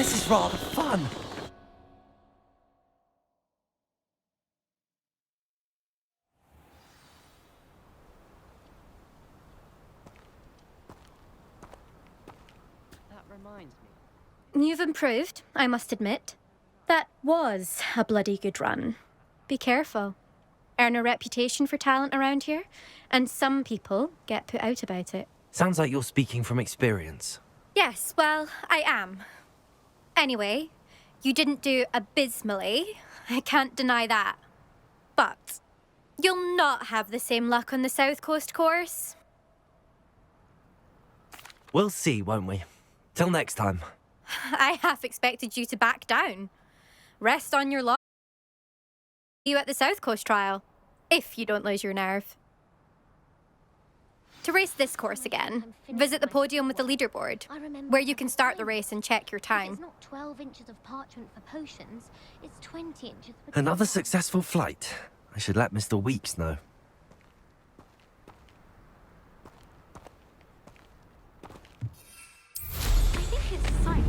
This is rather fun. That reminds me. You've improved, I must admit. That was a bloody good run. Be careful. Earn a reputation for talent around here, and some people get put out about it. Sounds like you're speaking from experience. Yes, well, I am. Anyway, you didn't do abysmally. I can't deny that. But you'll not have the same luck on the South Coast course. We'll see, won't we? Till next time. I half expected you to back down. Rest on your laurels. You at the South Coast trial, if you don't lose your nerve. To race this course again, visit the podium with the leaderboard, where you can start the race and check your time. It's not 12 inches of parchment for potions, it's 20 inches for... Another successful flight. I should let Mr. Weeks know. I think it's silent.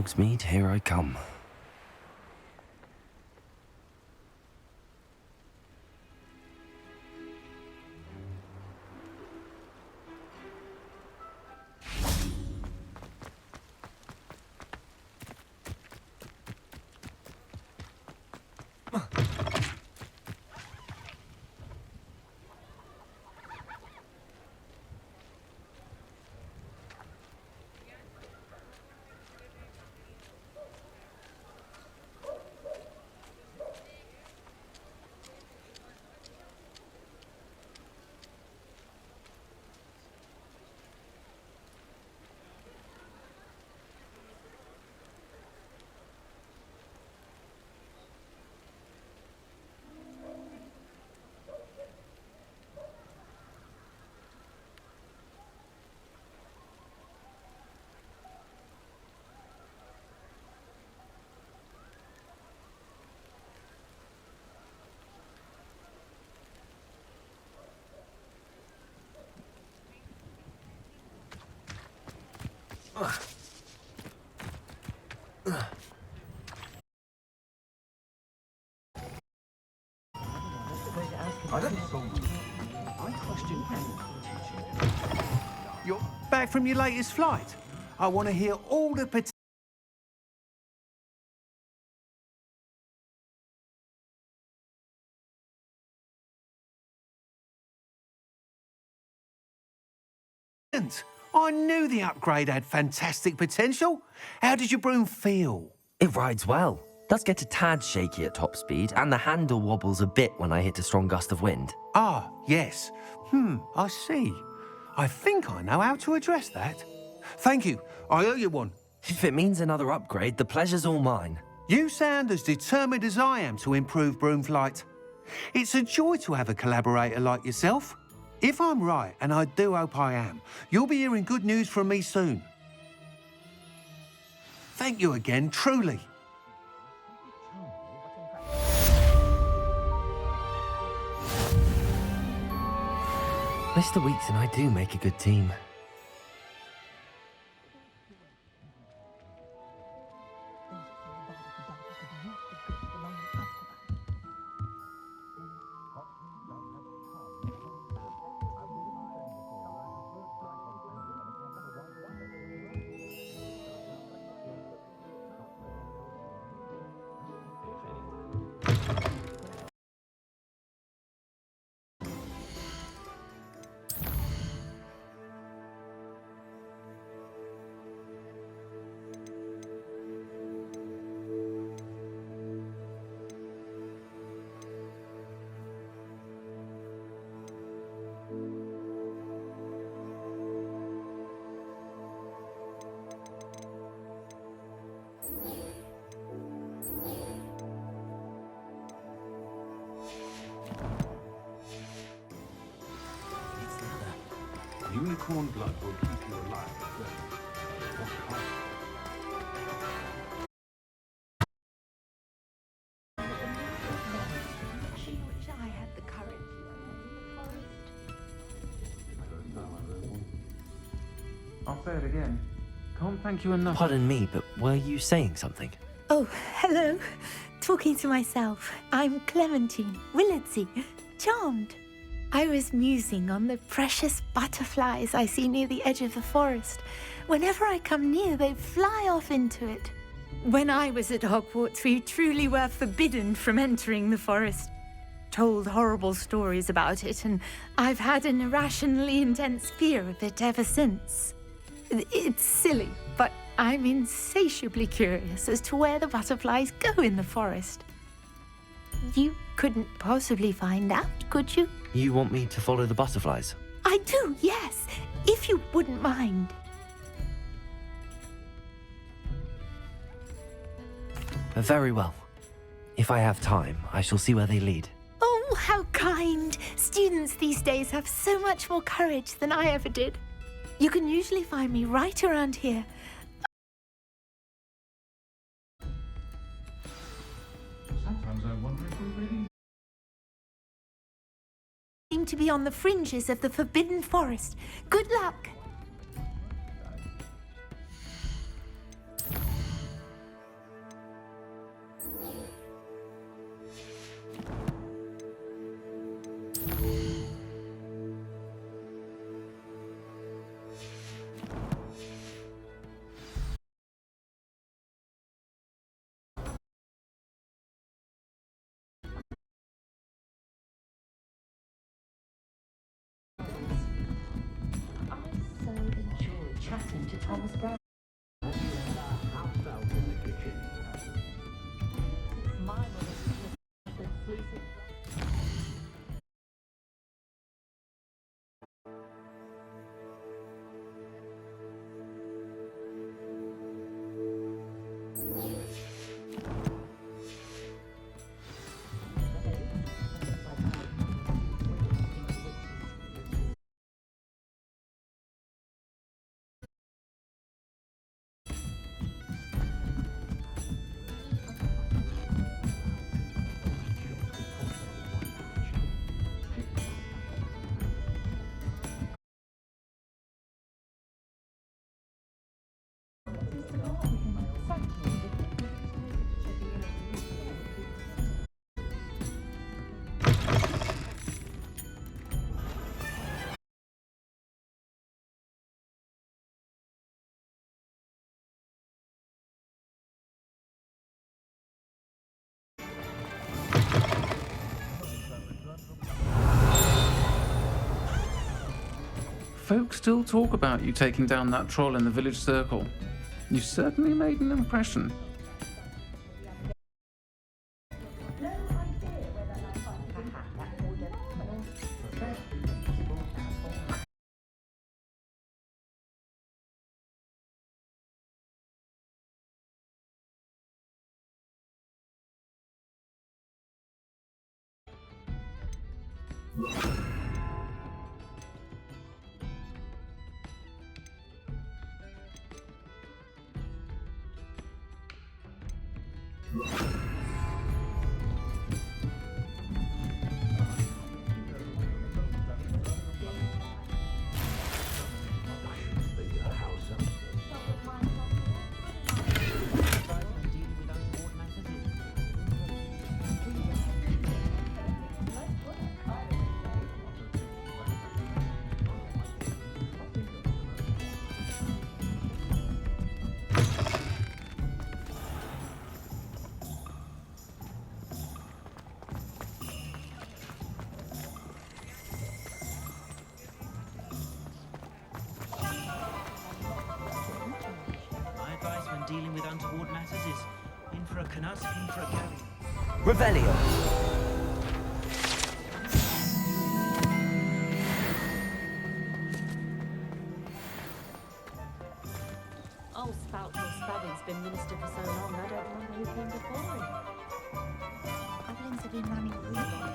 Hogsmeade, here I come. You're back from your latest flight? I want to hear all the I knew the upgrade had fantastic potential. How did your broom feel? It rides well. Does get a tad shaky at top speed, and the handle wobbles a bit when I hit a strong gust of wind. Ah, yes. I see. I think I know how to address that. Thank you. I owe you one. If it means another upgrade, the pleasure's all mine. You sound as determined as I am to improve broom flight. It's a joy to have a collaborator like yourself. If I'm right, and I do hope I am, you'll be hearing good news from me soon. Thank you again, truly. Mr. Weeks and I do make a good team. Unicorn blood will keep you alive. She wish I had the courage. I'll say it again. Can't thank you enough. Pardon me, but were you saying something? Oh, hello. Talking to myself. I'm Clementine Willardsey. Charmed. I was musing on the precious butterflies I see near the edge of the forest. Whenever I come near, they fly off into it. When I was at Hogwarts, we truly were forbidden from entering the forest. Told horrible stories about it, and I've had an irrationally intense fear of it ever since. It's silly, but I'm insatiably curious as to where the butterflies go in the forest. You couldn't possibly find out, could you? You want me to follow the butterflies? I do, yes, if you wouldn't mind. Very well. If I have time, I shall see where they lead. Oh, how kind! Students these days have so much more courage than I ever did. You can usually find me right around here. Sometimes I wonder if we really... Seem to be on the fringes of the Forbidden Forest. Good luck! Thomas Brown. Housebound in the kitchen. My mother's freezing. Folks still talk about you taking down that troll in the village circle. You certainly made an impression. Dealing with untoward matters is in for a canut, in for a carry. Revelio. Old spout Old Spavin's been minister for so long, I don't remember who came before him. Goblins have been running really.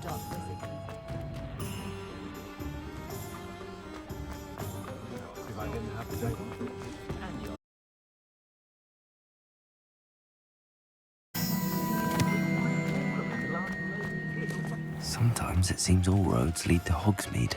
dark wizard. If I didn't have to and your Sometimes it seems all roads lead to Hogsmeade.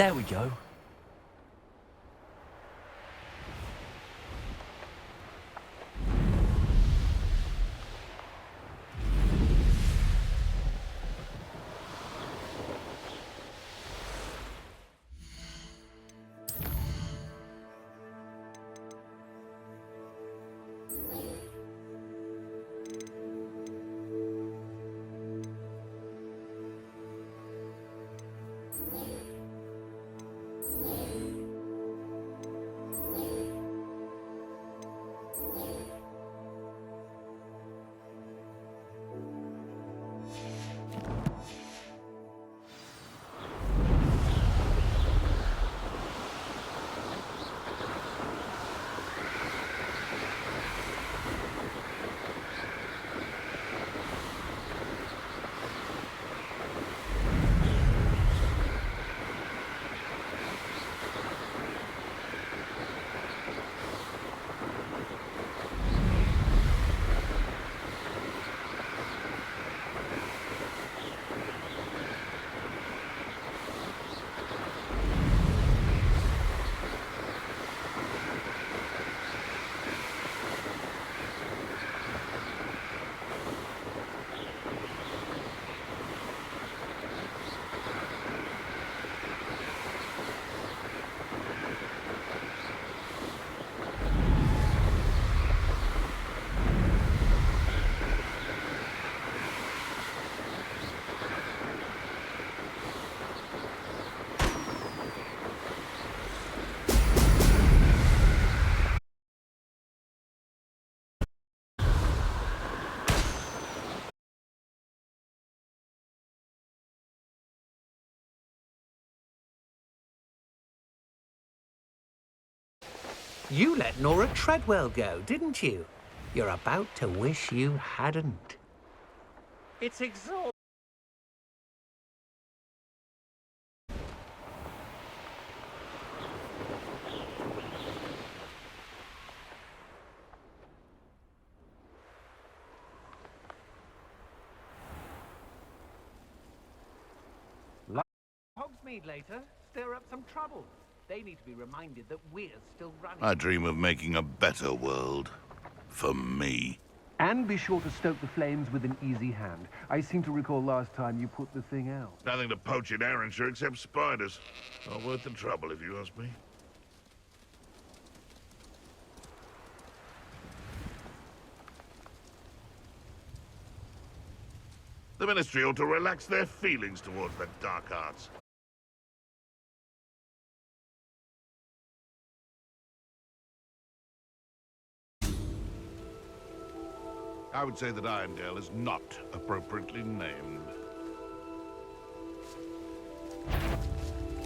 There we go. You let Nora Treadwell go, didn't you? You're about to wish you hadn't. It's exhausting. Hogsmeade later, stir up some trouble. They need to be reminded that we're still running. I dream of making a better world. For me. And be sure to stoke the flames with an easy hand. I seem to recall last time you put the thing out. Nothing to poach in Arrynshire except spiders. Not worth the trouble, if you ask me. The Ministry ought to relax their feelings towards the dark arts. I would say that Irondale is not appropriately named.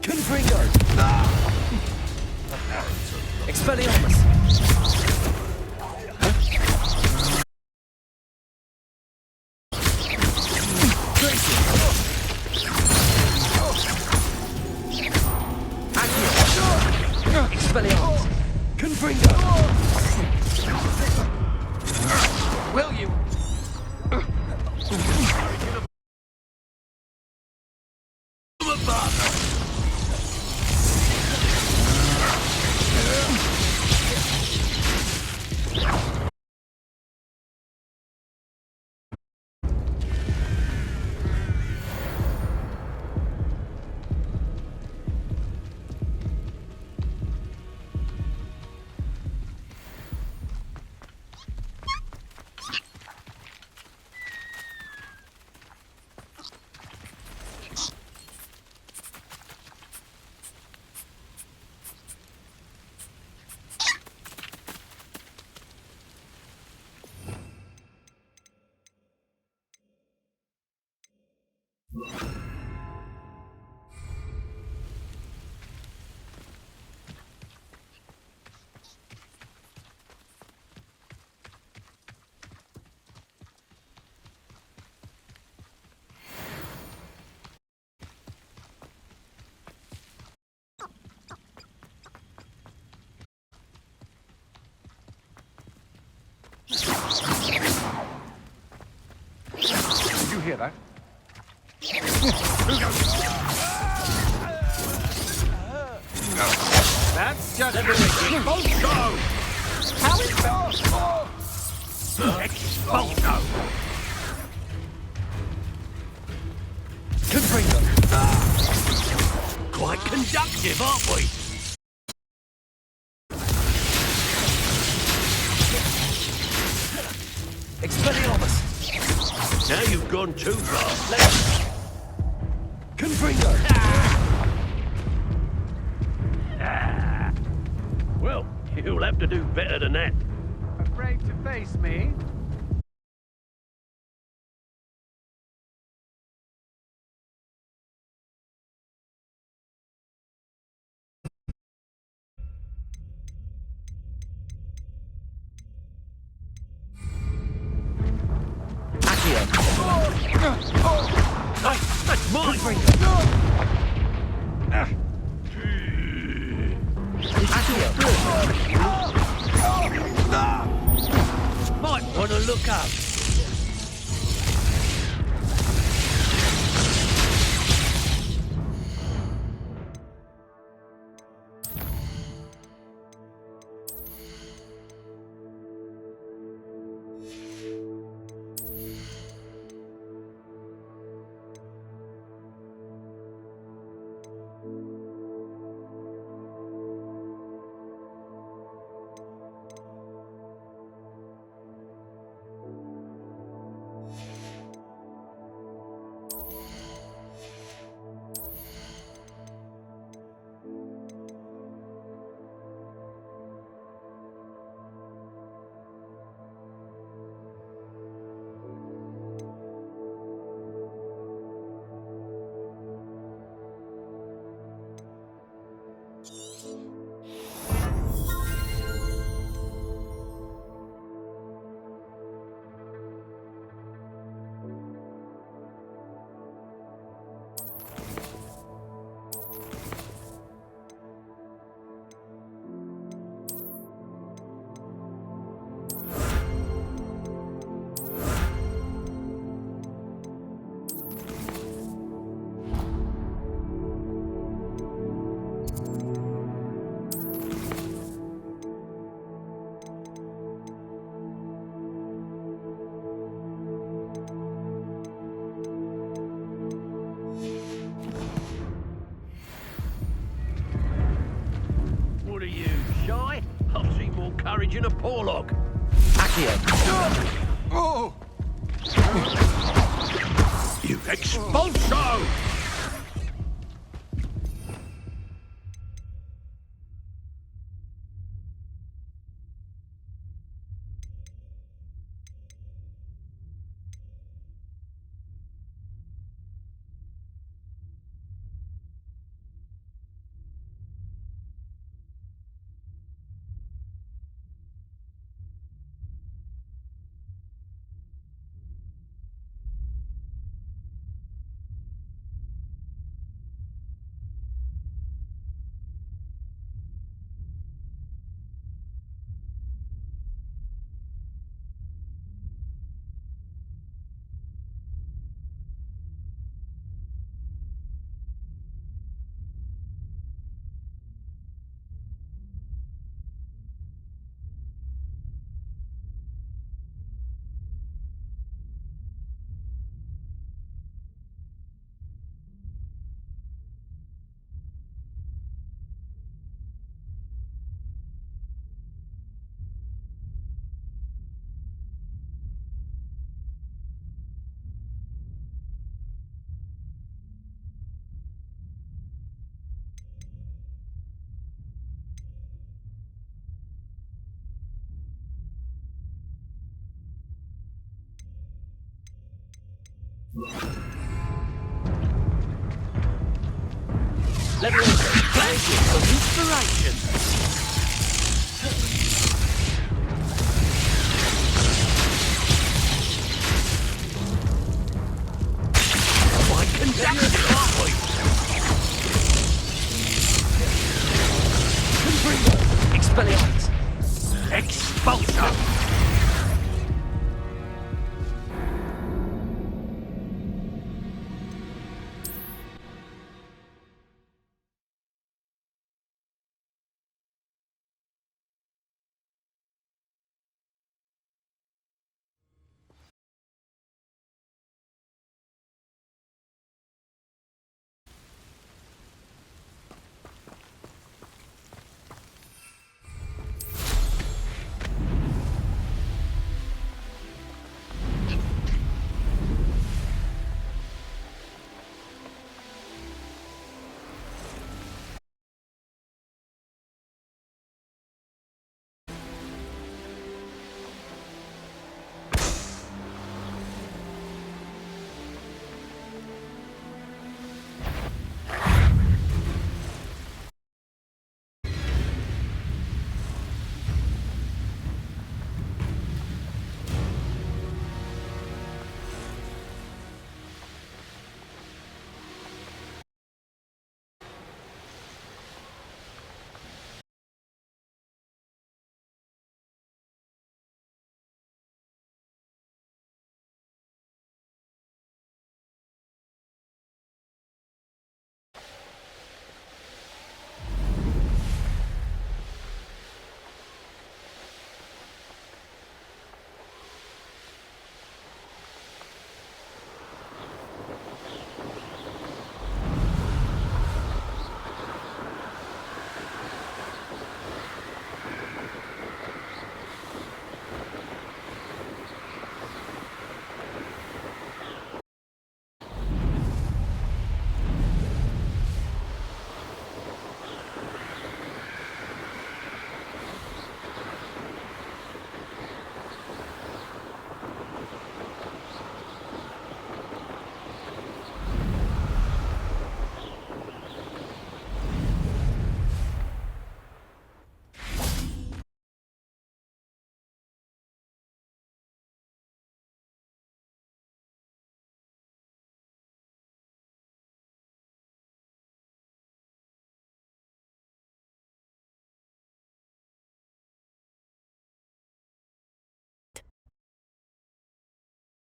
Confringo! Expelliarmus! Expelliarmus! Confringo! Will you? Did you hear that? That's just Expulso! How is that? Expulso! Confringo! Quite conductive, aren't we? Expelliarmus! Now you've gone too far. Let's... Confringo! Well, you'll have to do better than that. Afraid to face me? That's mine! Might want to look up. dodging a porlock. Oh! You expulso! Leroux, flashes of inspiration. My conductor! Expelliarmus! Expulso!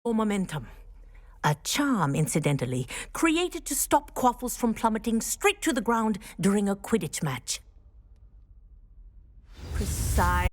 Or momentum. A charm, incidentally, created to stop quaffles from plummeting straight to the ground during a Quidditch match. Precise.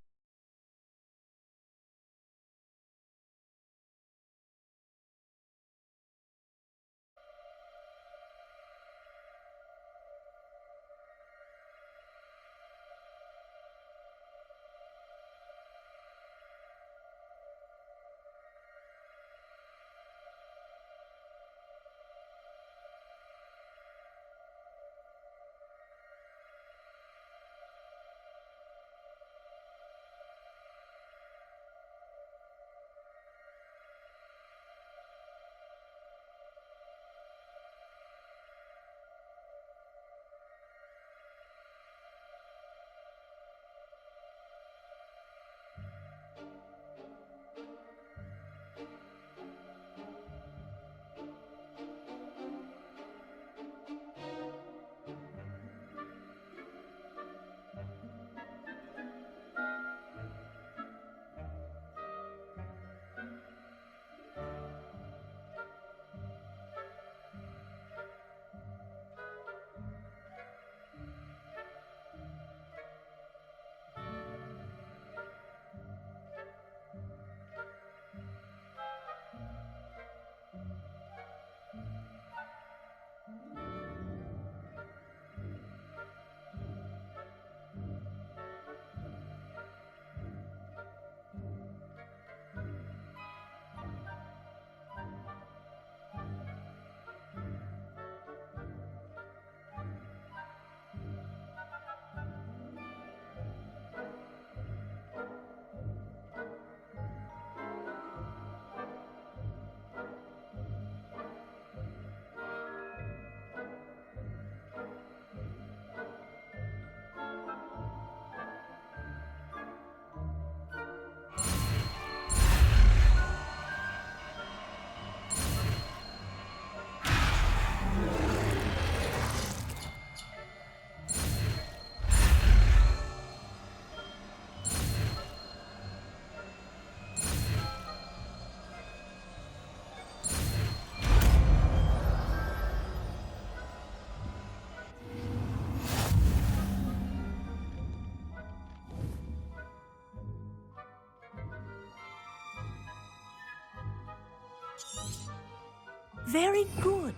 Very good.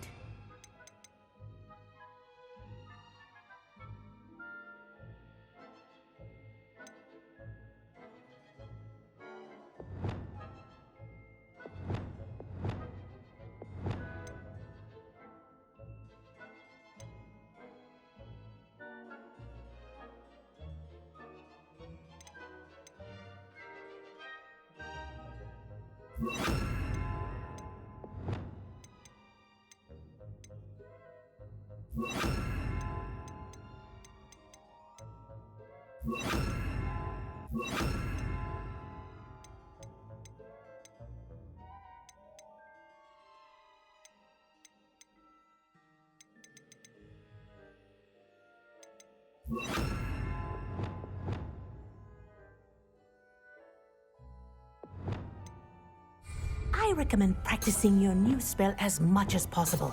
I recommend practicing your new spell as much as possible,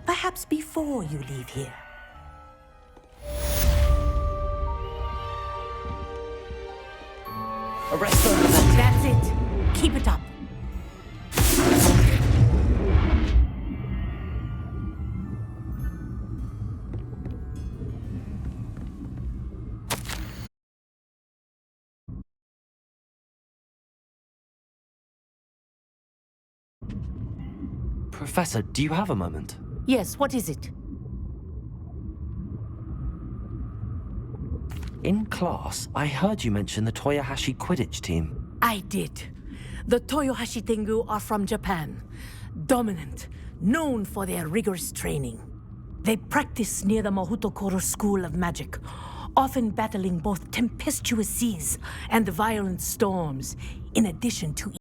perhaps before you leave here. Arrest them. That's it. Keep it up. Professor, do you have a moment? Yes, what is it? In class, I heard you mention the Toyohashi Quidditch team. I did. The Toyohashi Tengu are from Japan. Dominant, known for their rigorous training. They practice near the Mahutokoro School of Magic, often battling both tempestuous seas and violent storms, in addition to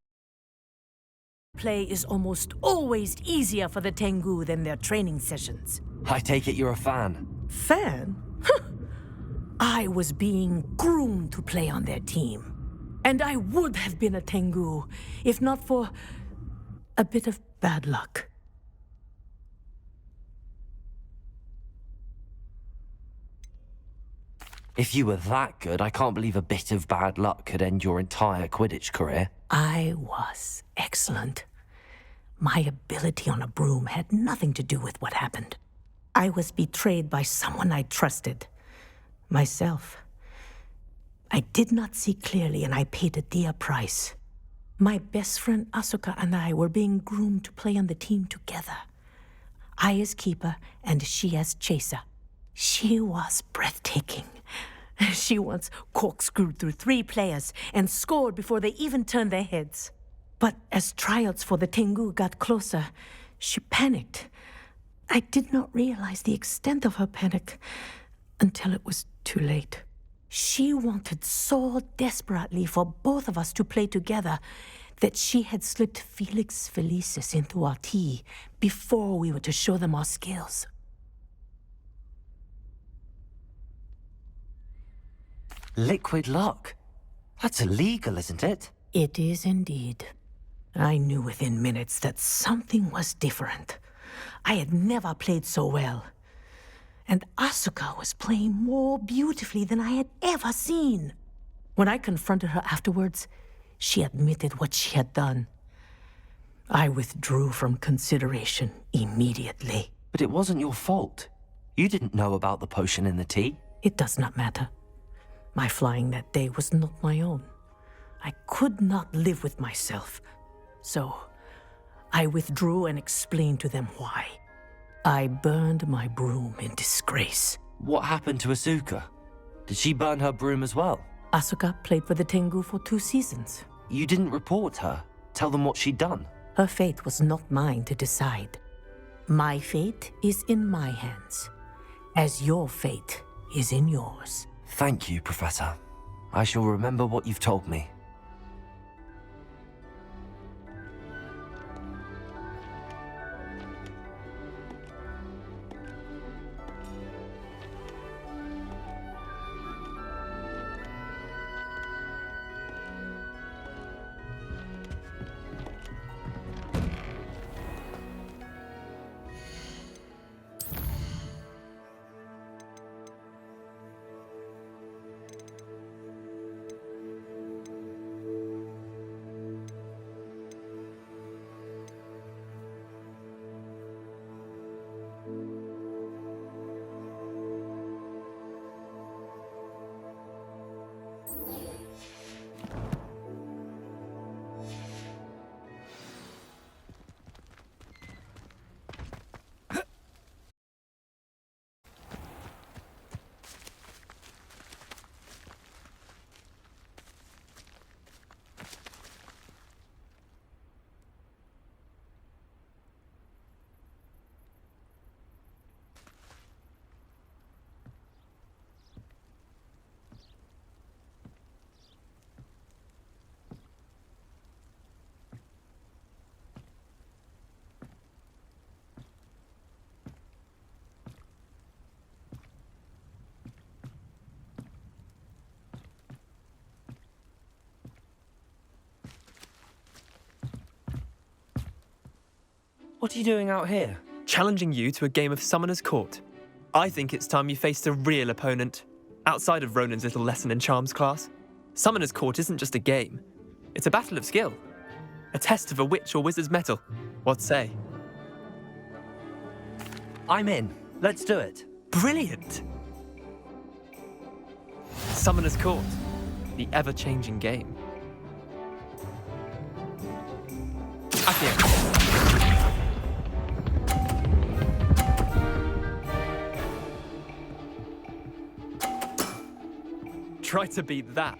play is almost always easier for the Tengu than their training sessions. I take it you're a fan. Fan? I was being groomed to play on their team. And I would have been a Tengu, if not for a bit of bad luck. If you were that good, I can't believe a bit of bad luck could end your entire Quidditch career. I was excellent. My ability on a broom had nothing to do with what happened. I was betrayed by someone I trusted. Myself. I did not see clearly, and I paid a dear price. My best friend Asuka and I were being groomed to play on the team together. I as keeper, and she as chaser. She was breathtaking. She once corkscrewed through 3 players and scored before they even turned their heads. But as tryouts for the Tengu got closer, she panicked. I did not realize the extent of her panic until it was too late. She wanted so desperately for both of us to play together that she had slipped Felix Felicis into our tea before we were to show them our skills. Liquid luck? That's illegal, isn't it? It is indeed. I knew within minutes that something was different. I had never played so well. And Asuka was playing more beautifully than I had ever seen. When I confronted her afterwards, she admitted what she had done. I withdrew from consideration immediately. But it wasn't your fault. You didn't know about the potion in the tea. It does not matter. My flying that day was not my own. I could not live with myself. So, I withdrew and explained to them why. I burned my broom in disgrace. What happened to Asuka? Did she burn her broom as well? Asuka played for the Tengu for 2 seasons. You didn't report her? Tell them what she'd done? Her fate was not mine to decide. My fate is in my hands, as your fate is in yours. Thank you, Professor. I shall remember what you've told me. What are you doing out here? Challenging you to a game of Summoner's Court. I think it's time you faced a real opponent, outside of Ronan's little lesson in charms class. Summoner's Court isn't just a game. It's a battle of skill. A test of a witch or wizard's mettle. What say? I'm in. Let's do it. Brilliant! Summoner's Court. The ever-changing game. Accio. Try to beat that.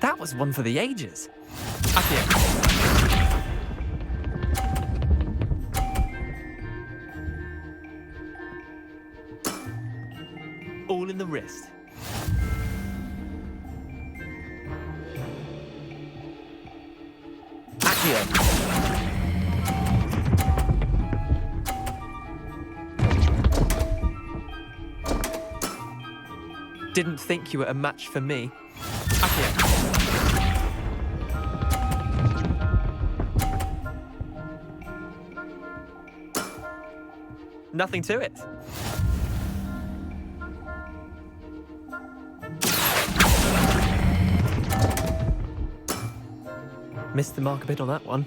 That was one for the ages. Accio. All in the wrist. Didn't think you were a match for me. Accio. Nothing to it. Missed the mark a bit on that one.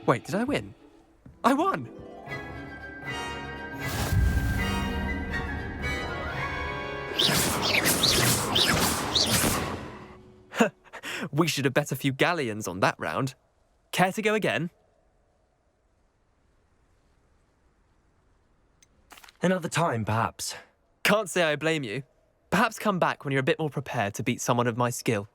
Wait, did I win? I won! We should have bet a few galleons on that round. Care to go again? Another time, perhaps. Can't say I blame you. Perhaps come back when you're a bit more prepared to beat someone of my skill.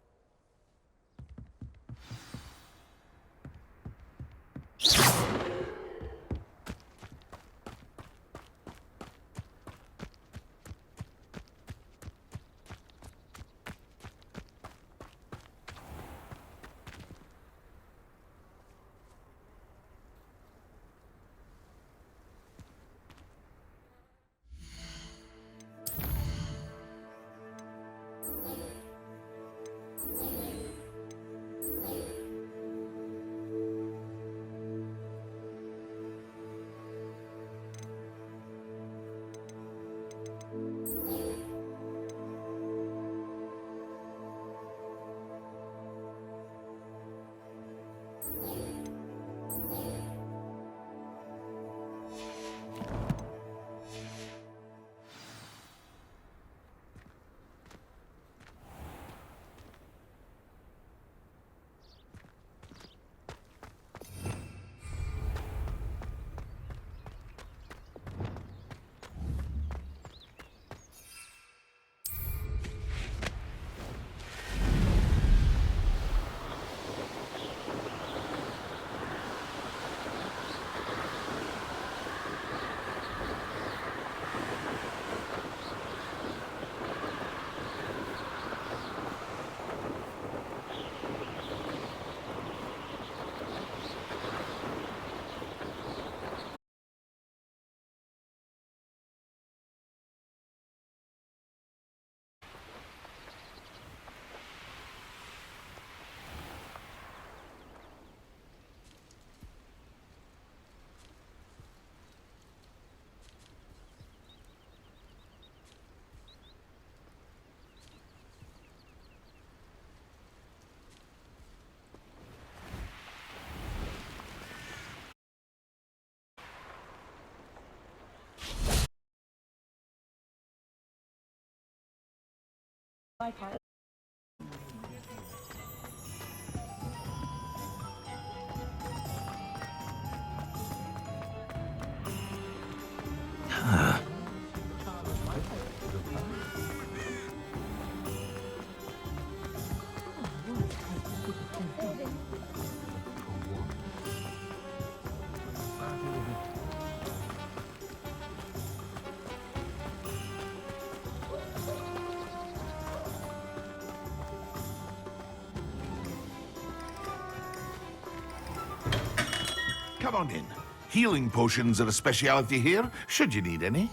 Come on in. Healing potions are a speciality here, should you need any.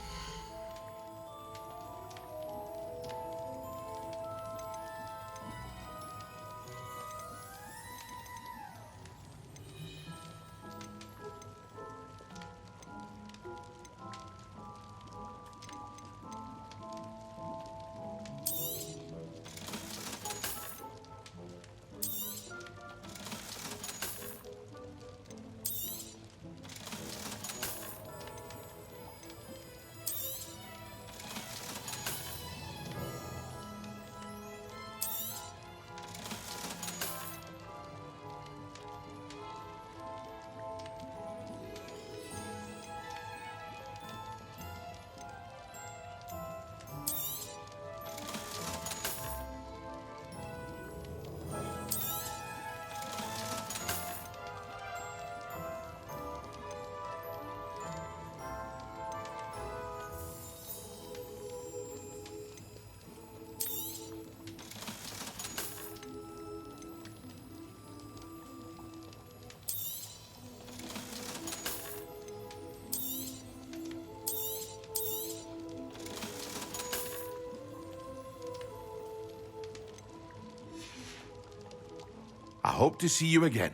hope to see you again.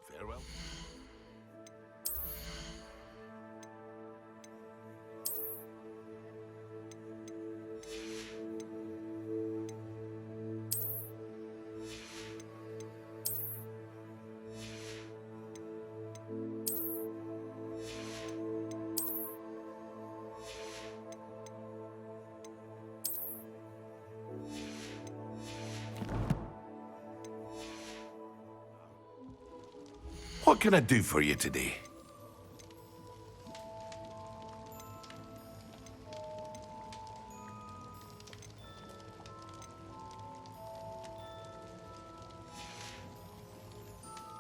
Farewell. What can I do for you today?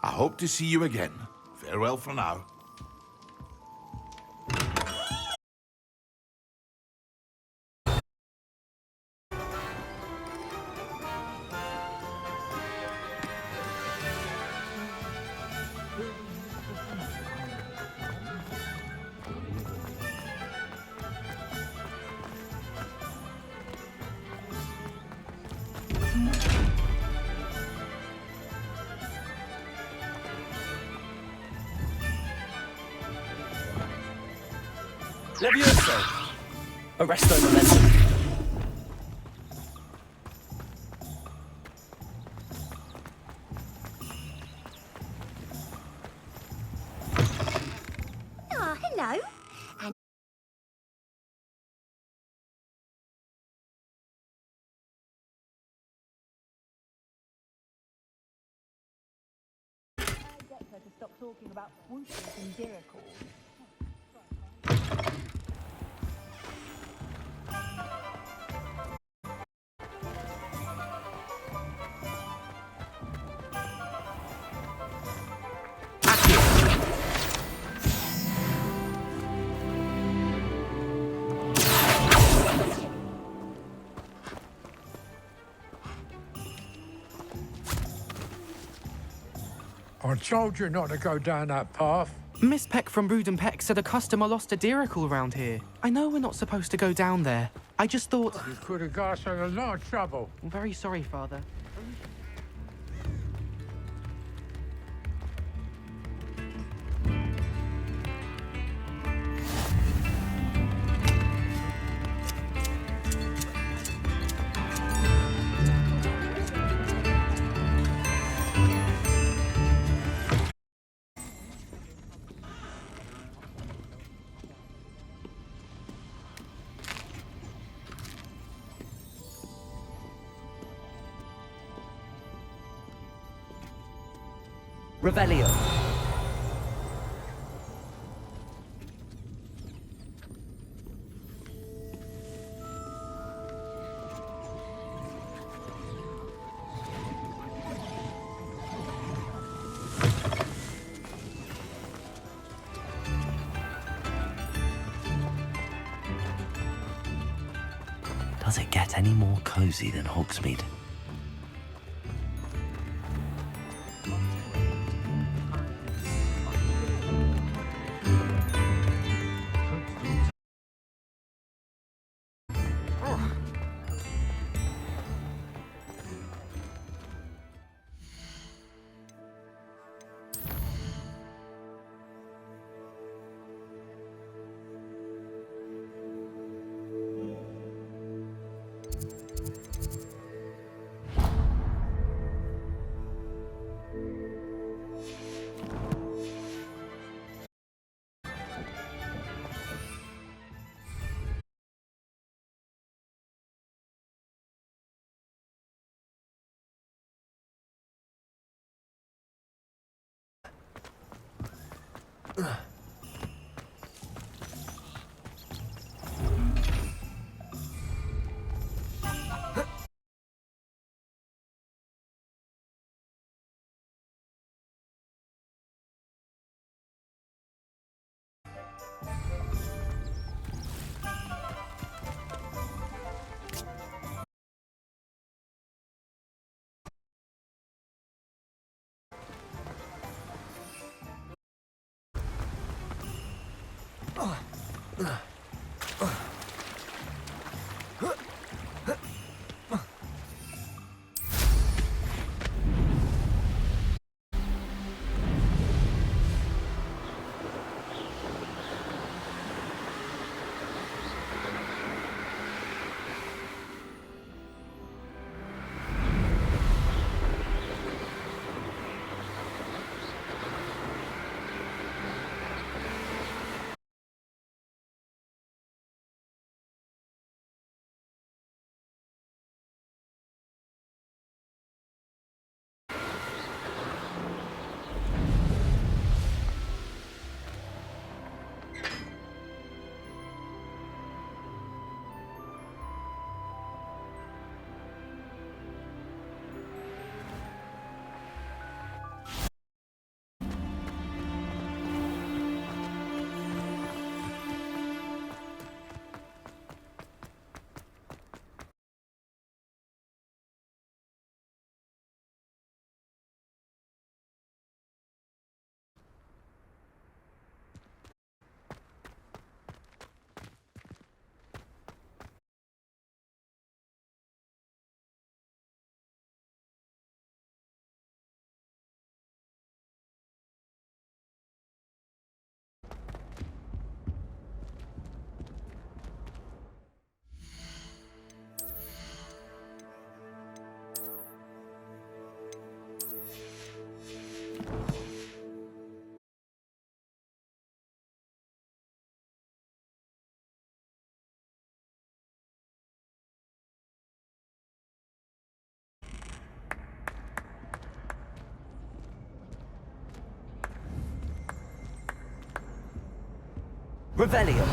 I hope to see you again. Farewell for now. Levioso! Arresto momentum. Ah, hello. And Get her to stop talking about swooshes and diricles. I told you not to go down that path. Miss Peck from Brood and Peck said a customer lost a diricle around here. I know we're not supposed to go down there. I just thought... You could have got us in a lot of trouble. I'm very sorry, Father. Revelio. Does it get any more cozy than Hogsmeade? Revelio.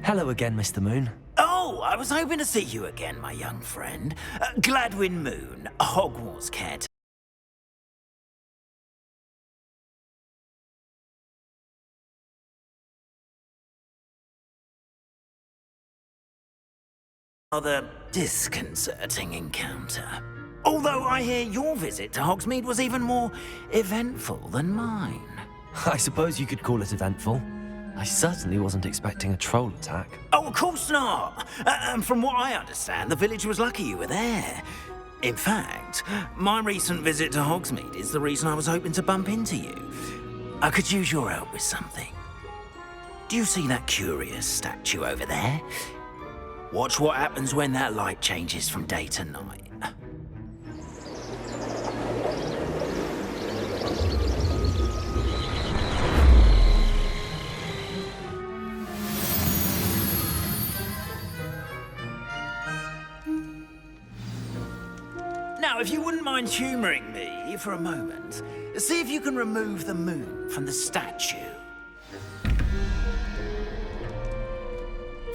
Hello again, Mr. Moon. Oh, I was hoping to see you again, my young friend. Gladwin Moon, Hogwarts cat. Rather disconcerting encounter. Although I hear your visit to Hogsmeade was even more eventful than mine. I suppose you could call it eventful. I certainly wasn't expecting a troll attack. Oh, of course not. And from what I understand, the village was lucky you were there. In fact, my recent visit to Hogsmeade is the reason I was hoping to bump into you. I could use your help with something. Do you see that curious statue over there? Watch what happens when that light changes from day to night. Now, if you wouldn't mind humouring me for a moment, see if you can remove the moon from the statue.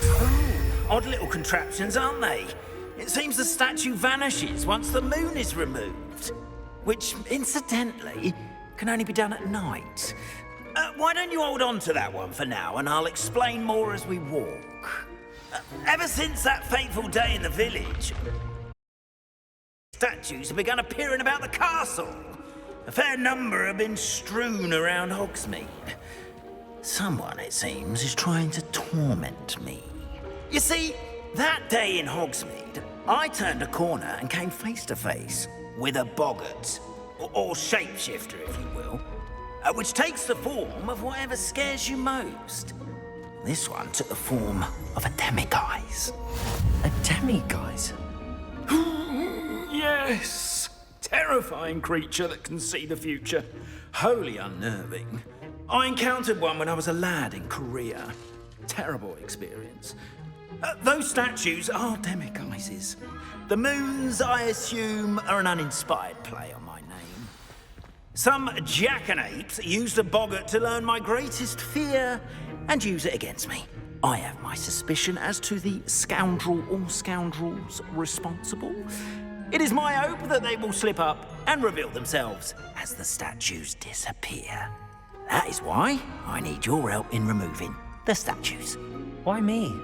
Oh, odd little contraptions, aren't they? It seems the statue vanishes once the moon is removed, which, incidentally, can only be done at night. Why don't you hold on to that one for now, and I'll explain more as we walk. Ever since that fateful day in the village, statues have begun appearing about the castle. A fair number have been strewn around Hogsmeade. Someone, it seems, is trying to torment me. You see, that day in Hogsmeade, I turned a corner and came face to face with a boggart, or shapeshifter, if you will, which takes the form of whatever scares you most. This one took the form of a demiguise. A demiguise? Yes! Terrifying creature that can see the future. Wholly unnerving. I encountered one when I was a lad in Korea. Terrible experience. Those statues are demiguises. The moons, I assume, are an uninspired play on my name. Some jackanapes used a boggart to learn my greatest fear and use it against me. I have my suspicion as to the scoundrel or scoundrels responsible. It is my hope that they will slip up and reveal themselves as the statues disappear. That is why I need your help in removing the statues. Why me?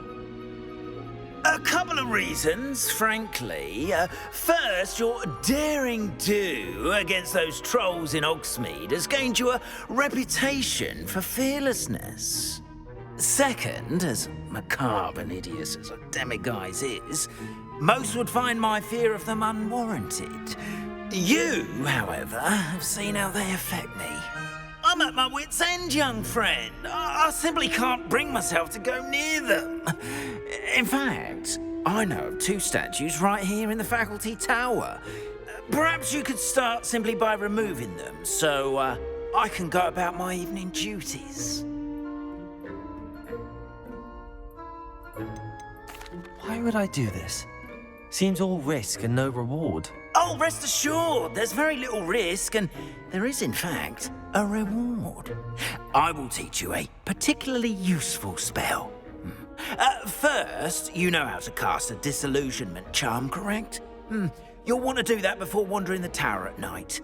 A couple of reasons, frankly. First, your daring do against those trolls in Hogsmeade has gained you a reputation for fearlessness. Second, as macabre and hideous as a demiguise is, most would find my fear of them unwarranted. You, however, have seen how they affect me. I'm at my wit's end, young friend. I simply can't bring myself to go near them. In fact, I know of two statues right here in the faculty tower. Perhaps you could start simply by removing them, so I can go about my evening duties. Why would I do this? Seems all risk and no reward. Oh, rest assured, there's very little risk, and there is, in fact, a reward. I will teach you a particularly useful spell. First, you know how to cast a disillusionment charm, correct? You'll want to do that before wandering the tower at night.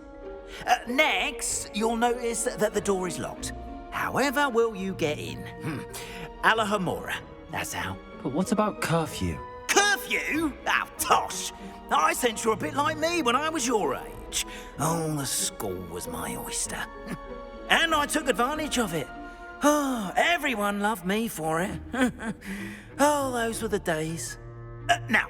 Next, you'll notice that the door is locked. However will you get in? Alahomora, that's how. But what about curfew? Curfew? Oh, tosh. I sense you're a bit like me when I was your age. Oh, the school was my oyster. And I took advantage of it. Oh, everyone loved me for it. Oh, those were the days. Now,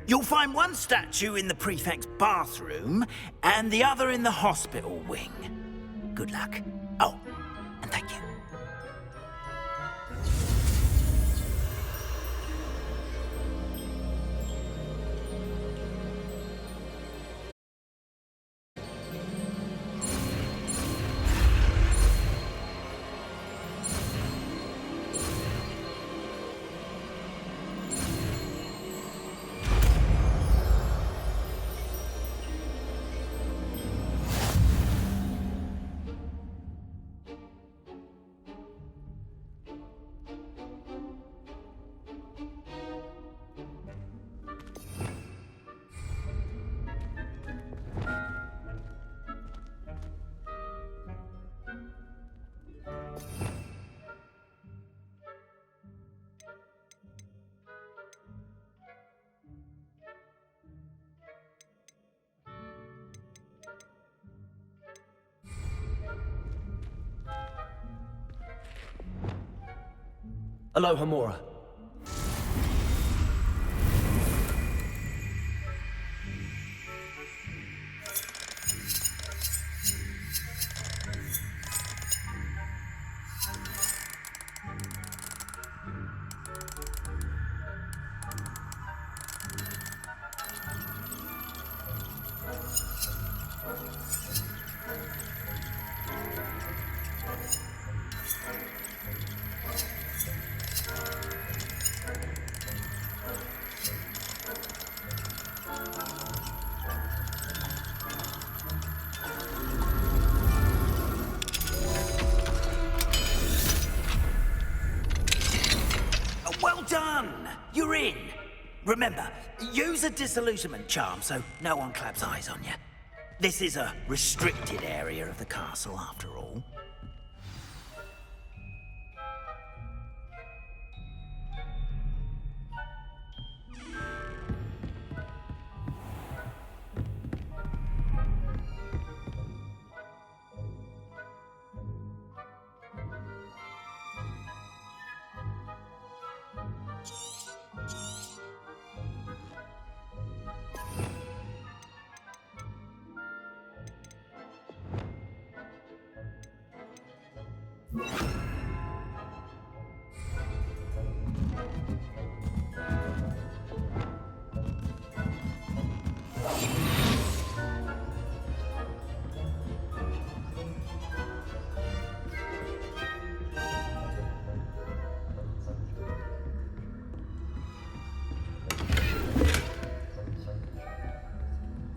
you'll find one statue in the prefect's bathroom and the other in the hospital wing. Good luck. Oh, and thank you. Alohomora. Well done! You're in. Remember, use a disillusionment charm so no one claps eyes on you. This is a restricted area of the castle, after all.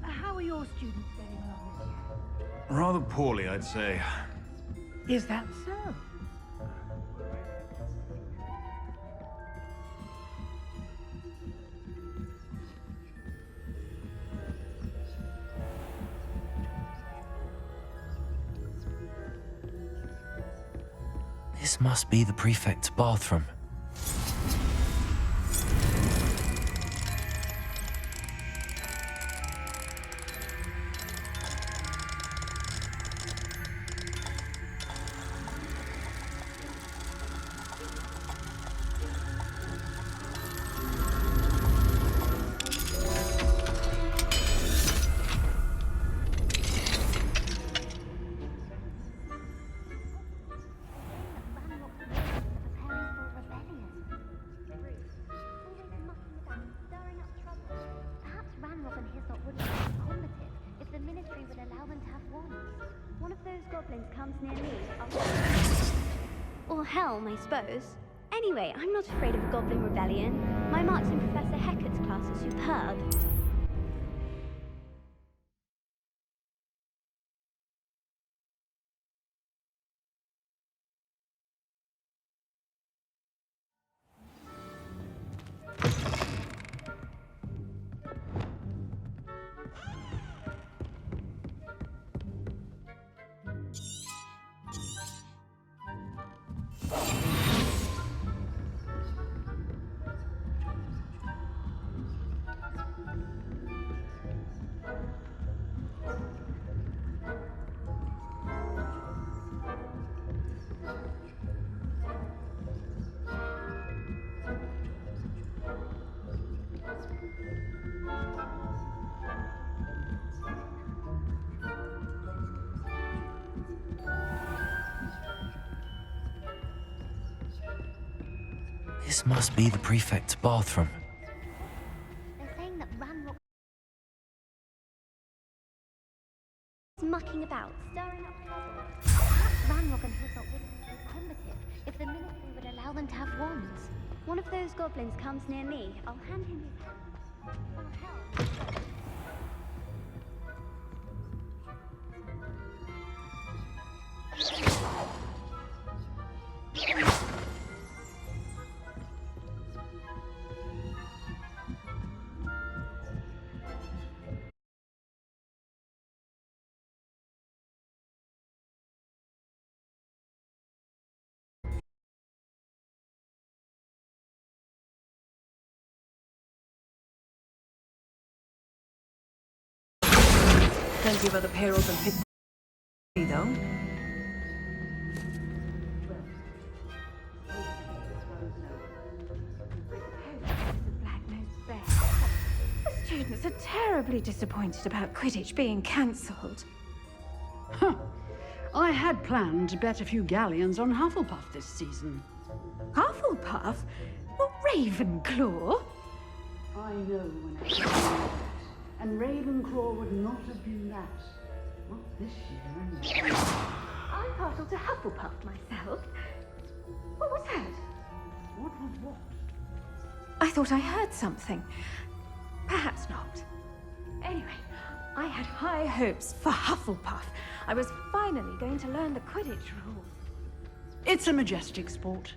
How are your students getting along this year? Rather poorly, I'd say. Is that so? This must be the prefect's bathroom. Or Helm, I suppose. Anyway, I'm not afraid of a goblin rebellion. My marks in Professor Hecat's class are superb. This must be the prefect's bathroom. They're saying that Ranrock is mucking about, stirring up trouble. Perhaps Ranrock and Hilltop wouldn't be so combative if the ministry would allow them to have wands. One of those goblins comes near me, I'll hand him his hand. Or hell. Plenty of other payrolls and pit though. The students are terribly disappointed about Quidditch being cancelled. Huh. I had planned to bet a few galleons on Hufflepuff this season. Hufflepuff? Well, Ravenclaw? I know when I said that. And Ravenclaw would not have been that. Not this year, anyway. I'm partial to Hufflepuff myself. What was that? What was what? I thought I heard something. Perhaps not. Anyway, I had high hopes for Hufflepuff. I was finally going to learn the Quidditch rules. It's a majestic sport.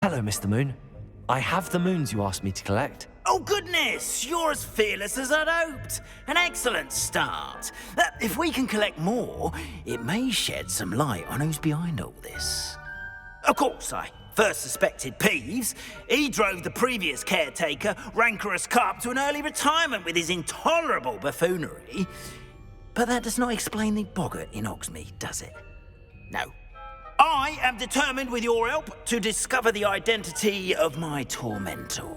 Hello, Mr. Moon. I have the moons you asked me to collect. Oh, goodness! You're as fearless as I'd hoped. An excellent start. If we can collect more, it may shed some light on who's behind all this. Of course, I first suspected Peeves. He drove the previous caretaker, Rancorous Carp, to an early retirement with his intolerable buffoonery. But that does not explain the boggart in Hogsmeade, does it? No. I am determined, with your help, to discover the identity of my tormentor.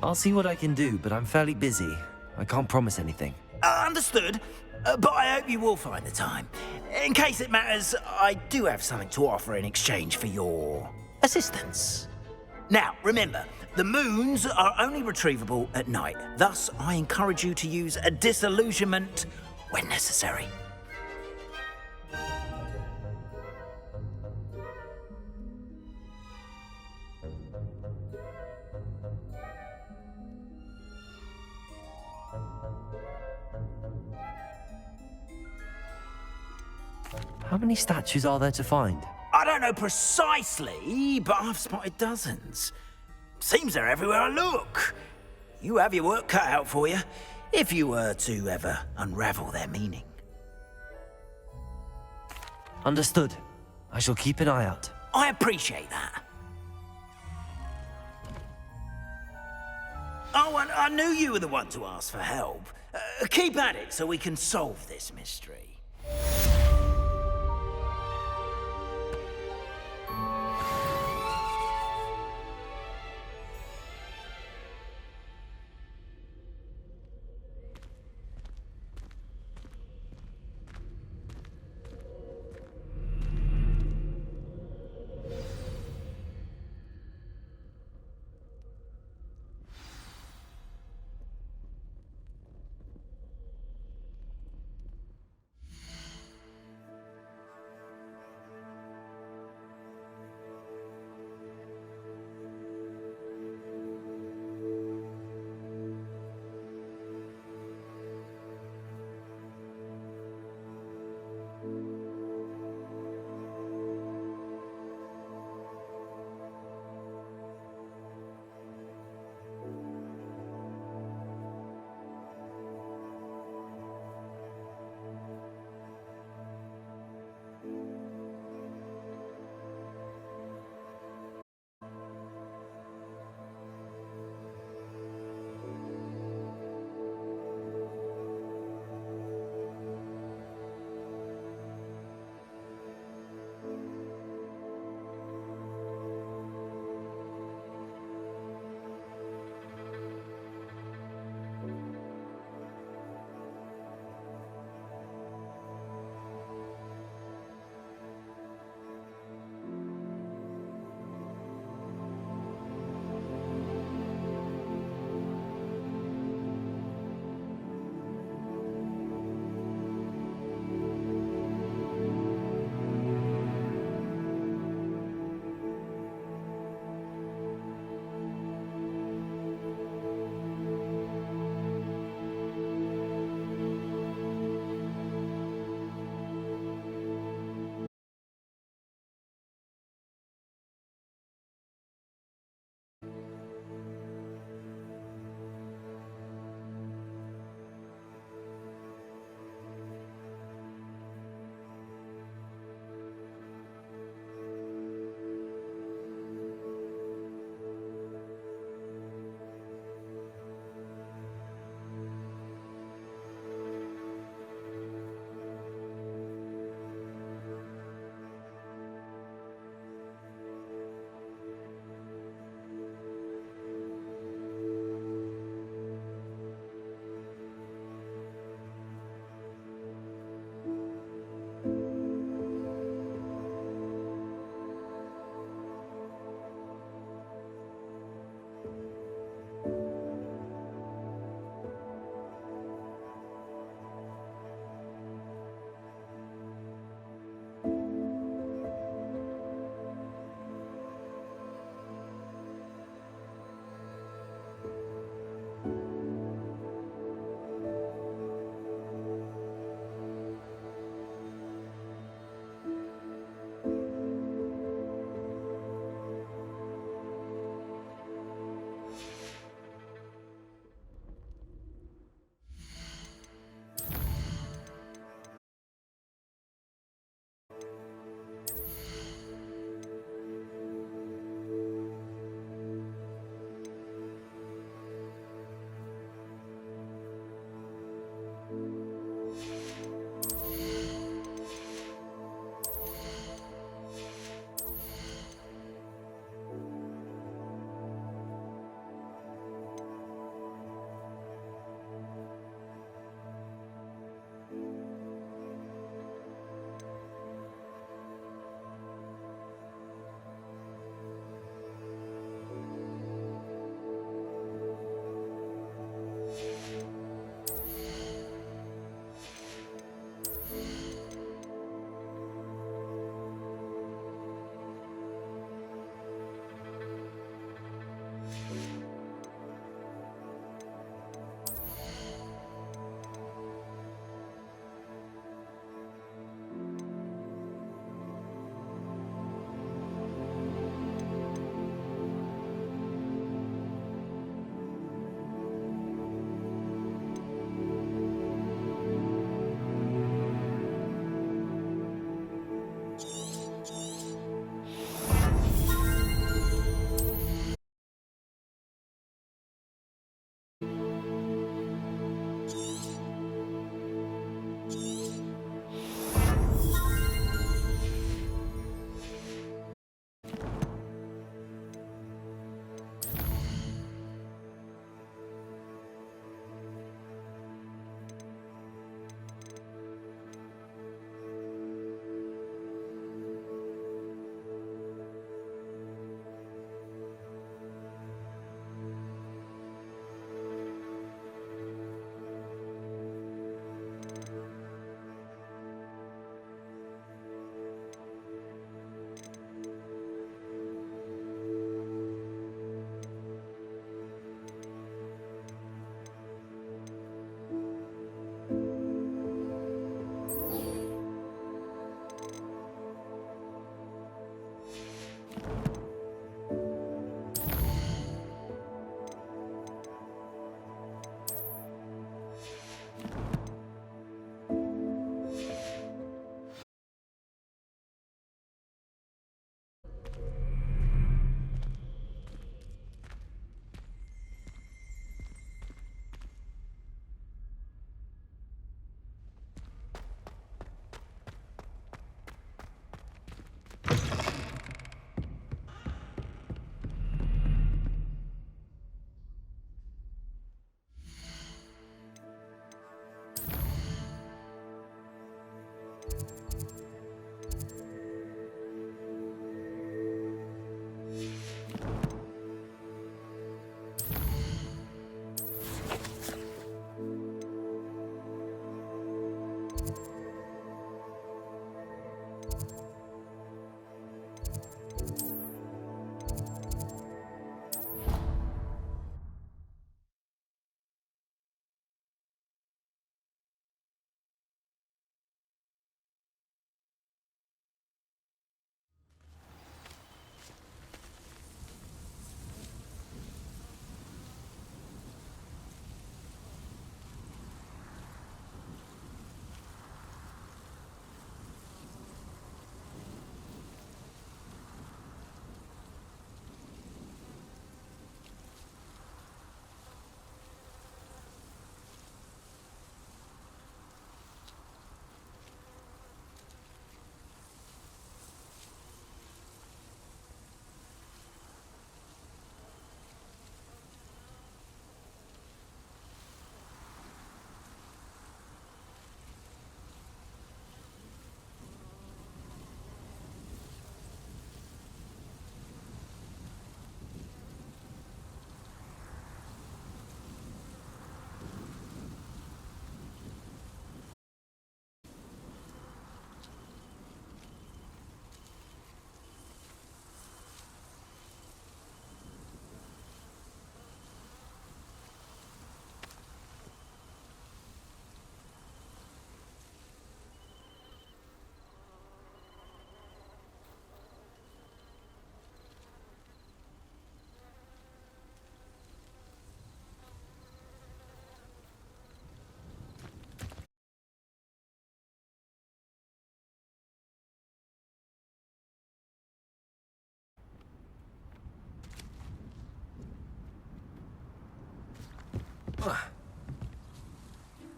I'll see what I can do, but I'm fairly busy. I can't promise anything. Understood. But I hope you will find the time. In case it matters, I do have something to offer in exchange for your assistance. Now, remember, the moons are only retrievable at night. Thus, I encourage you to use a disillusionment when necessary. How many statues are there to find? I don't know precisely, but I've spotted dozens. Seems they're everywhere I look. You have your work cut out for you, if you were to ever unravel their meaning. Understood. I shall keep an eye out. I appreciate that. Oh, and I knew you were the one to ask for help. Keep at it so we can solve this mystery.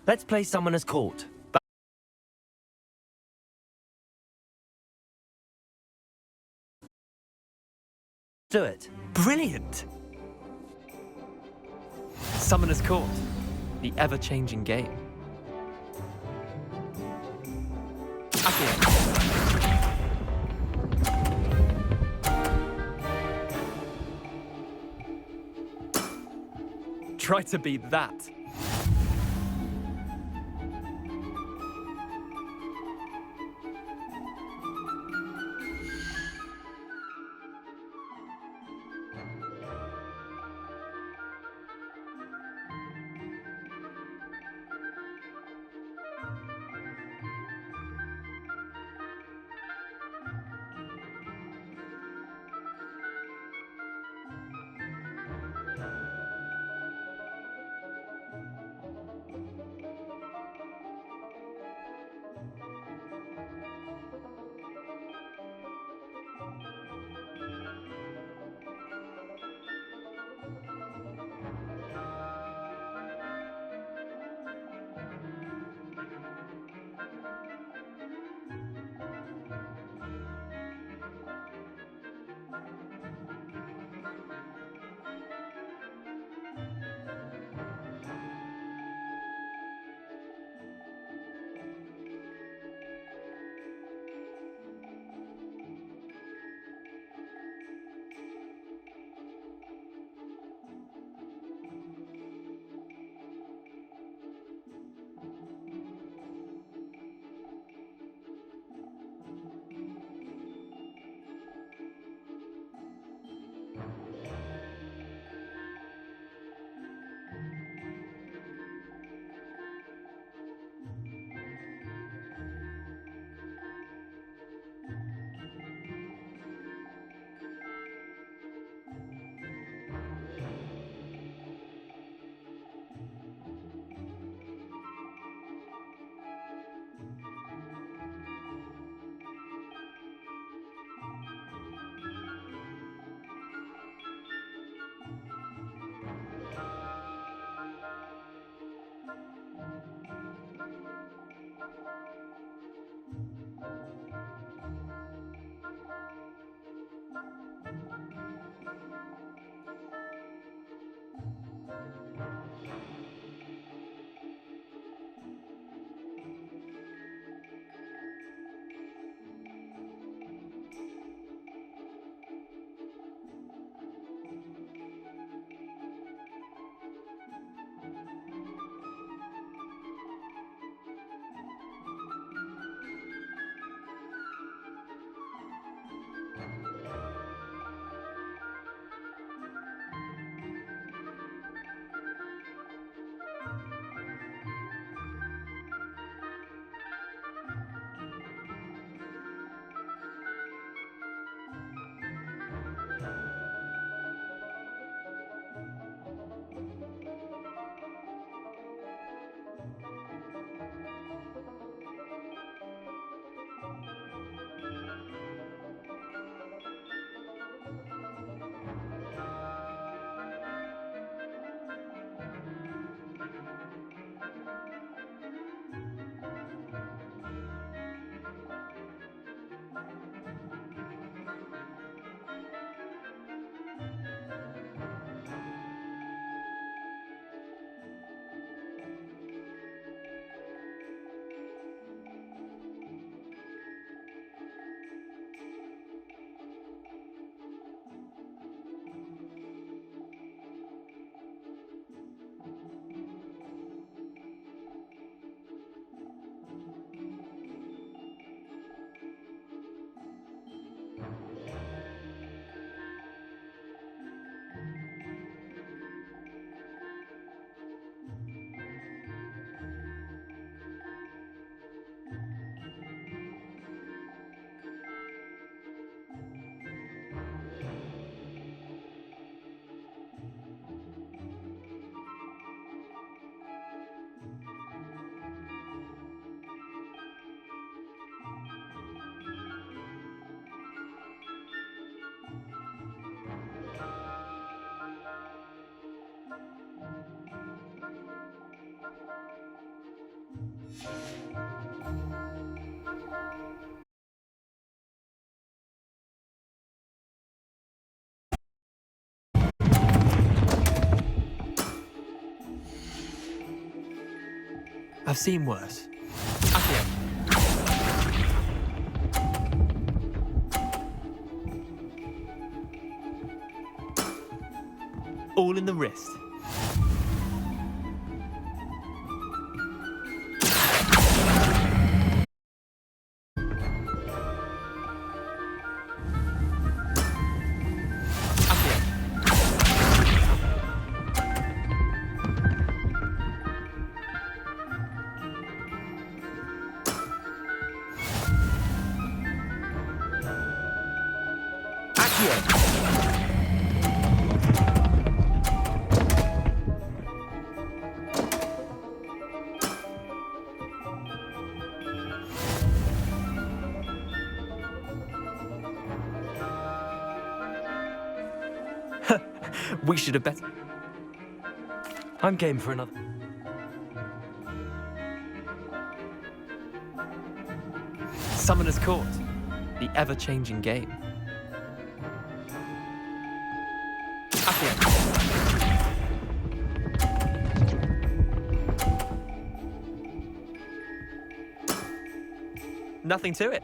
Let's play Summoner's Court. Do it. Brilliant! Summoner's Court, the ever-changing game. Try to beat that. I've seen worse. Accio. All in the wrist. We should have bet. I'm game for another. Summoner's Court. The ever-changing game. Accio. Nothing to it.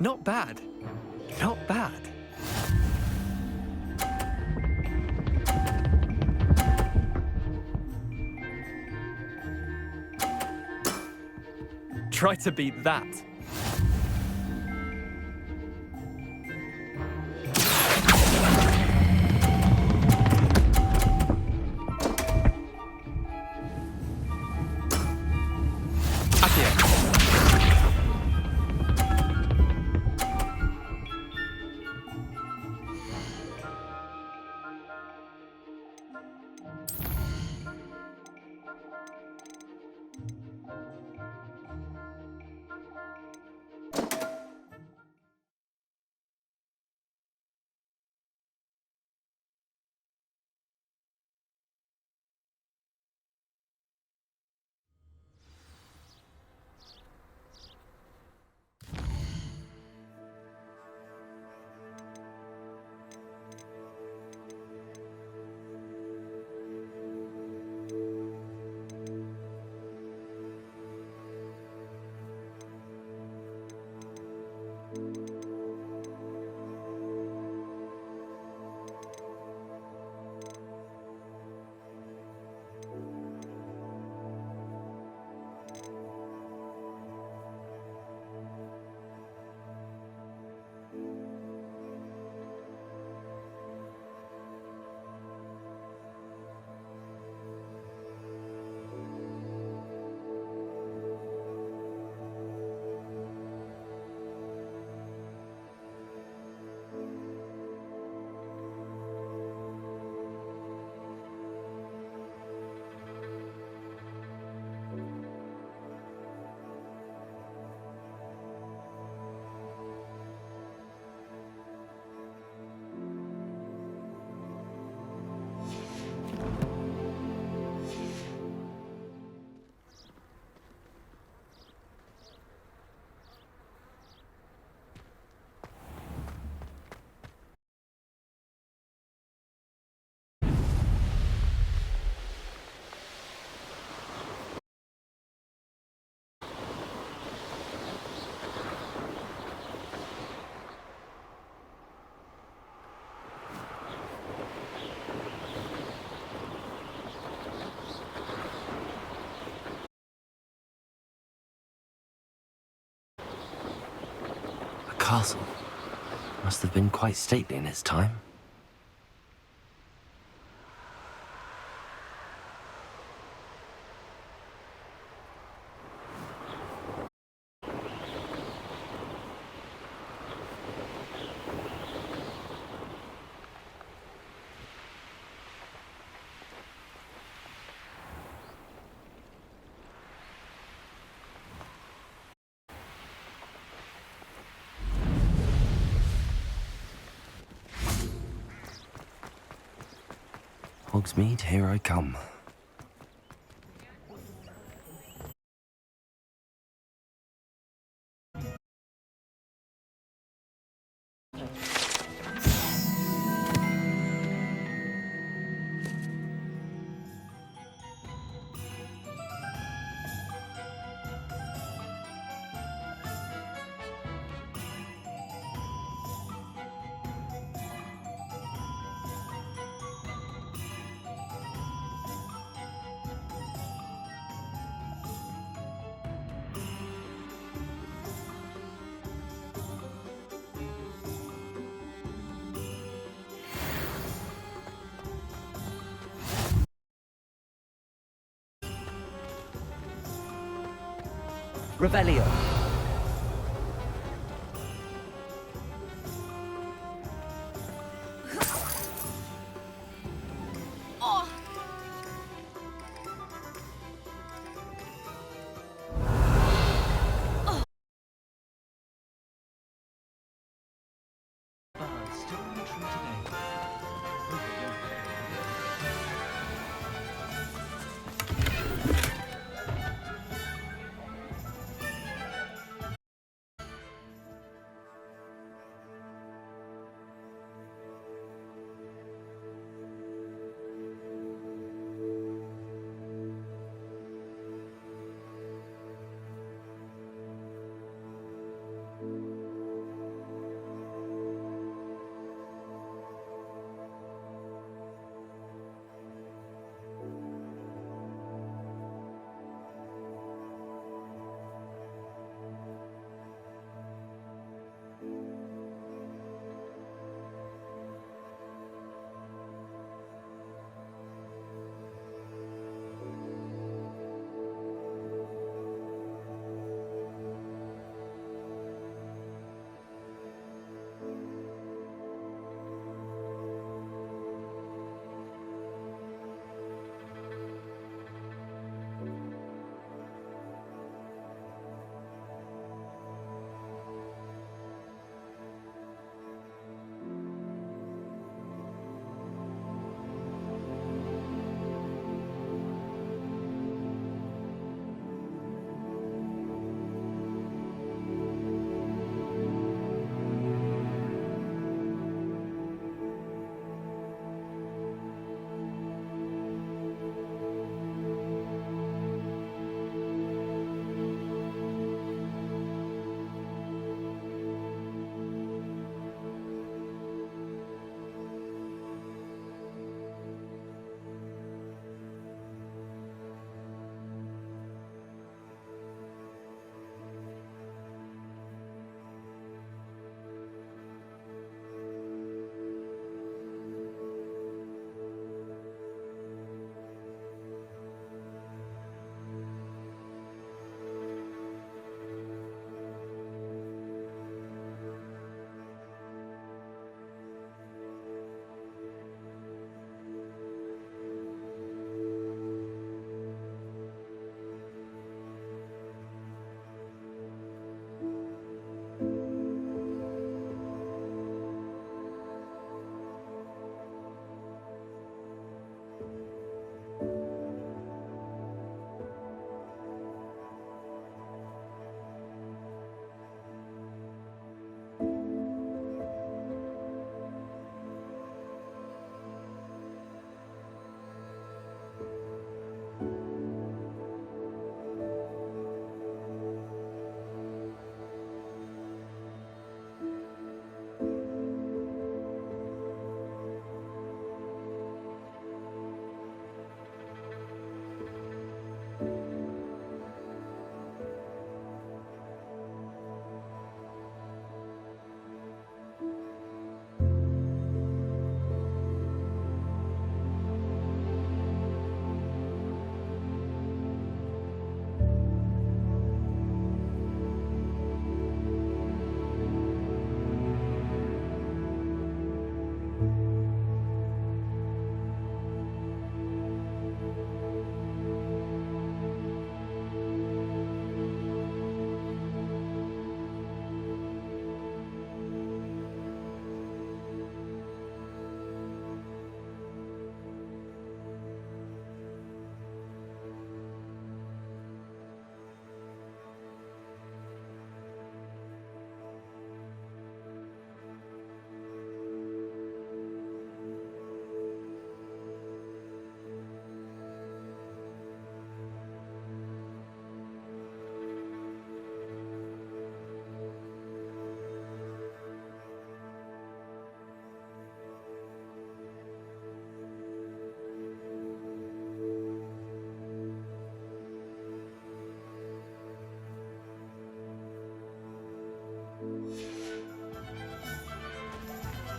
Not bad. Not bad. Try to beat that. Castle. Must have been quite stately in its time. Hogsmeade, here I come. Revelio. Still true today.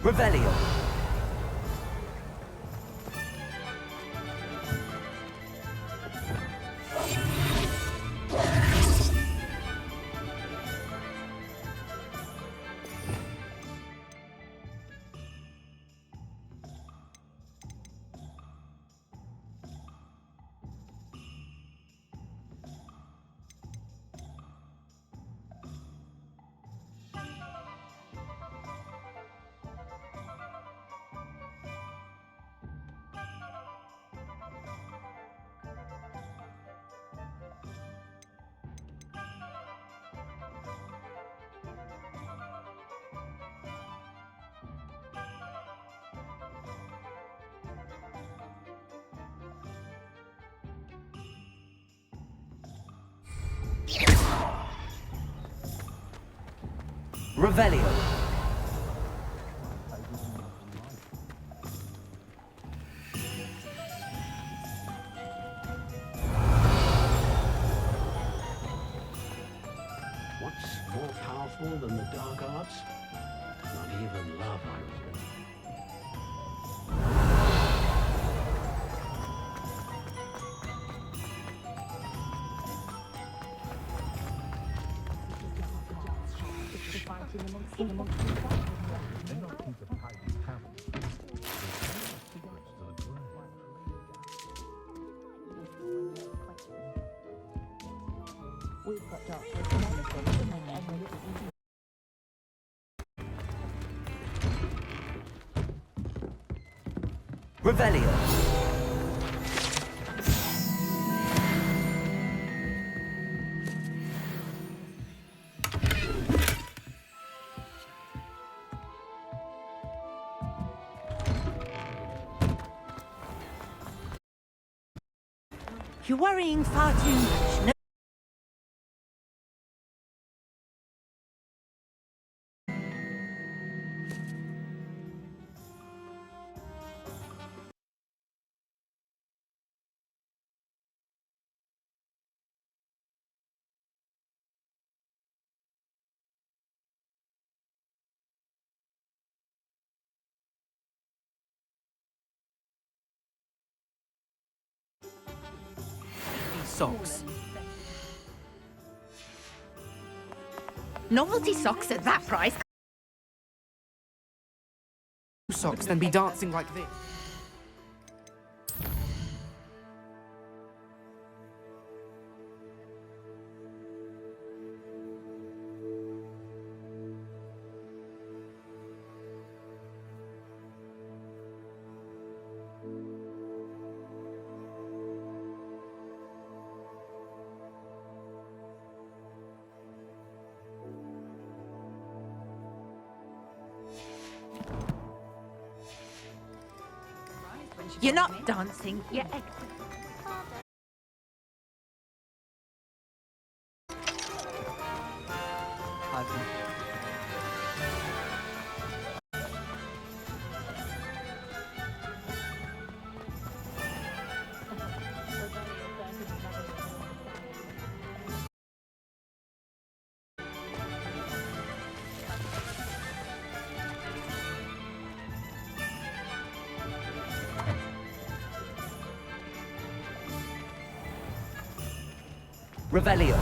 Revelio. Revelio. What's more powerful than the dark arts? Not even love, I reckon. We've got doctors to make every easy. Revelio. You're worrying far too much. No. Socks. Novelty socks at that price. Socks, then be dancing like this. You're not dancing. You're Revelio.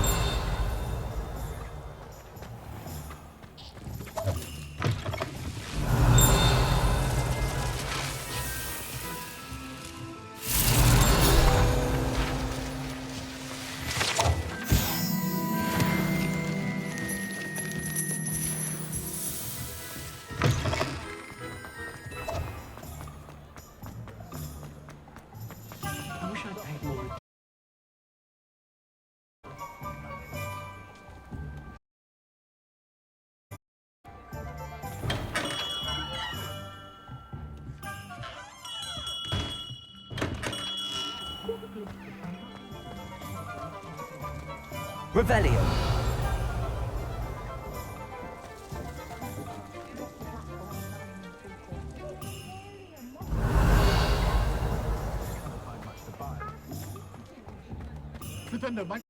I wish I'd paid more. Revelio. Pretendo, mate.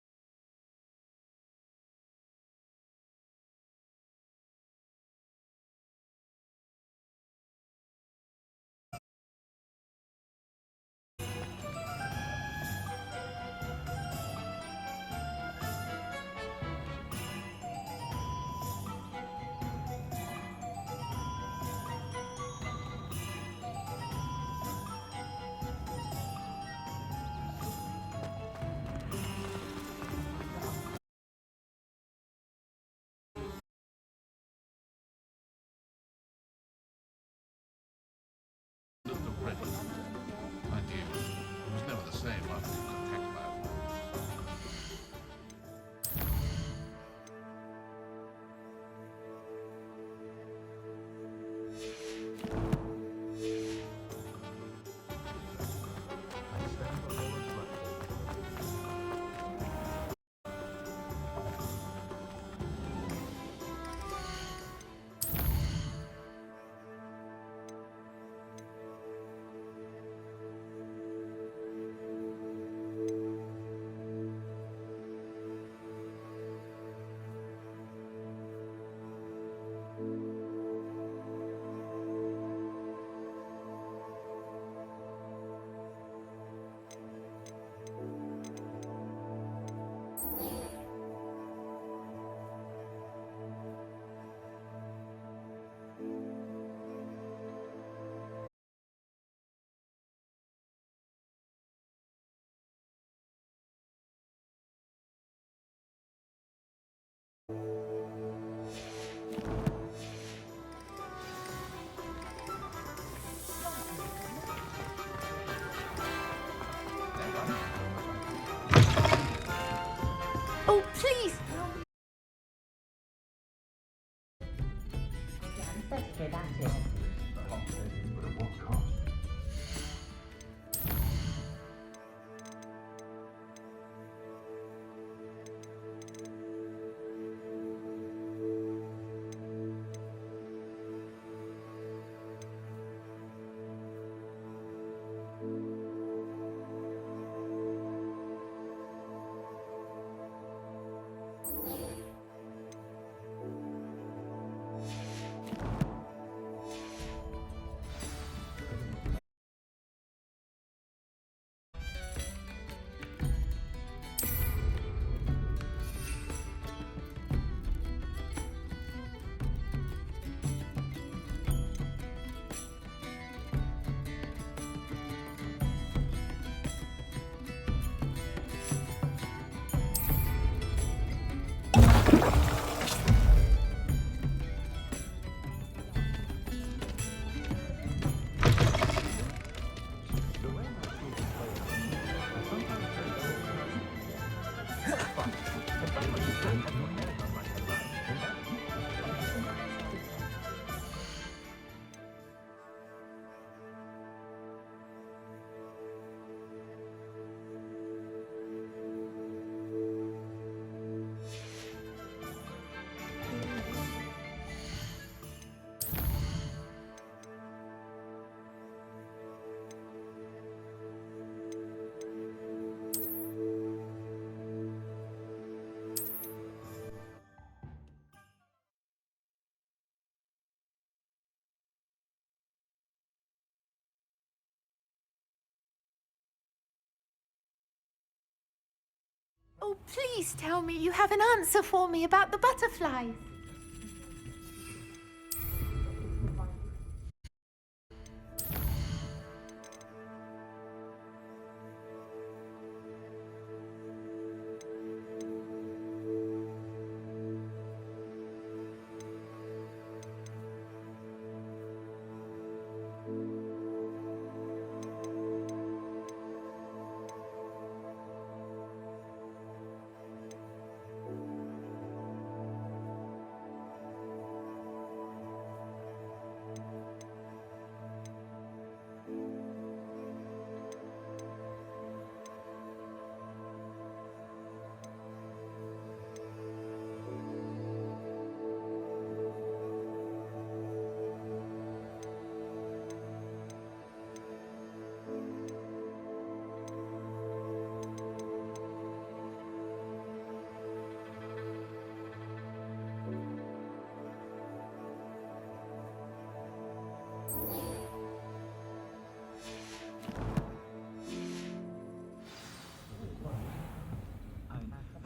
Oh, please tell me you have an answer for me about the butterflies.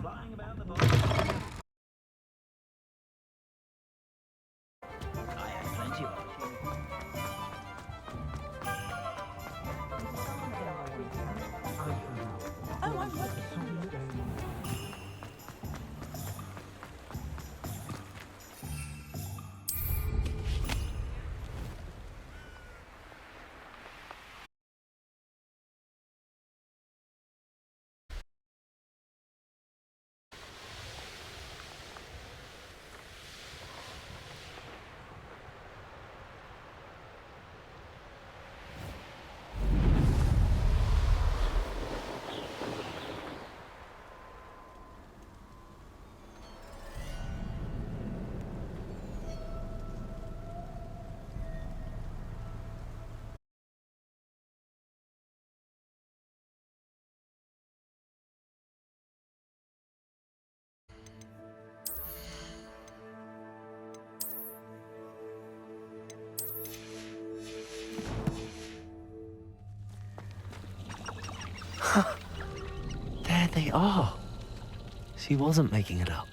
Flying about the bottom. I have plenty of There they are. She wasn't making it up.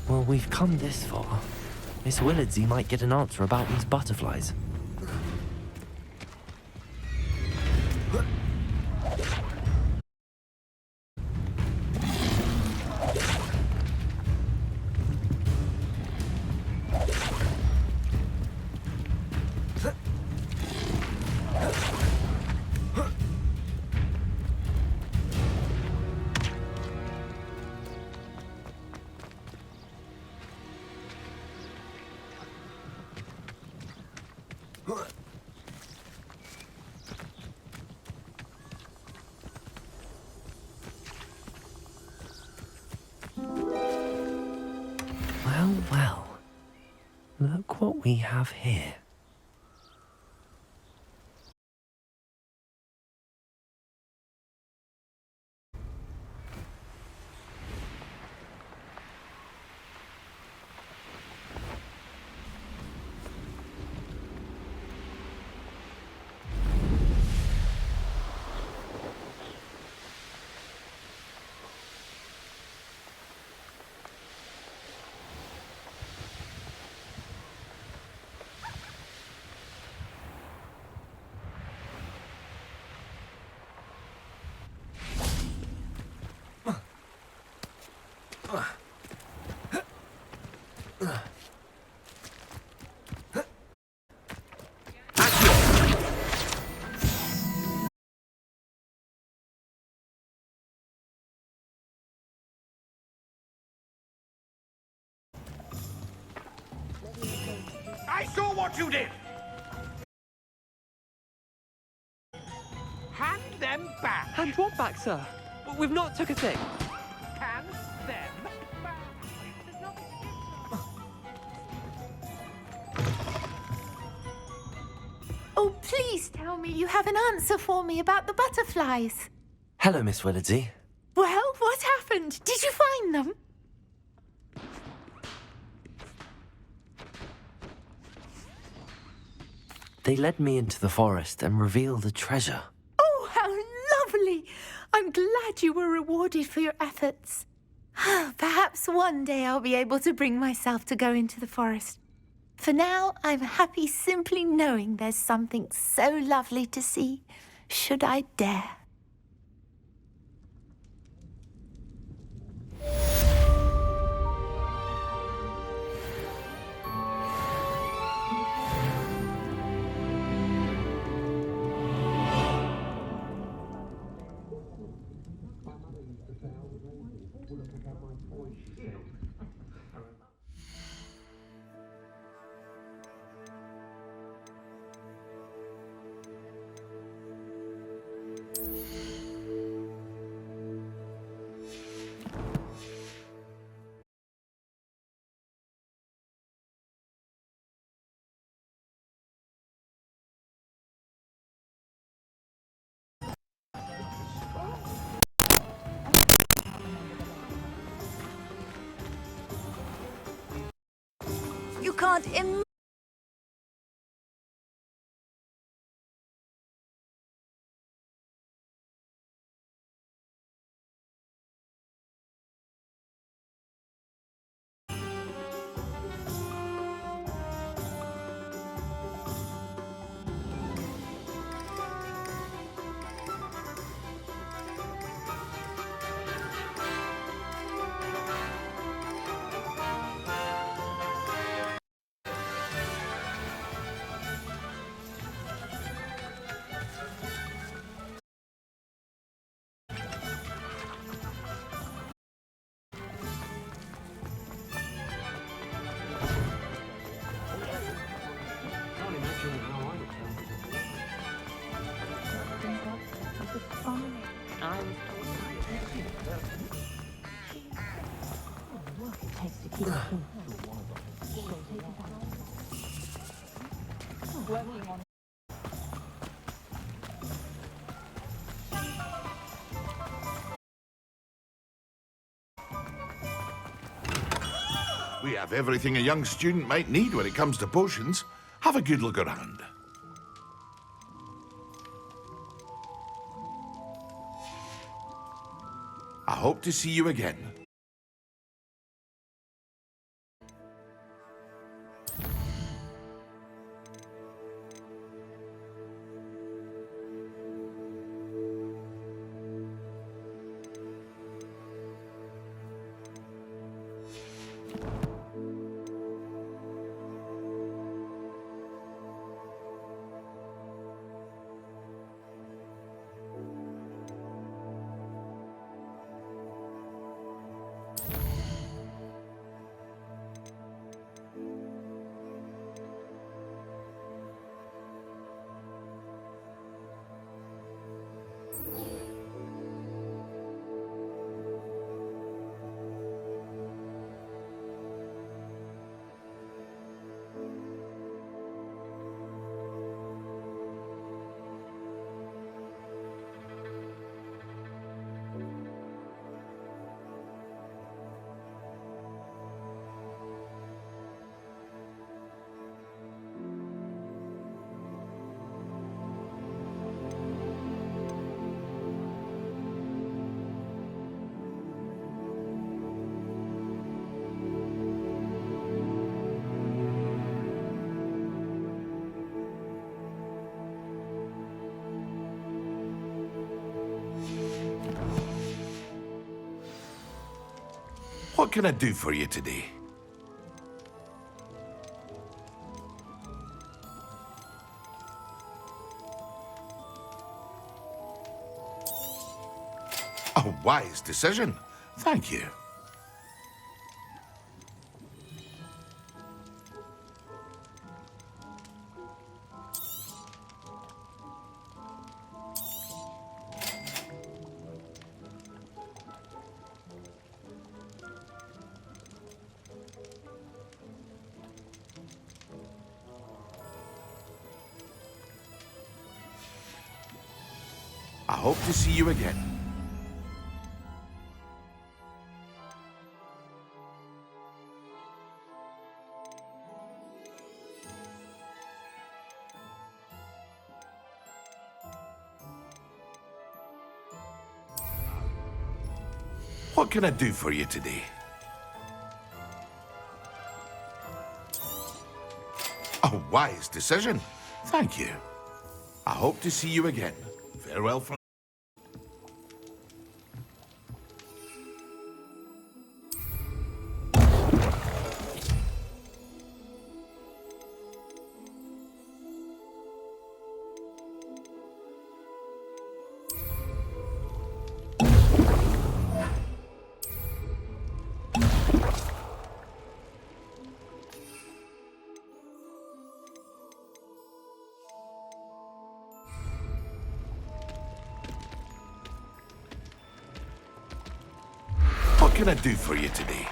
Well, we've come this far. Miss Willardsey might get an answer about these butterflies. Well, well. Look what we have here. I saw what you did! Hand them back! Hand what back, sir? We've not took a thing. Hand them back! Oh, please tell me you have an answer for me about the butterflies. Hello, Miss Willardsey. Well, what happened? Did you find them? They led me into the forest and revealed a treasure. Oh, how lovely! I'm glad you were rewarded for your efforts. Perhaps one day I'll be able to bring myself to go into the forest. For now, I'm happy simply knowing there's something so lovely to see, should I dare. You can't We have everything a young student might need when it comes to potions. Have a good look around. I hope to see you again. can I do for you today? A wise decision. Thank you. I hope to see you again. What can I do for you today? A wise decision. Thank you. I hope to see you again. Farewell for... What can I do for you today?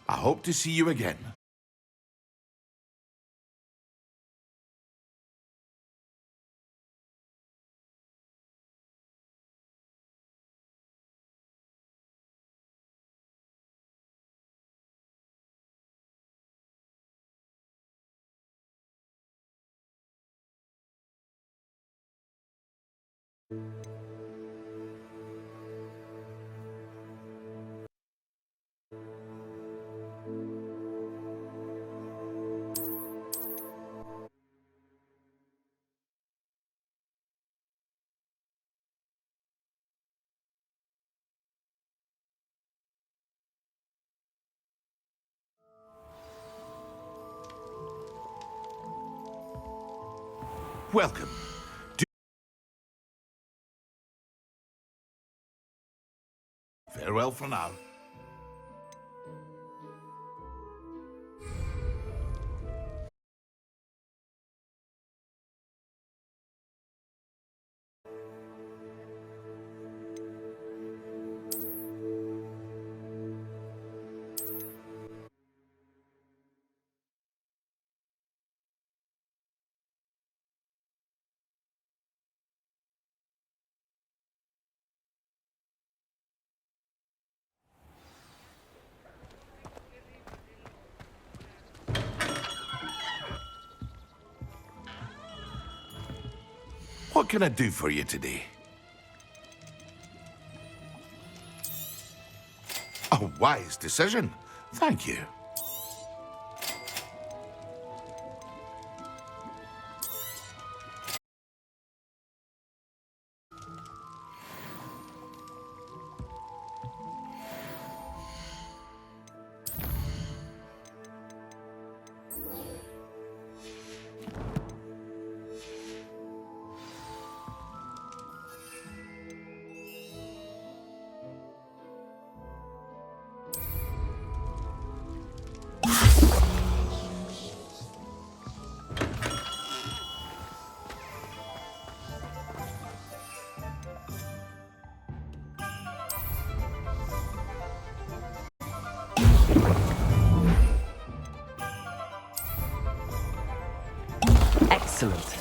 I hope to see you again. Welcome. Farewell for now. What can I do for you today? A wise decision. Thank you. Excellent.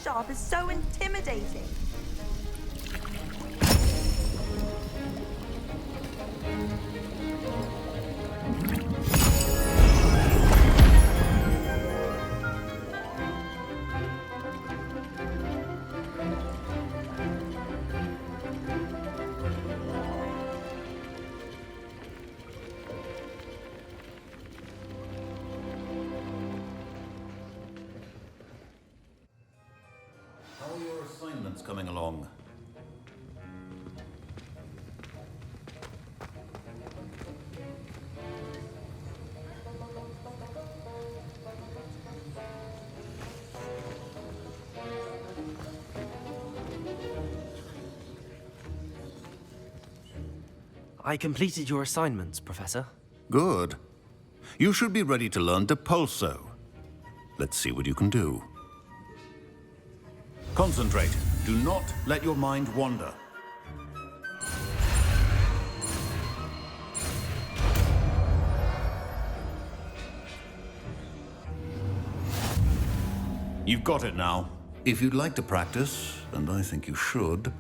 Sharp is so intimidating. How are your assignments coming along? I completed your assignments, Professor. Good. You should be ready to learn Depulso. Let's see what you can do. Concentrate. Do not let your mind wander. You've got it now. If you'd like to practice, and I think you should,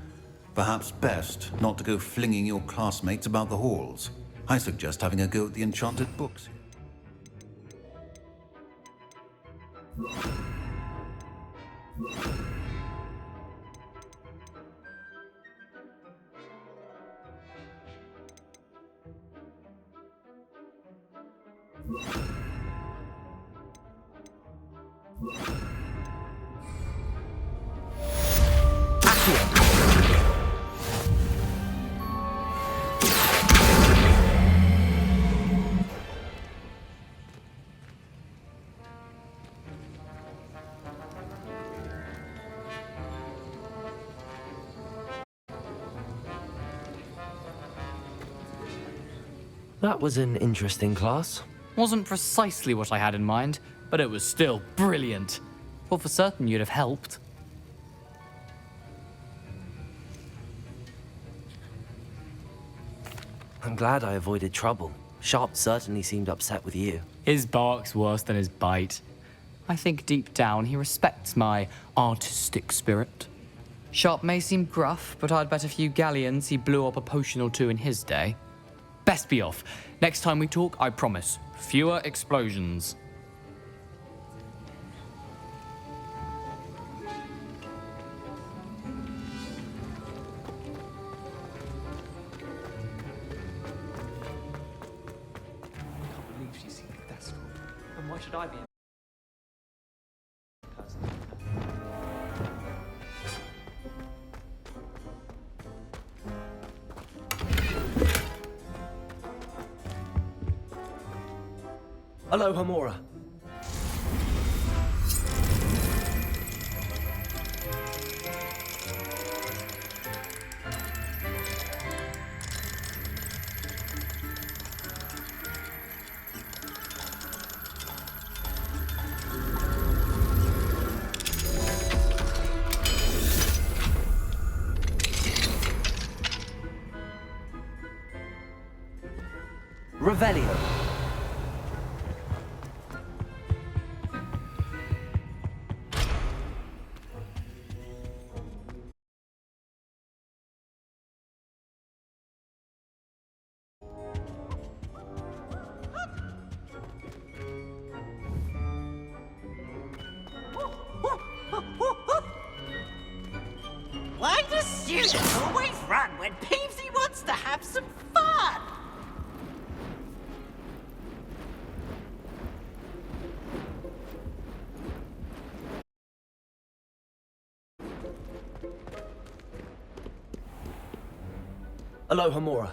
perhaps best not to go flinging your classmates about the halls. I suggest having a go at the enchanted books. That was an interesting class. Wasn't precisely what I had in mind, but it was still brilliant. Thought for certain you'd have helped. I'm glad I avoided trouble. Sharp certainly seemed upset with you. His bark's worse than his bite. I think deep down he respects my artistic spirit. Sharp may seem gruff, but I'd bet a few galleons he blew up a potion or two in his day. Best be off. Next time we talk, I promise, fewer explosions. I can't believe she's seen that school. And why should I be? Hello, Hamora. Revelio. Why do students always run when Peevesy wants to have some fun? Hello, Hamora.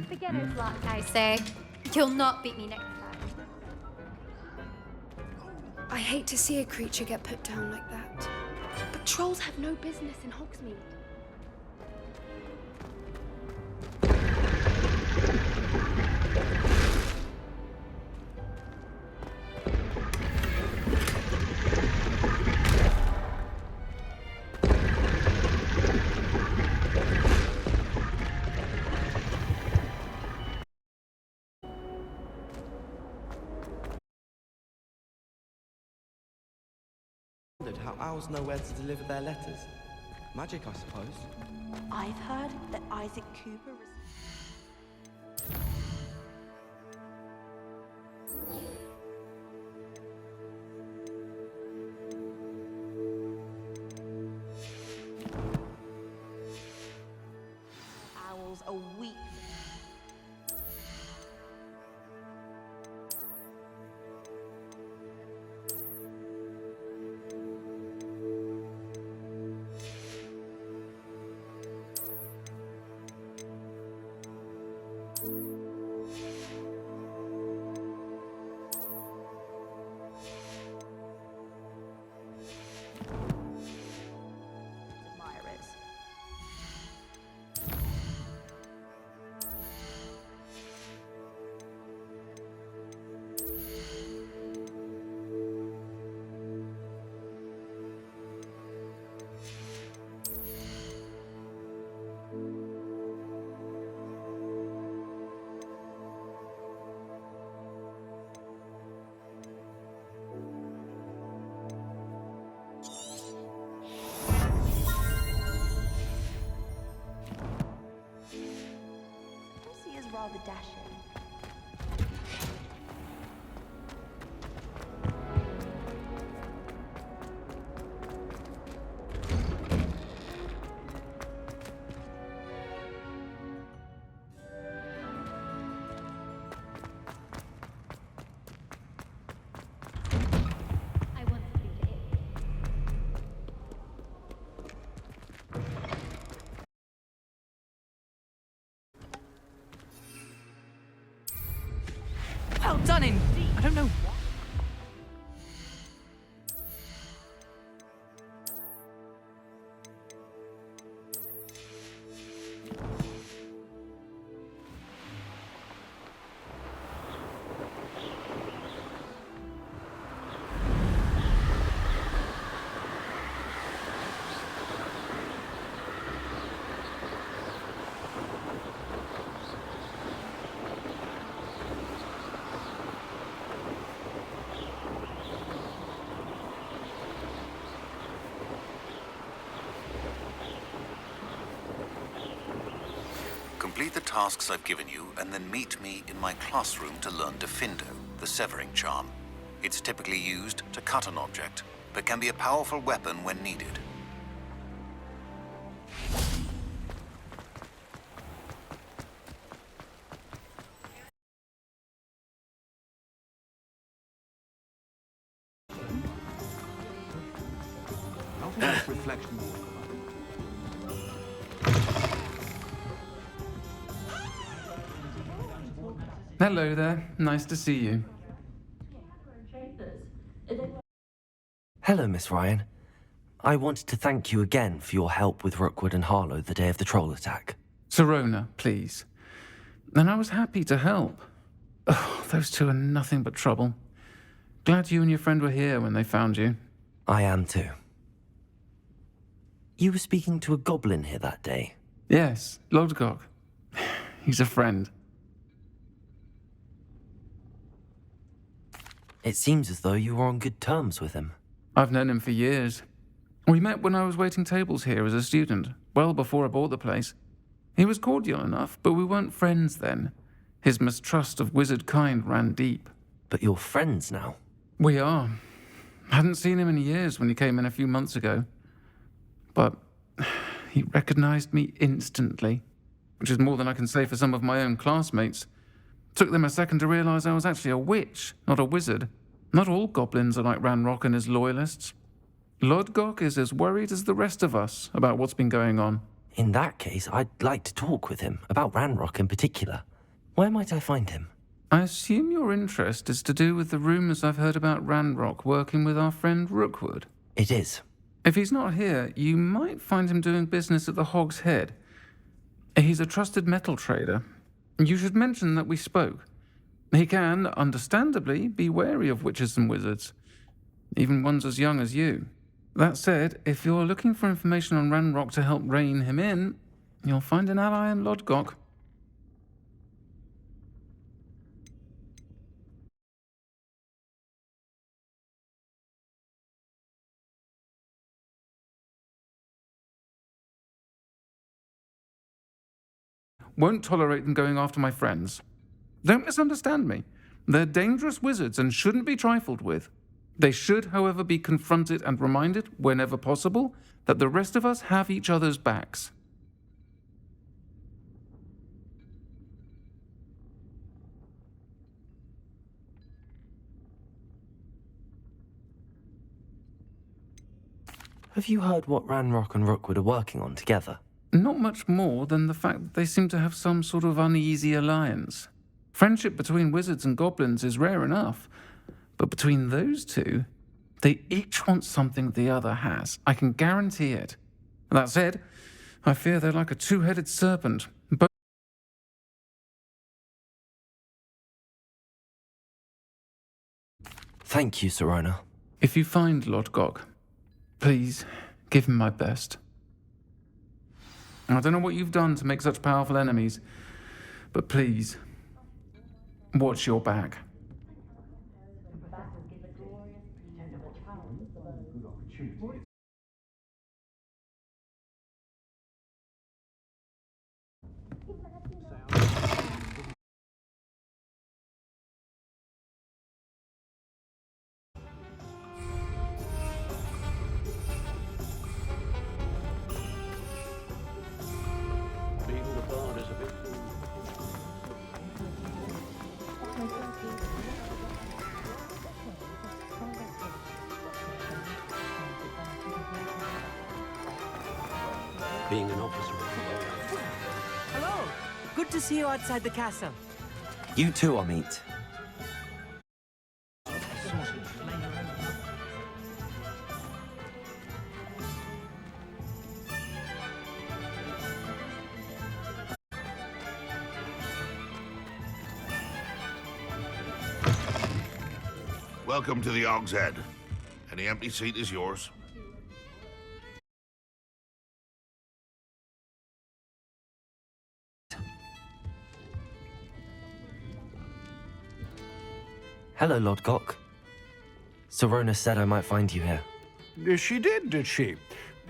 Beginner's luck, I say. You'll not beat me next time. I hate to see a creature get put down like that. But trolls have no business in Hogsmeade. Wondered how owls know where to deliver their letters. Magic, I suppose. I've heard that Isaac Cooper owls are weak. Admirers. He is rather dashing. I want to leave it. Well done indeed. I don't know why. Complete the tasks I've given you, and then meet me in my classroom to learn Defindo, the severing charm. It's typically used to cut an object, but can be a powerful weapon when needed. Reflection walk. Hello there. Nice to see you. Hello, Miss Ryan. I wanted to thank you again for your help with Rookwood and Harlow the day of the troll attack. Serona, please. And I was happy to help. Oh, those two are nothing but trouble. Glad you and your friend were here when they found you. I am too. You were speaking to a goblin here that day. Yes, Lodgok. He's a friend. It seems as though you were on good terms with him. I've known him for years. We met when I was waiting tables here as a student, well before I bought the place. He was cordial enough, but we weren't friends then. His mistrust of wizard kind ran deep. But you're friends now? We are. Hadn't seen him in years when he came in a few months ago. But he recognized me instantly, which is more than I can say for some of my own classmates. Took them a second to realize I was actually a witch, not a wizard. Not all goblins are like Ranrock and his loyalists. Lodgok is as worried as the rest of us about what's been going on. In that case, I'd like to talk with him, about Ranrock in particular. Where might I find him? I assume your interest is to do with the rumours I've heard about Ranrock working with our friend Rookwood. It is. If he's not here, you might find him doing business at the Hog's Head. He's a trusted metal trader. You should mention that we spoke. He can, understandably, be wary of witches and wizards, even ones as young as you. That said, if you're looking for information on Ranrock to help rein him in, you'll find an ally in Lodgok. Won't tolerate them going after my friends. Don't misunderstand me. They're dangerous wizards and shouldn't be trifled with. They should, however, be confronted and reminded, whenever possible, that the rest of us have each other's backs. Have you heard what Ranrock and Rookwood are working on together? Not much more than the fact that they seem to have some sort of uneasy alliance. Friendship between wizards and goblins is rare enough, but between those two, they each want something the other has. I can guarantee it. That said, I fear they're like a two-headed serpent. Thank you, Sirona. If you find Lodgok, please give him my best. I don't know what you've done to make such powerful enemies, but please, watch your back. Being an officer. Hello! Good to see you outside the castle. You too, Amit. Welcome to the Hog's Head. Any empty seat is yours. Hello, Lodgok. Sirona said I might find you here. She did she?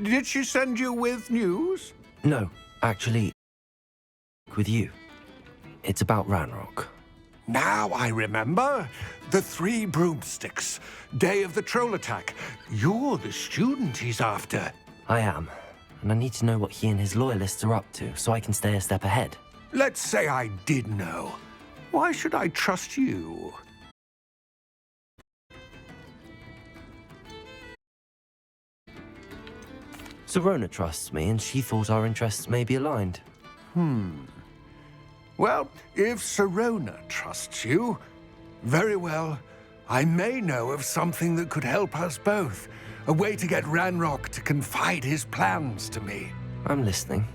Did she send you with news? No, actually, with you. It's about Ranrock. Now I remember. The 3 broomsticks. Day of the troll attack. You're the student he's after. I am, and I need to know what he and his loyalists are up to so I can stay a step ahead. Let's say I did know. Why should I trust you? Sirona trusts me, and she thought our interests may be aligned. Well, if Sirona trusts you, very well. I may know of something that could help us both. A way to get Ranrock to confide his plans to me. I'm listening.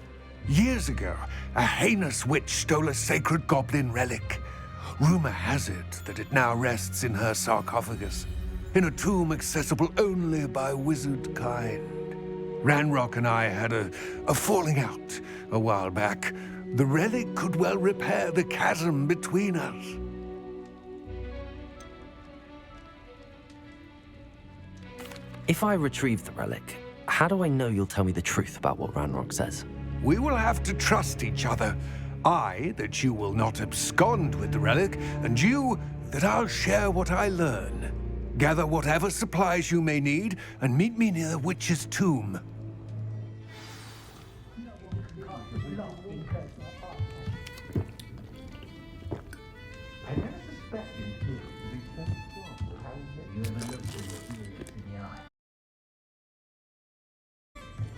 Years ago, a heinous witch stole a sacred goblin relic. Rumor has it that it now rests in her sarcophagus, in a tomb accessible only by wizard kind. Ranrock and I had a falling out a while back. The relic could well repair the chasm between us. If I retrieve the relic, how do I know you'll tell me the truth about what Ranrock says? We will have to trust each other. I, that you will not abscond with the relic, and you, that I'll share what I learn. Gather whatever supplies you may need, and meet me near the witch's tomb.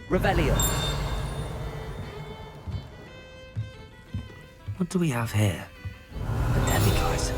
Revelio. What do we have here? A demiguise.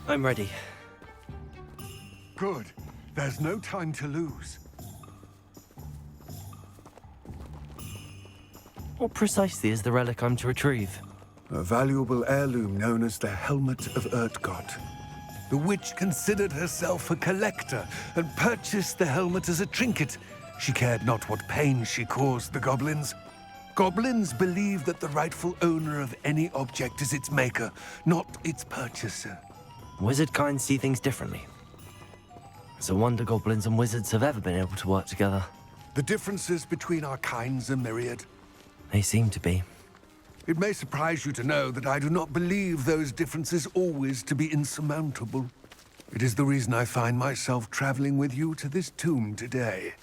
I'm ready. Good. There's no time to lose. What precisely is the relic I'm to retrieve? A valuable heirloom known as the Helmet of Urtkot. The witch considered herself a collector and purchased the helmet as a trinket. She cared not what pain she caused the goblins. Goblins believe that the rightful owner of any object is its maker, not its purchaser. Wizard kind see things differently. It's a wonder goblins and wizards have ever been able to work together. The differences between our kinds are myriad. They seem to be. It may surprise you to know that I do not believe those differences always to be insurmountable. It is the reason I find myself traveling with you to this tomb today.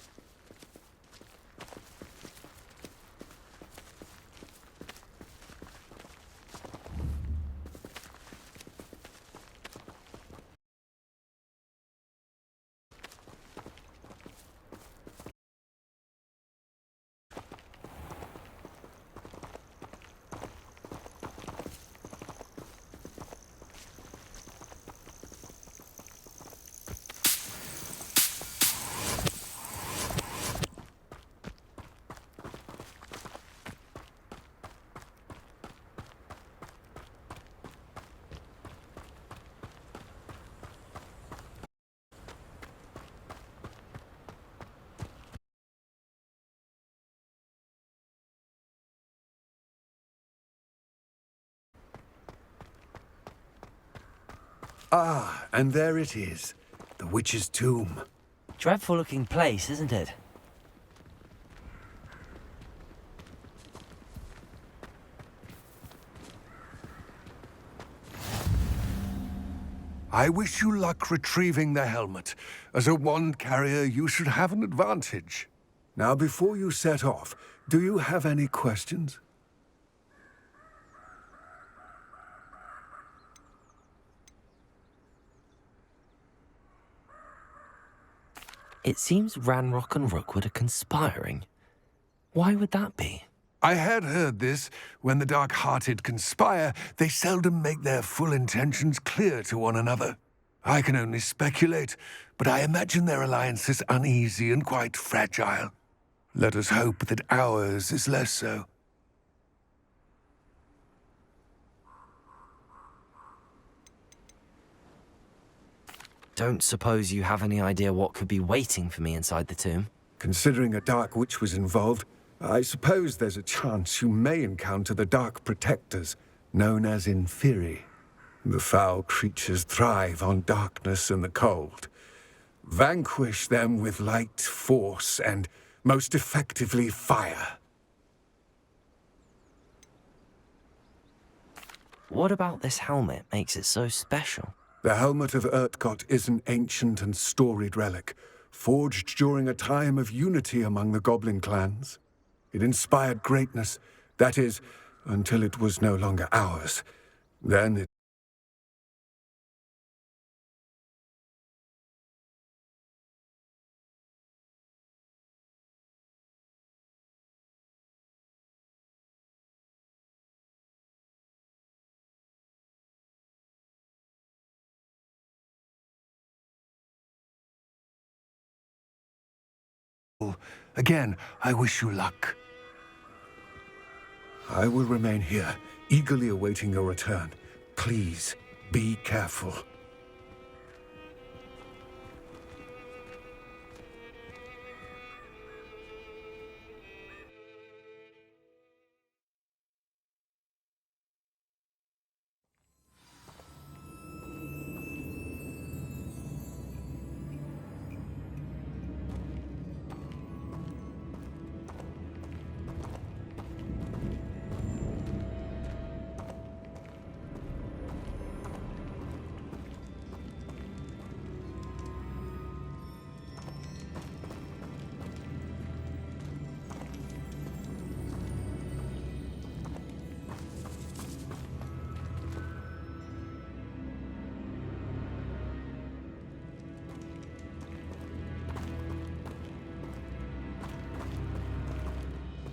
Ah, and there it is. The witch's tomb. Dreadful looking place, isn't it? I wish you luck retrieving the helmet. As a wand carrier, you should have an advantage. Now, before you set off, do you have any questions? It seems Ranrock and Rookwood are conspiring. Why would that be? I had heard this. When the dark-hearted conspire, they seldom make their full intentions clear to one another. I can only speculate, but I imagine their alliance is uneasy and quite fragile. Let us hope that ours is less so. Don't suppose you have any idea what could be waiting for me inside the tomb? Considering a dark witch was involved, I suppose there's a chance you may encounter the Dark Protectors, known as Inferi. The foul creatures thrive on darkness and the cold. Vanquish them with light, force, and, most effectively, fire. What about this helmet makes it so special? The Helmet of Urtkot is an ancient and storied relic, forged during a time of unity among the goblin clans. It inspired greatness, that is, until it was no longer ours. Then it... Again, I wish you luck. I will remain here, eagerly awaiting your return. Please, be careful.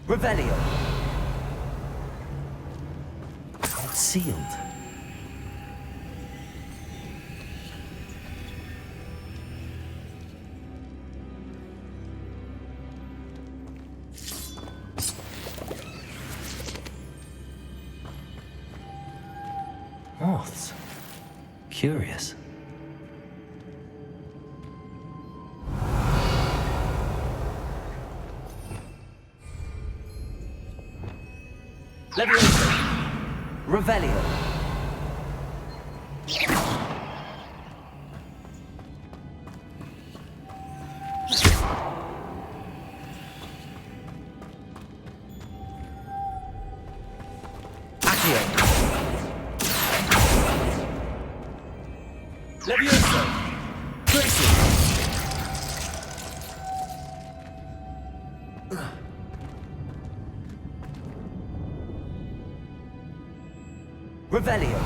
Revelio. It's sealed. Moths. Curious. Leviosa. Revelio. Accio. Leviosa. Tracy. Revelio.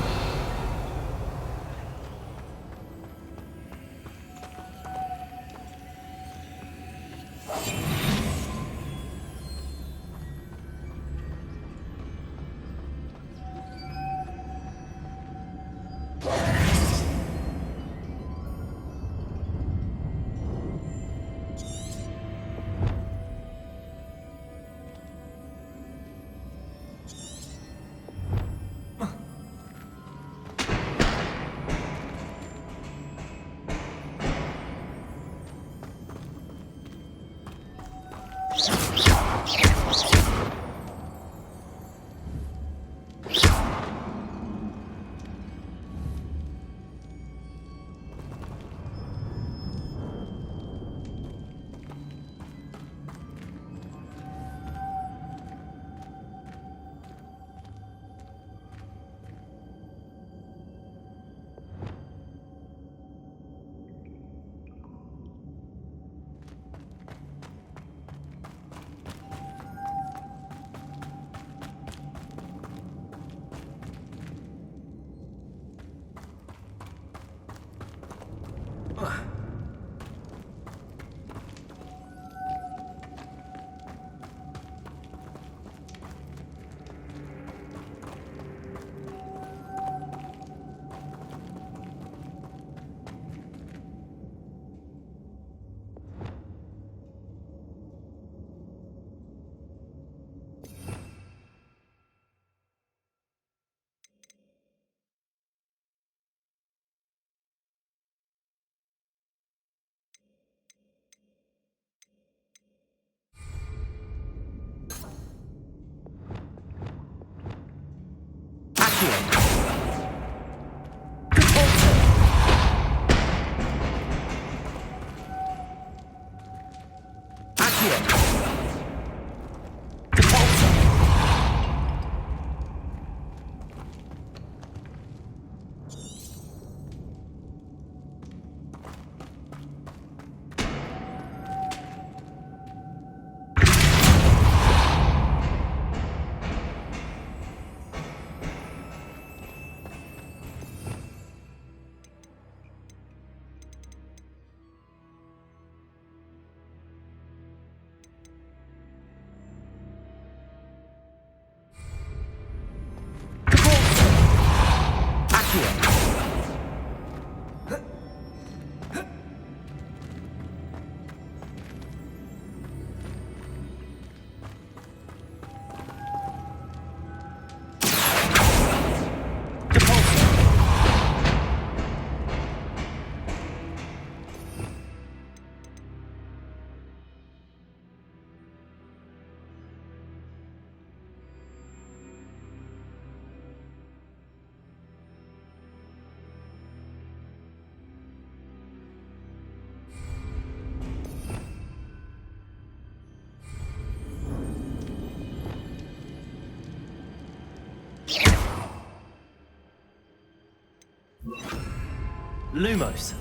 Lumos.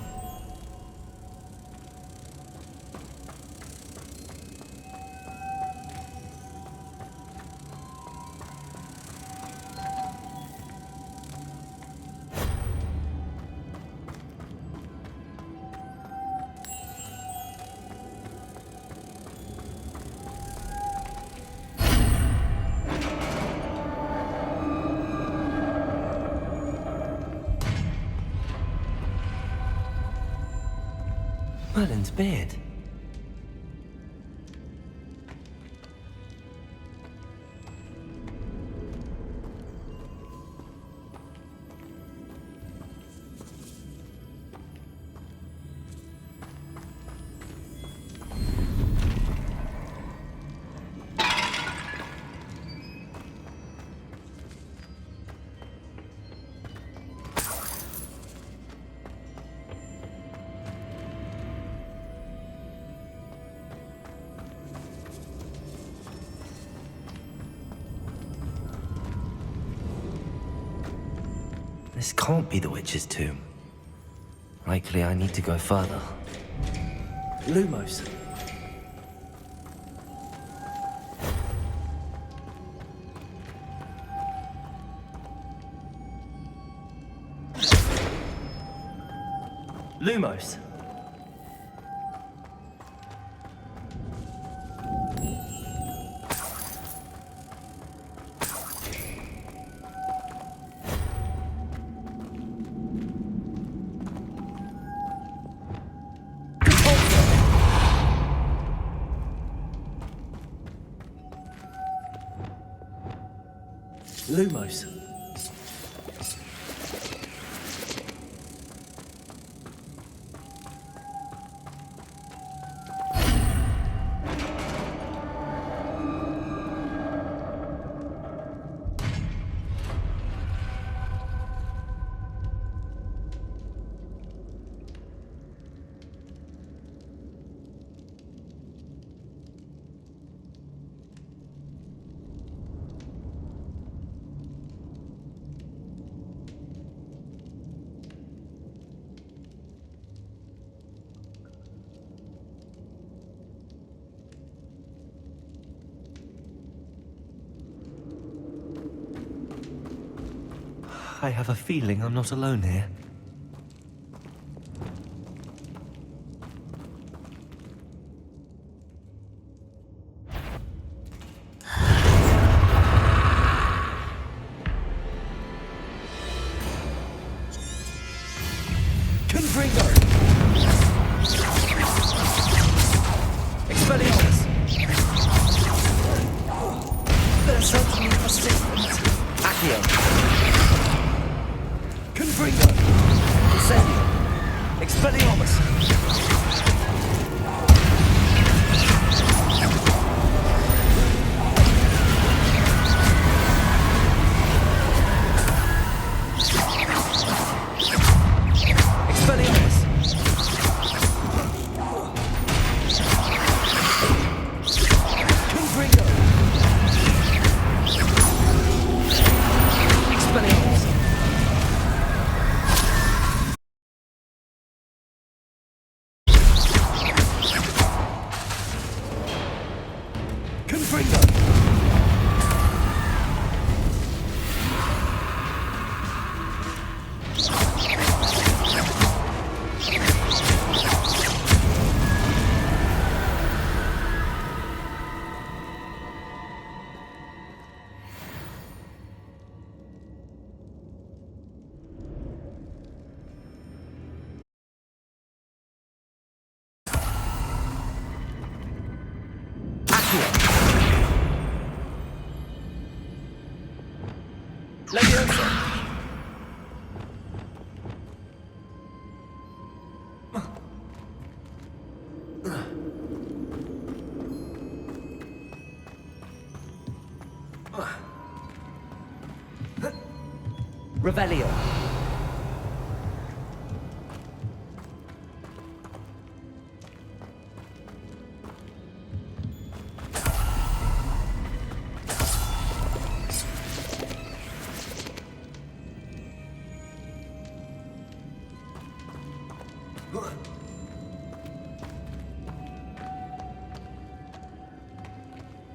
Merlin's beard. This can't be the witch's tomb. Likely I need to go further. Lumos. Lumos. Lumos. I have a feeling I'm not alone here. Confringo! Expelliarmus! There's something persistent. Accio! Confringo! Incendio! Expelliarmus! Revelio.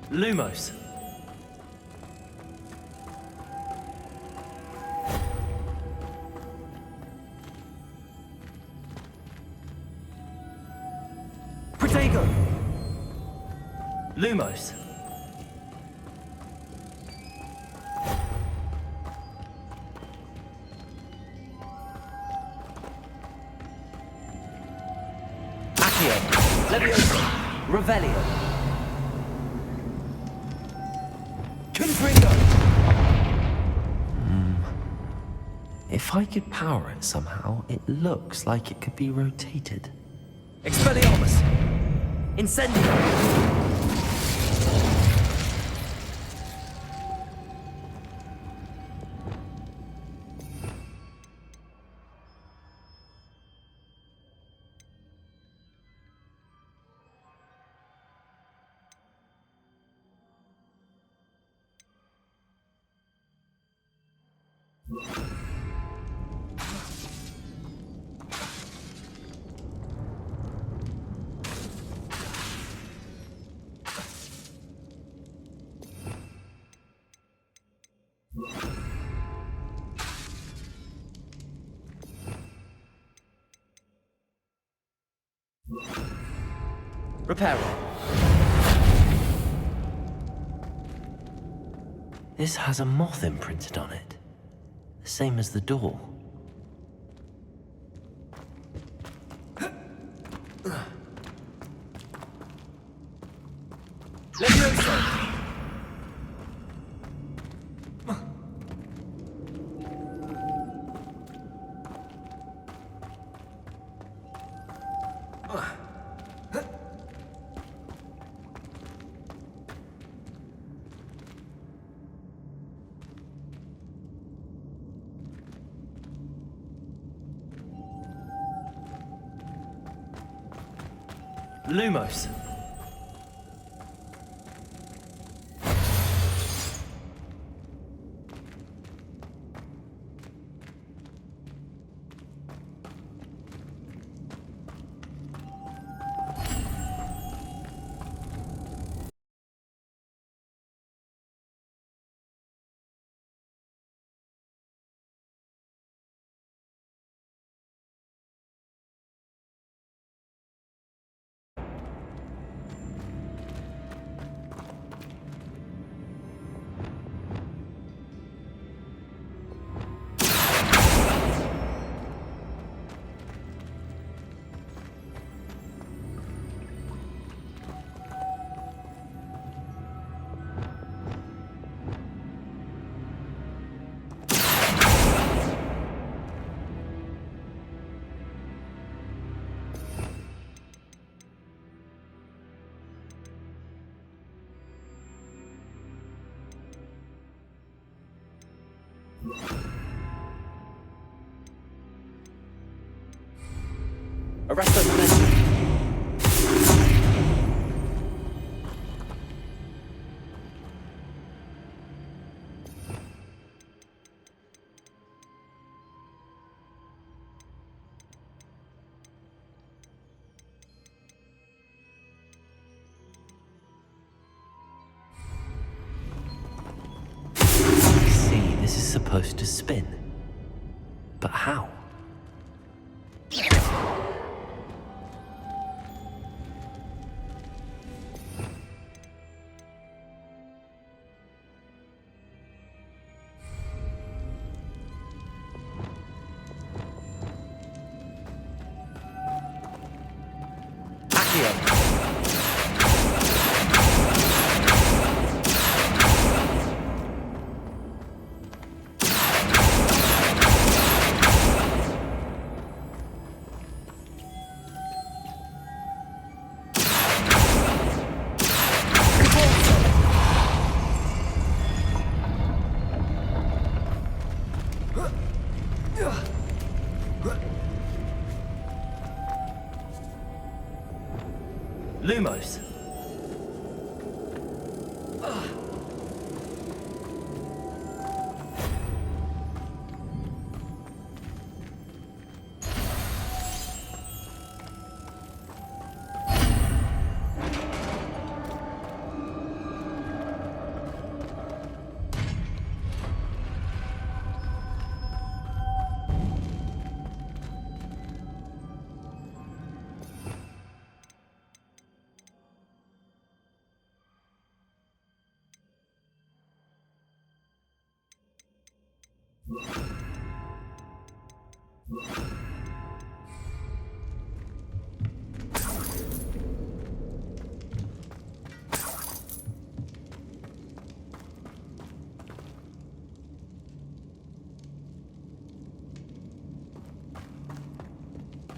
Lumos. Protego. Lumos. Accio. Revelio. Confringo. If I could power it somehow, it looks like it could be rotated. Expelliarmus! Incendio! Repair. This has a moth imprinted on it. The same as the door. Levioso! Lumos. Arresto Momentum. See, this is supposed to spin. But how? Lumos.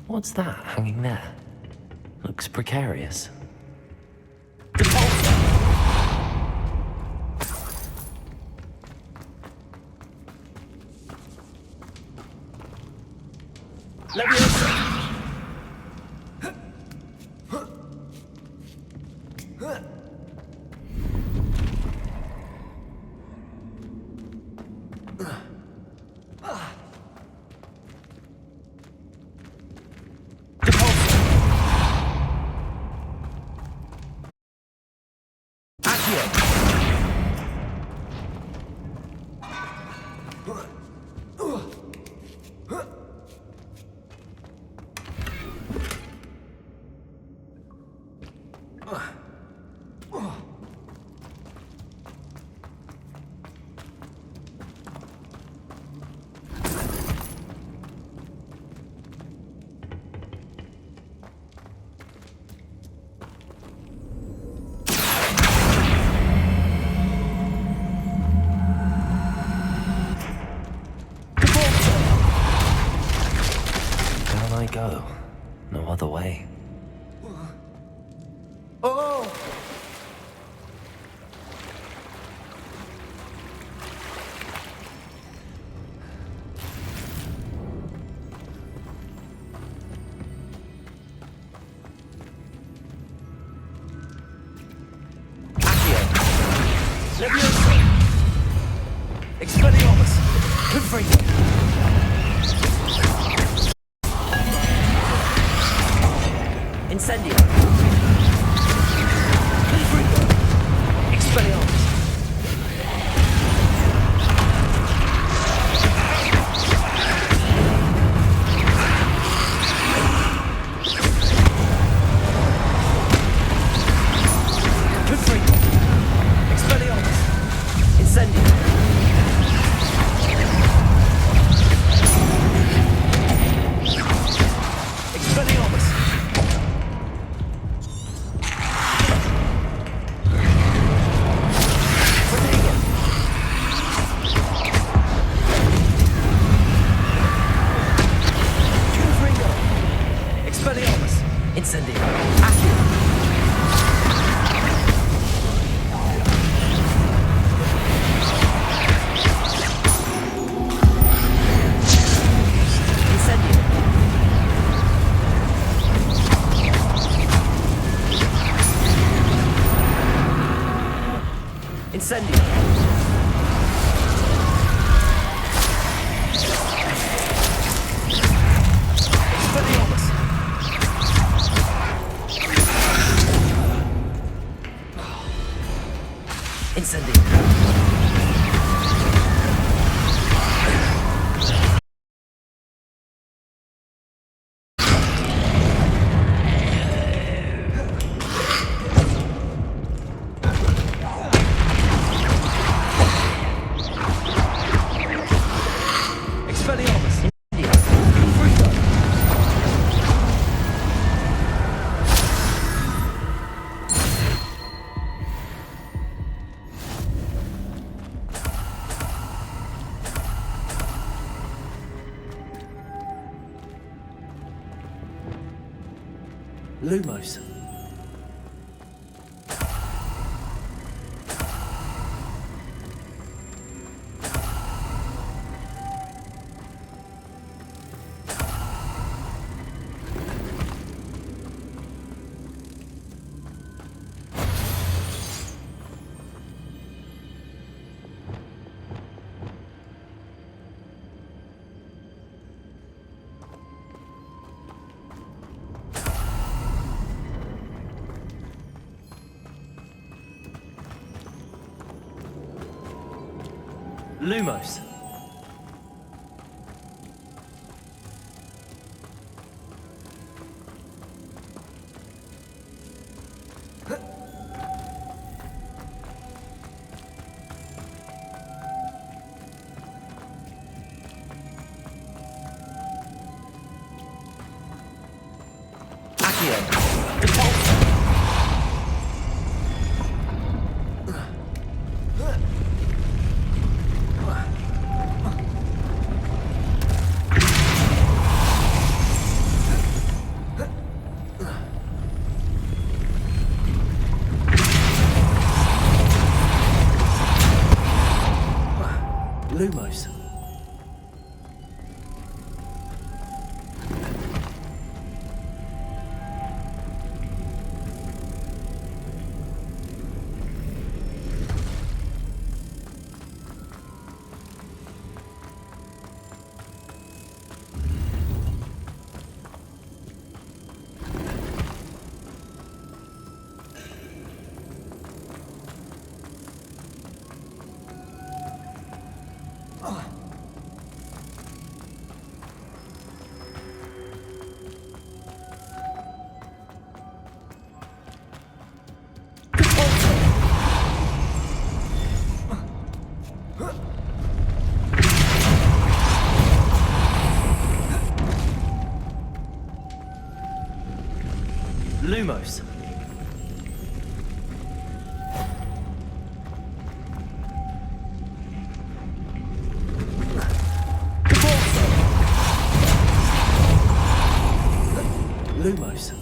What's that hanging there? Looks precarious. Down I go. No other way. Oh! Leviosa! Expelliarmus! Confringo! Incendio! Confringo! Expelliarmus! Confringo! Expelliarmus! Incendio! Expelliarmus! Protego! Confringo! Expelliarmus! Incendio! Accio! Incendio! Incendio! Expelliarmus! Incendio! Expelliarmus! Incendio! Confringo! Lumos. Lumos. Accio. Lumos. Lumos. Lumos.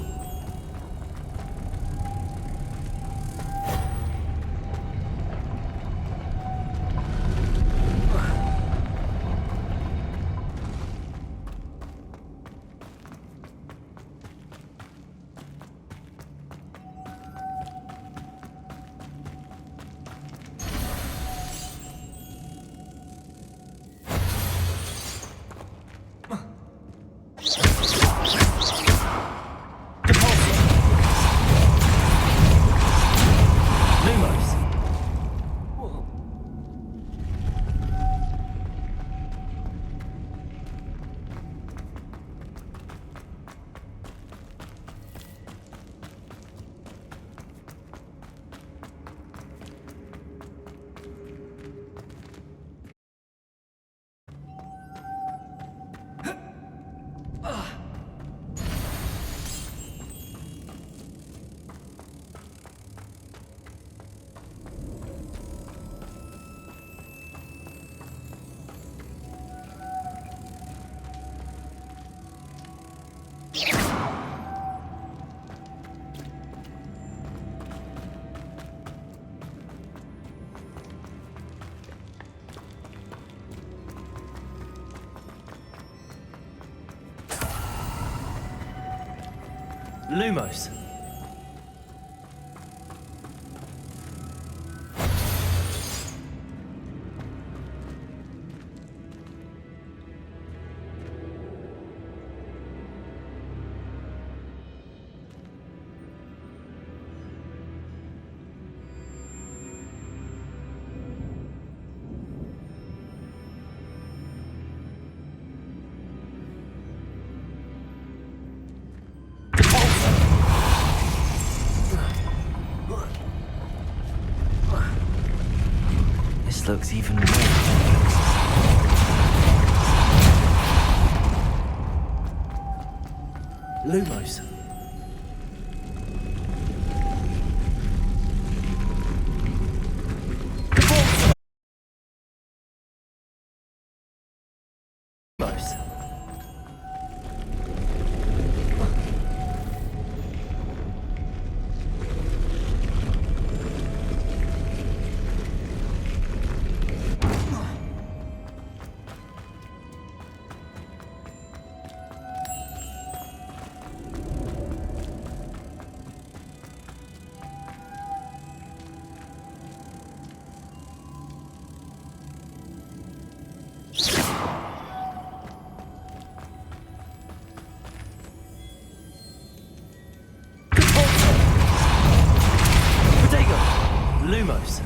Lumos. This looks even more complex. Lumos. Lumos. Lumos.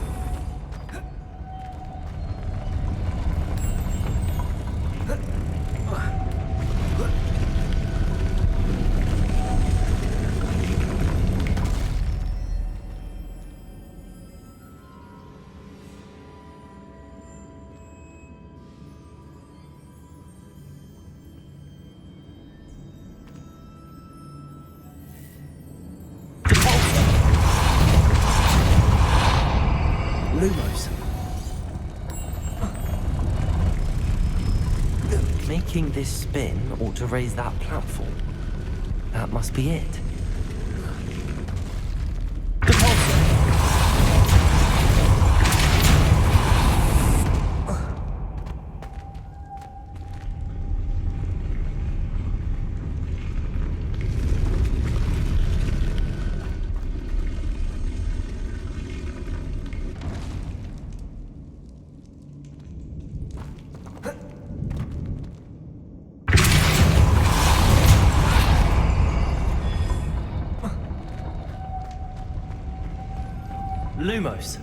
Lumos. Making this spin ought to raise that platform. That must be it. Lumos.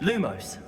Lumos.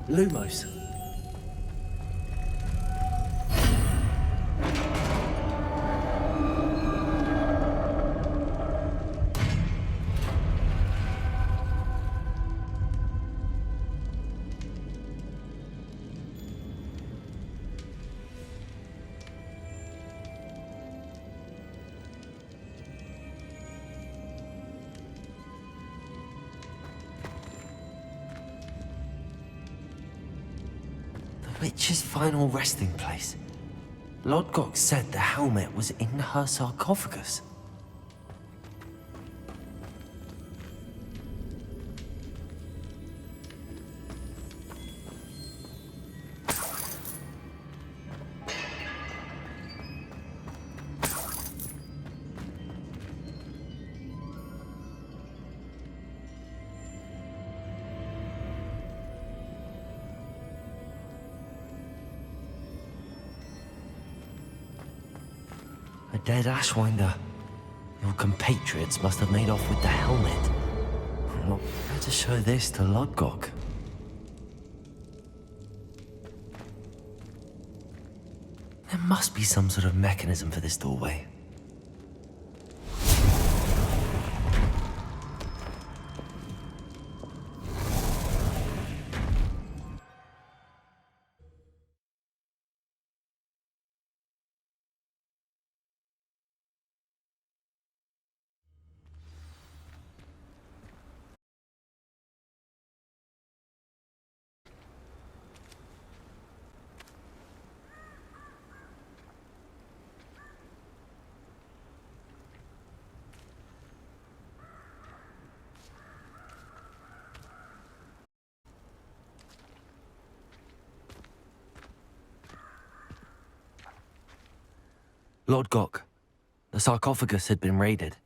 Lumos. The witch's final resting place. Lodgok said the helmet was in her sarcophagus. A dead Ashwinder. Your compatriots must have made off with the helmet. Well, better show this to Lodgok. There must be some sort of mechanism for this doorway. Lord Gok, the sarcophagus had been raided.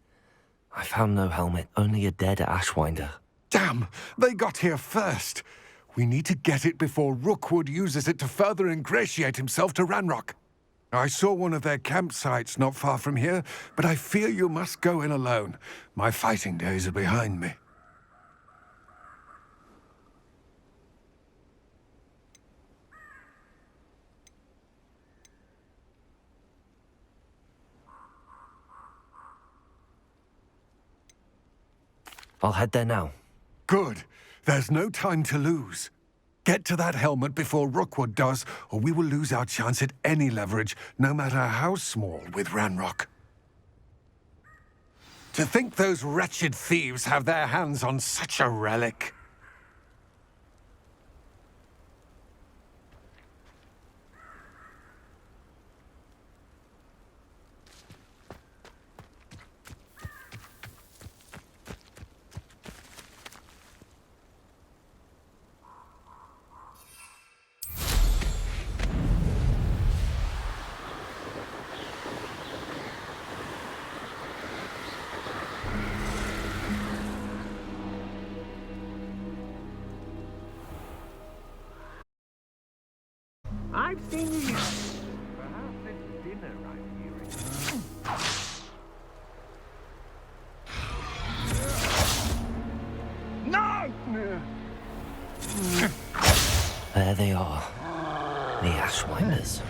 I found no helmet, only a dead Ashwinder. Damn! They got here first! We need to get it before Rookwood uses it to further ingratiate himself to Ranrock. I saw one of their campsites not far from here, but I fear you must go in alone. My fighting days are behind me. I'll head there now. Good. There's no time to lose. Get to that helmet before Rookwood does, or we will lose our chance at any leverage, no matter how small, with Ranrock. To think those wretched thieves have their hands on such a relic. I've seen you. Perhaps it's dinner I'm hearing. No! There they are. The Ashwinders.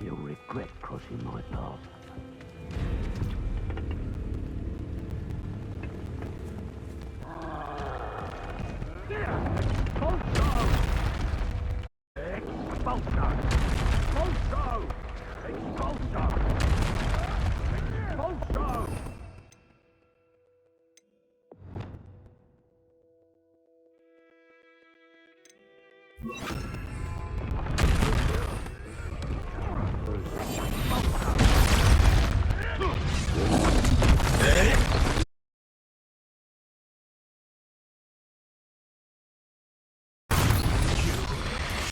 You'll regret crossing my path.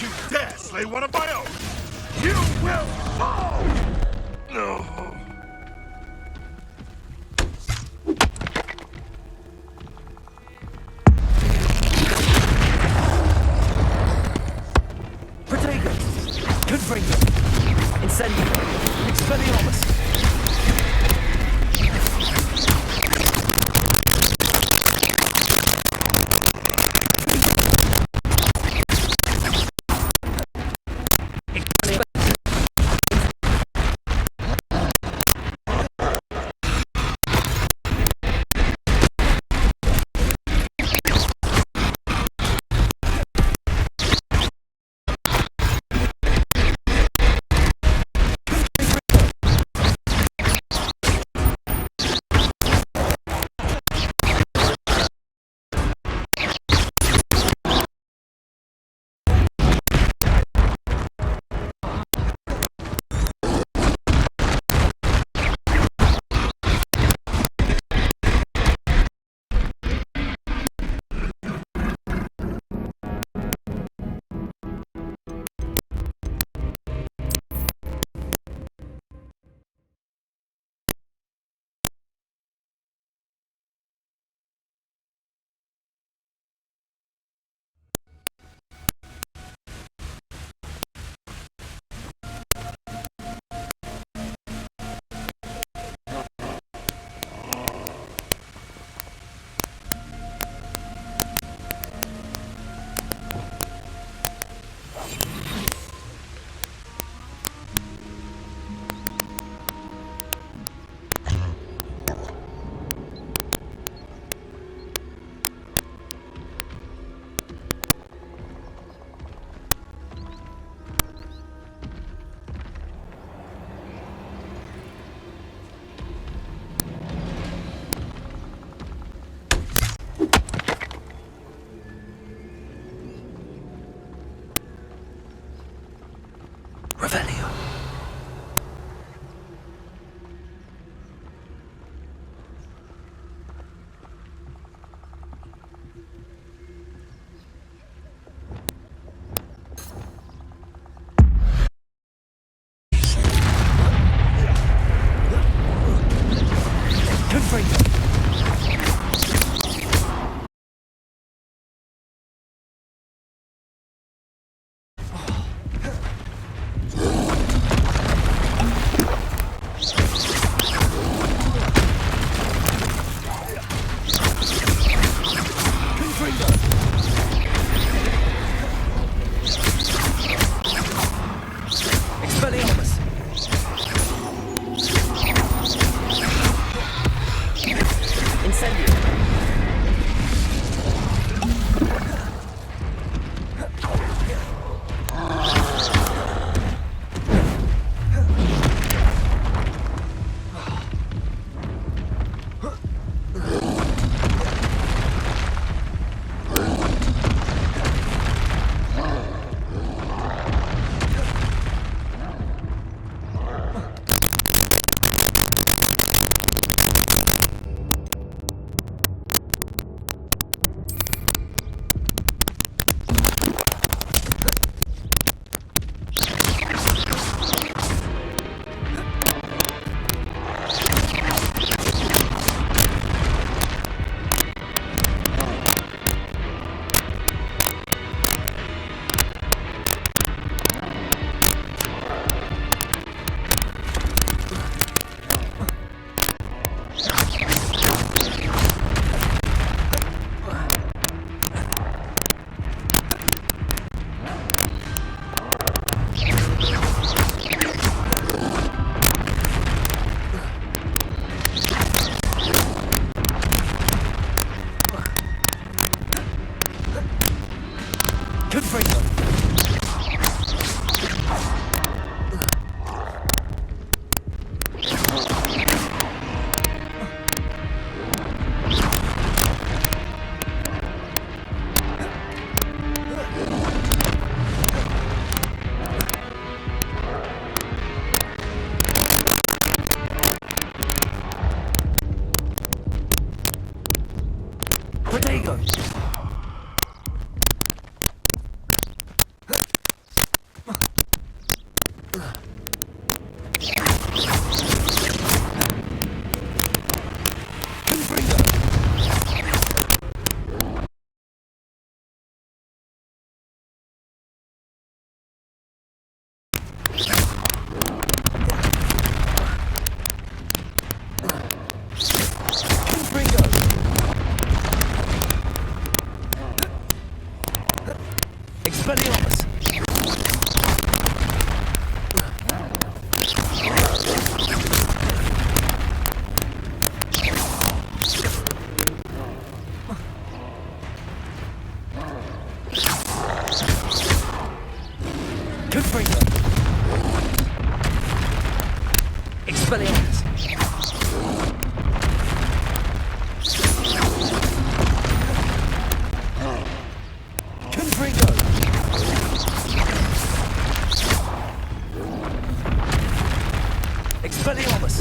You dare slay one of my own! You will fall! No. Protego! Confringo! Incendio! Expelliarmus! Expelliarmus! Confringo! Expelliarmus! Confringo! Expelliarmus!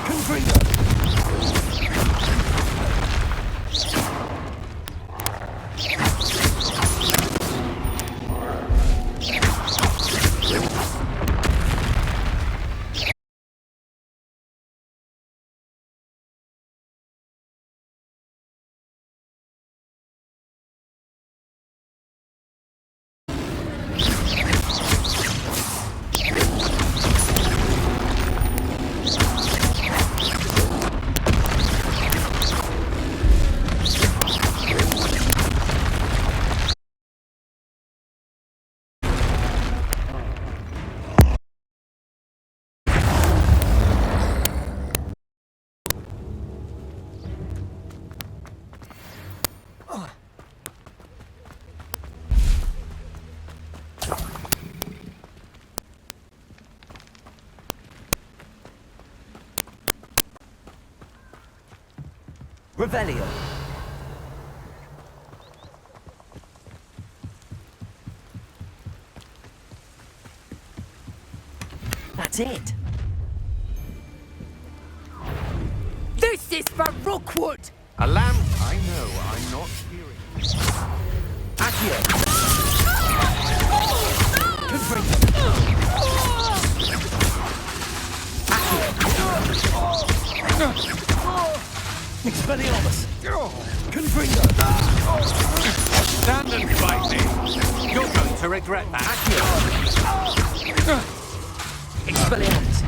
Confringo! Revelio. That's it. This is for Rookwood! A lamp? I know, I'm not hearing. Accio. Confringo. Expelliarmus! Confringo! Stand and fight me! You're going to regret that. Accio! Expelliarmus!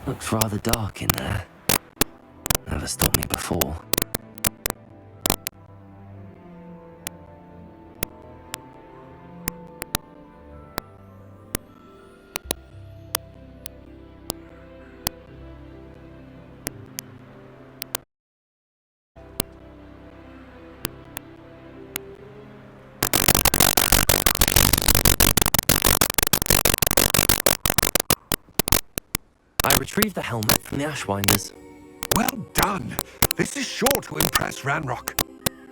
Looks rather dark in there. Never stopped me before. I retrieved the helmet from the Ashwinders. Well done! This is sure to impress Ranrock.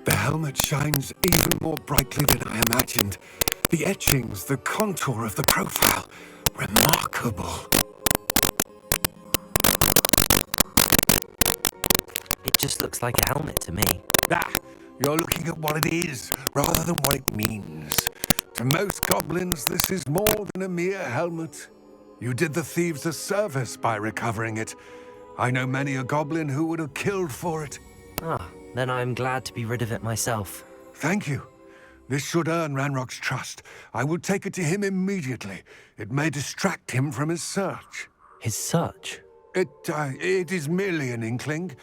The helmet shines even more brightly than I imagined. The etchings, the contour of the profile. Remarkable. It just looks like a helmet to me. Ah, you're looking at what it is, rather than what it means. To most goblins, this is more than a mere helmet. You did the thieves a service by recovering it. I know many a goblin who would have killed for it. Ah, then I'm glad to be rid of it myself. Thank you. This should earn Ranrock's trust. I will take it to him immediately. It may distract him from his search. His search? It is merely an inkling.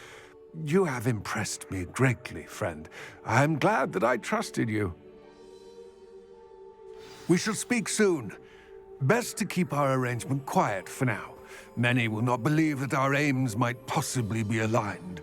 You have impressed me greatly, friend. I am glad that I trusted you. We shall speak soon. Best to keep our arrangement quiet for now. Many will not believe that our aims might possibly be aligned.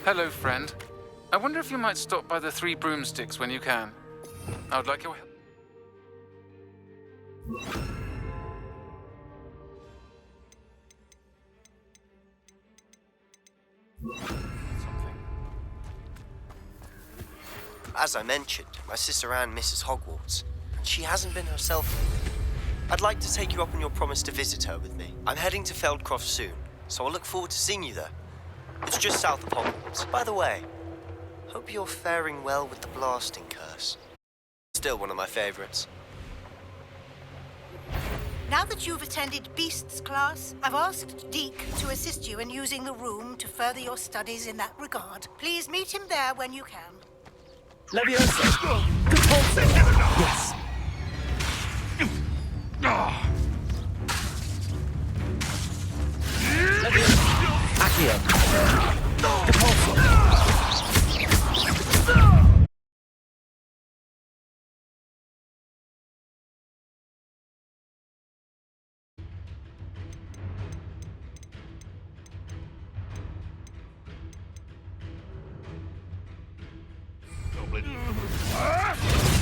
Hello, friend. I wonder if you might stop by the Three Broomsticks when you can. I would like your help. As I mentioned, my sister Anne misses Hogwarts, and she hasn't been herself lately. I'd like to take you up on your promise to visit her with me. I'm heading to Feldcroft soon, so I'll look forward to seeing you there. It's just south of Hogwarts. By the way, hope you're faring well with the blasting curse. Still one of my favorites. Now that you've attended Beasts class, I've asked Deke to assist you in using the room to further your studies in that regard. Please meet him there when you can. Leviosa! Compulsive! Yes! Accio.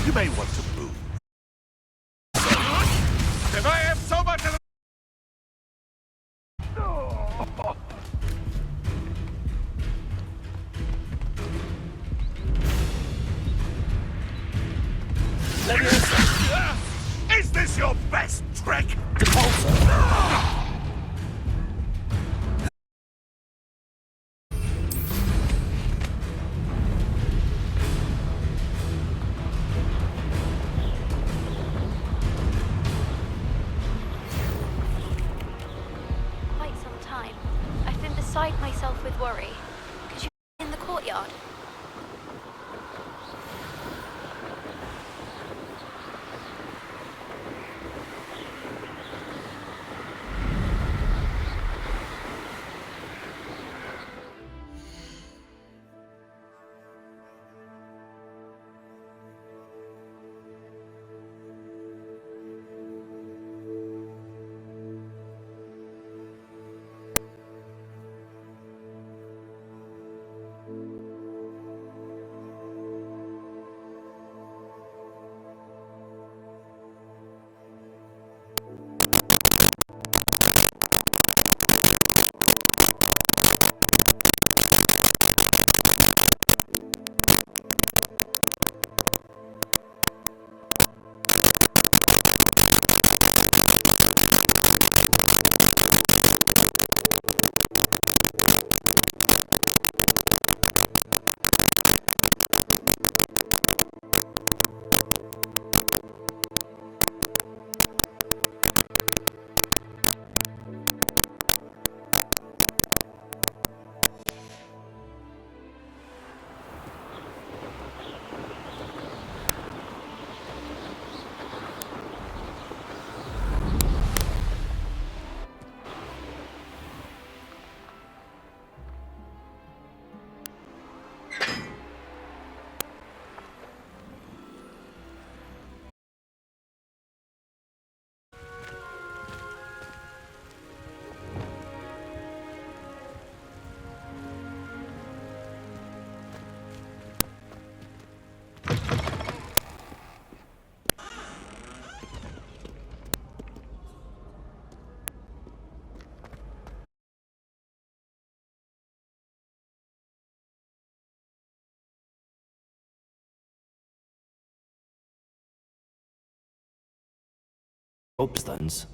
You may want to move. If I have so much of Is this your best trick? Quite some time. I've been beside myself with worry. Could you in the courtyard? Soapstones.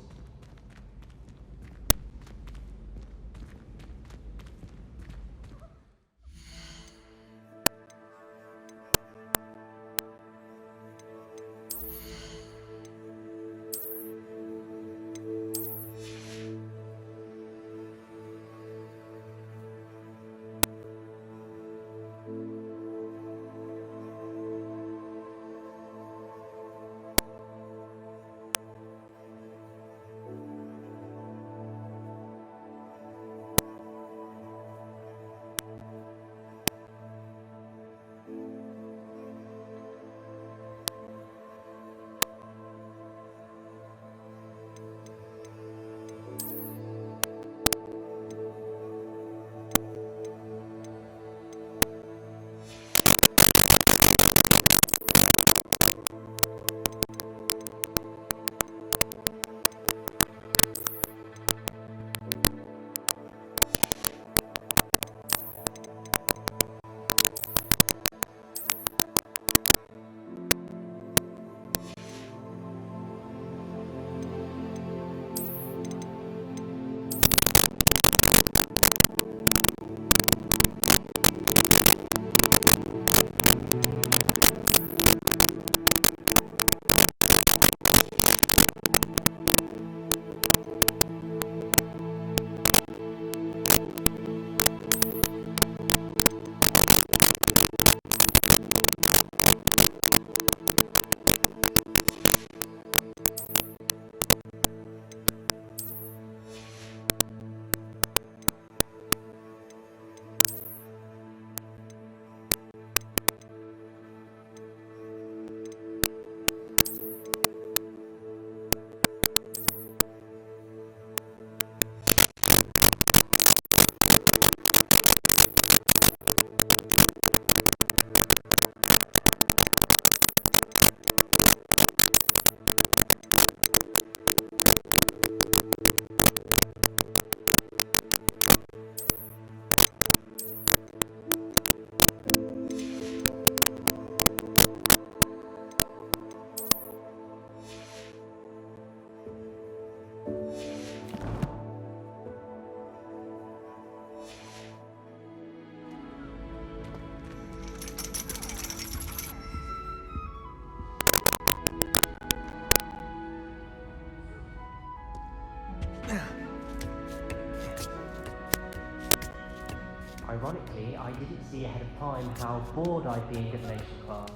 Ironically, I didn't see ahead of time how bored I'd be in divination class.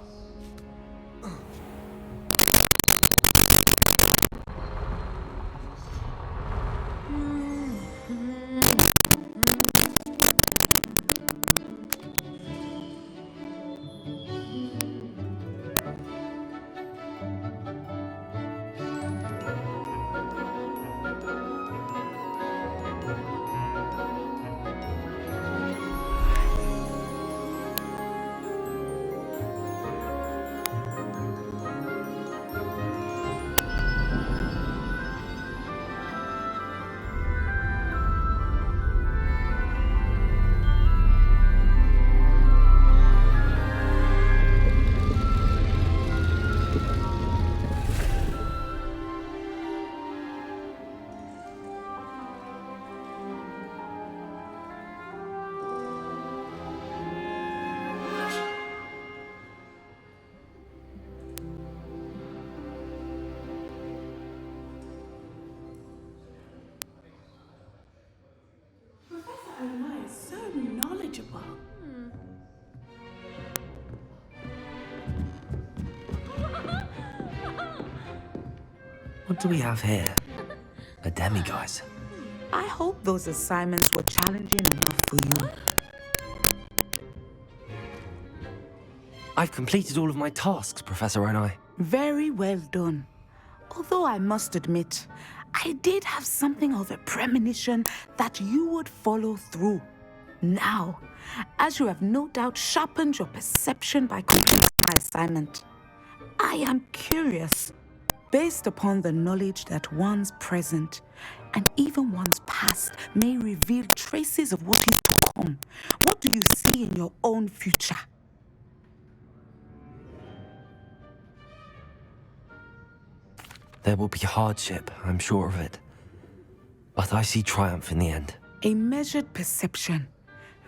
Professor O'Neill is so knowledgeable. What do we have here? A demiguise. I hope those assignments were challenging enough for you. I've completed all of my tasks, Professor Onai. Very well done. Although I must admit, I did have something of a premonition that you would follow through. Now, as you have no doubt sharpened your perception by completing my assignment, I am curious, based upon the knowledge that one's present and even one's past may reveal traces of what is to come. What do you see in your own future? There will be hardship, I'm sure of it. But I see triumph in the end. A measured perception.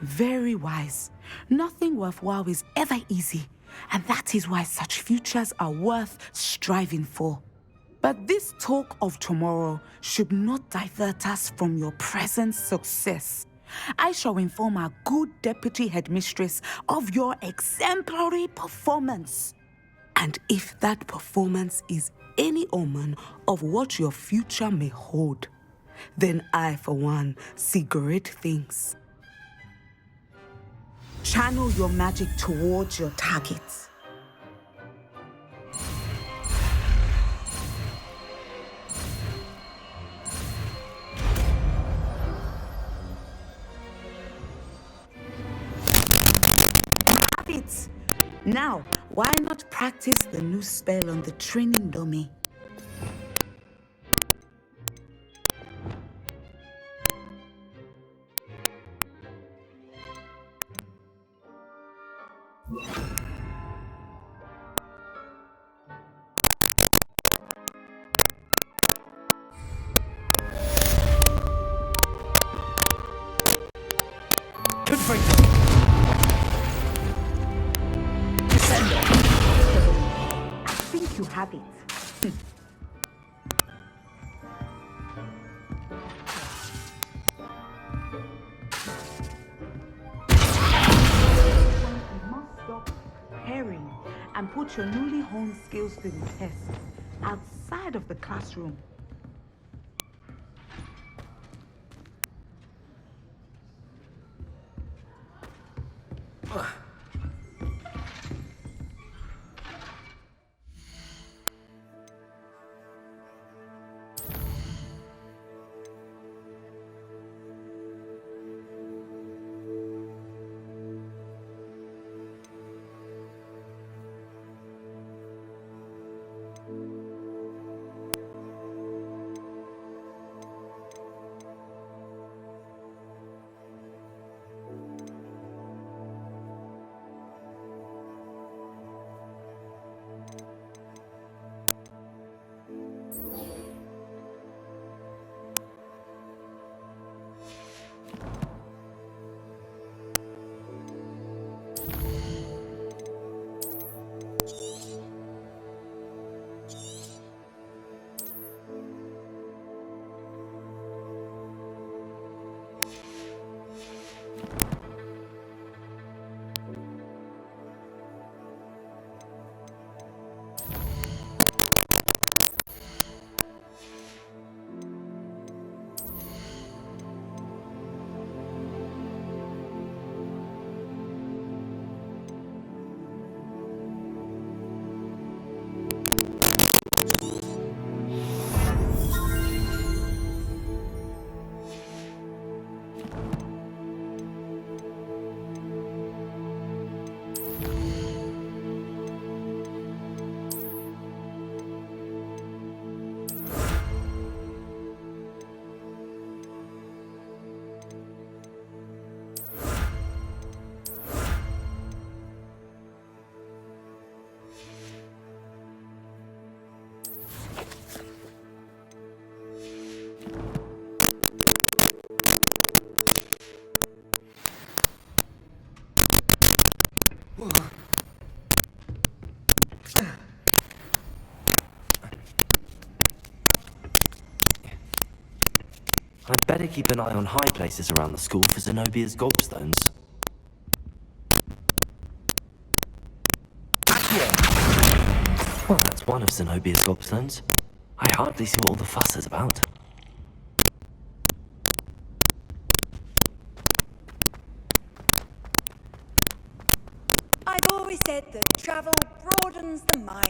Very wise. Nothing worthwhile is ever easy, and that is why such futures are worth striving for. But this talk of tomorrow should not divert us from your present success. I shall inform our good deputy headmistress of your exemplary performance. And if that performance is any omen of what your future may hold, then I, for one, see great things. Channel your magic towards your targets. Now, why not practice the new spell on the training dummy? I think you have it. You must stop herring and put your newly honed skills to the test outside of the classroom. I'd better keep an eye on high places around the school for Zenobia's gobstones. Well, that's one of Zenobia's gobstones. I hardly see what all the fuss is about. I've always said that travel broadens the mind.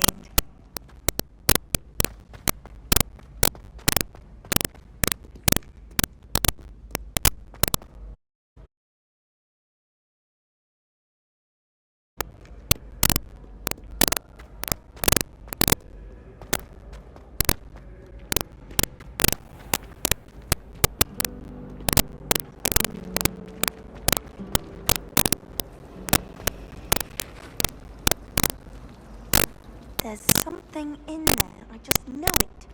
There's something in there. I just know it.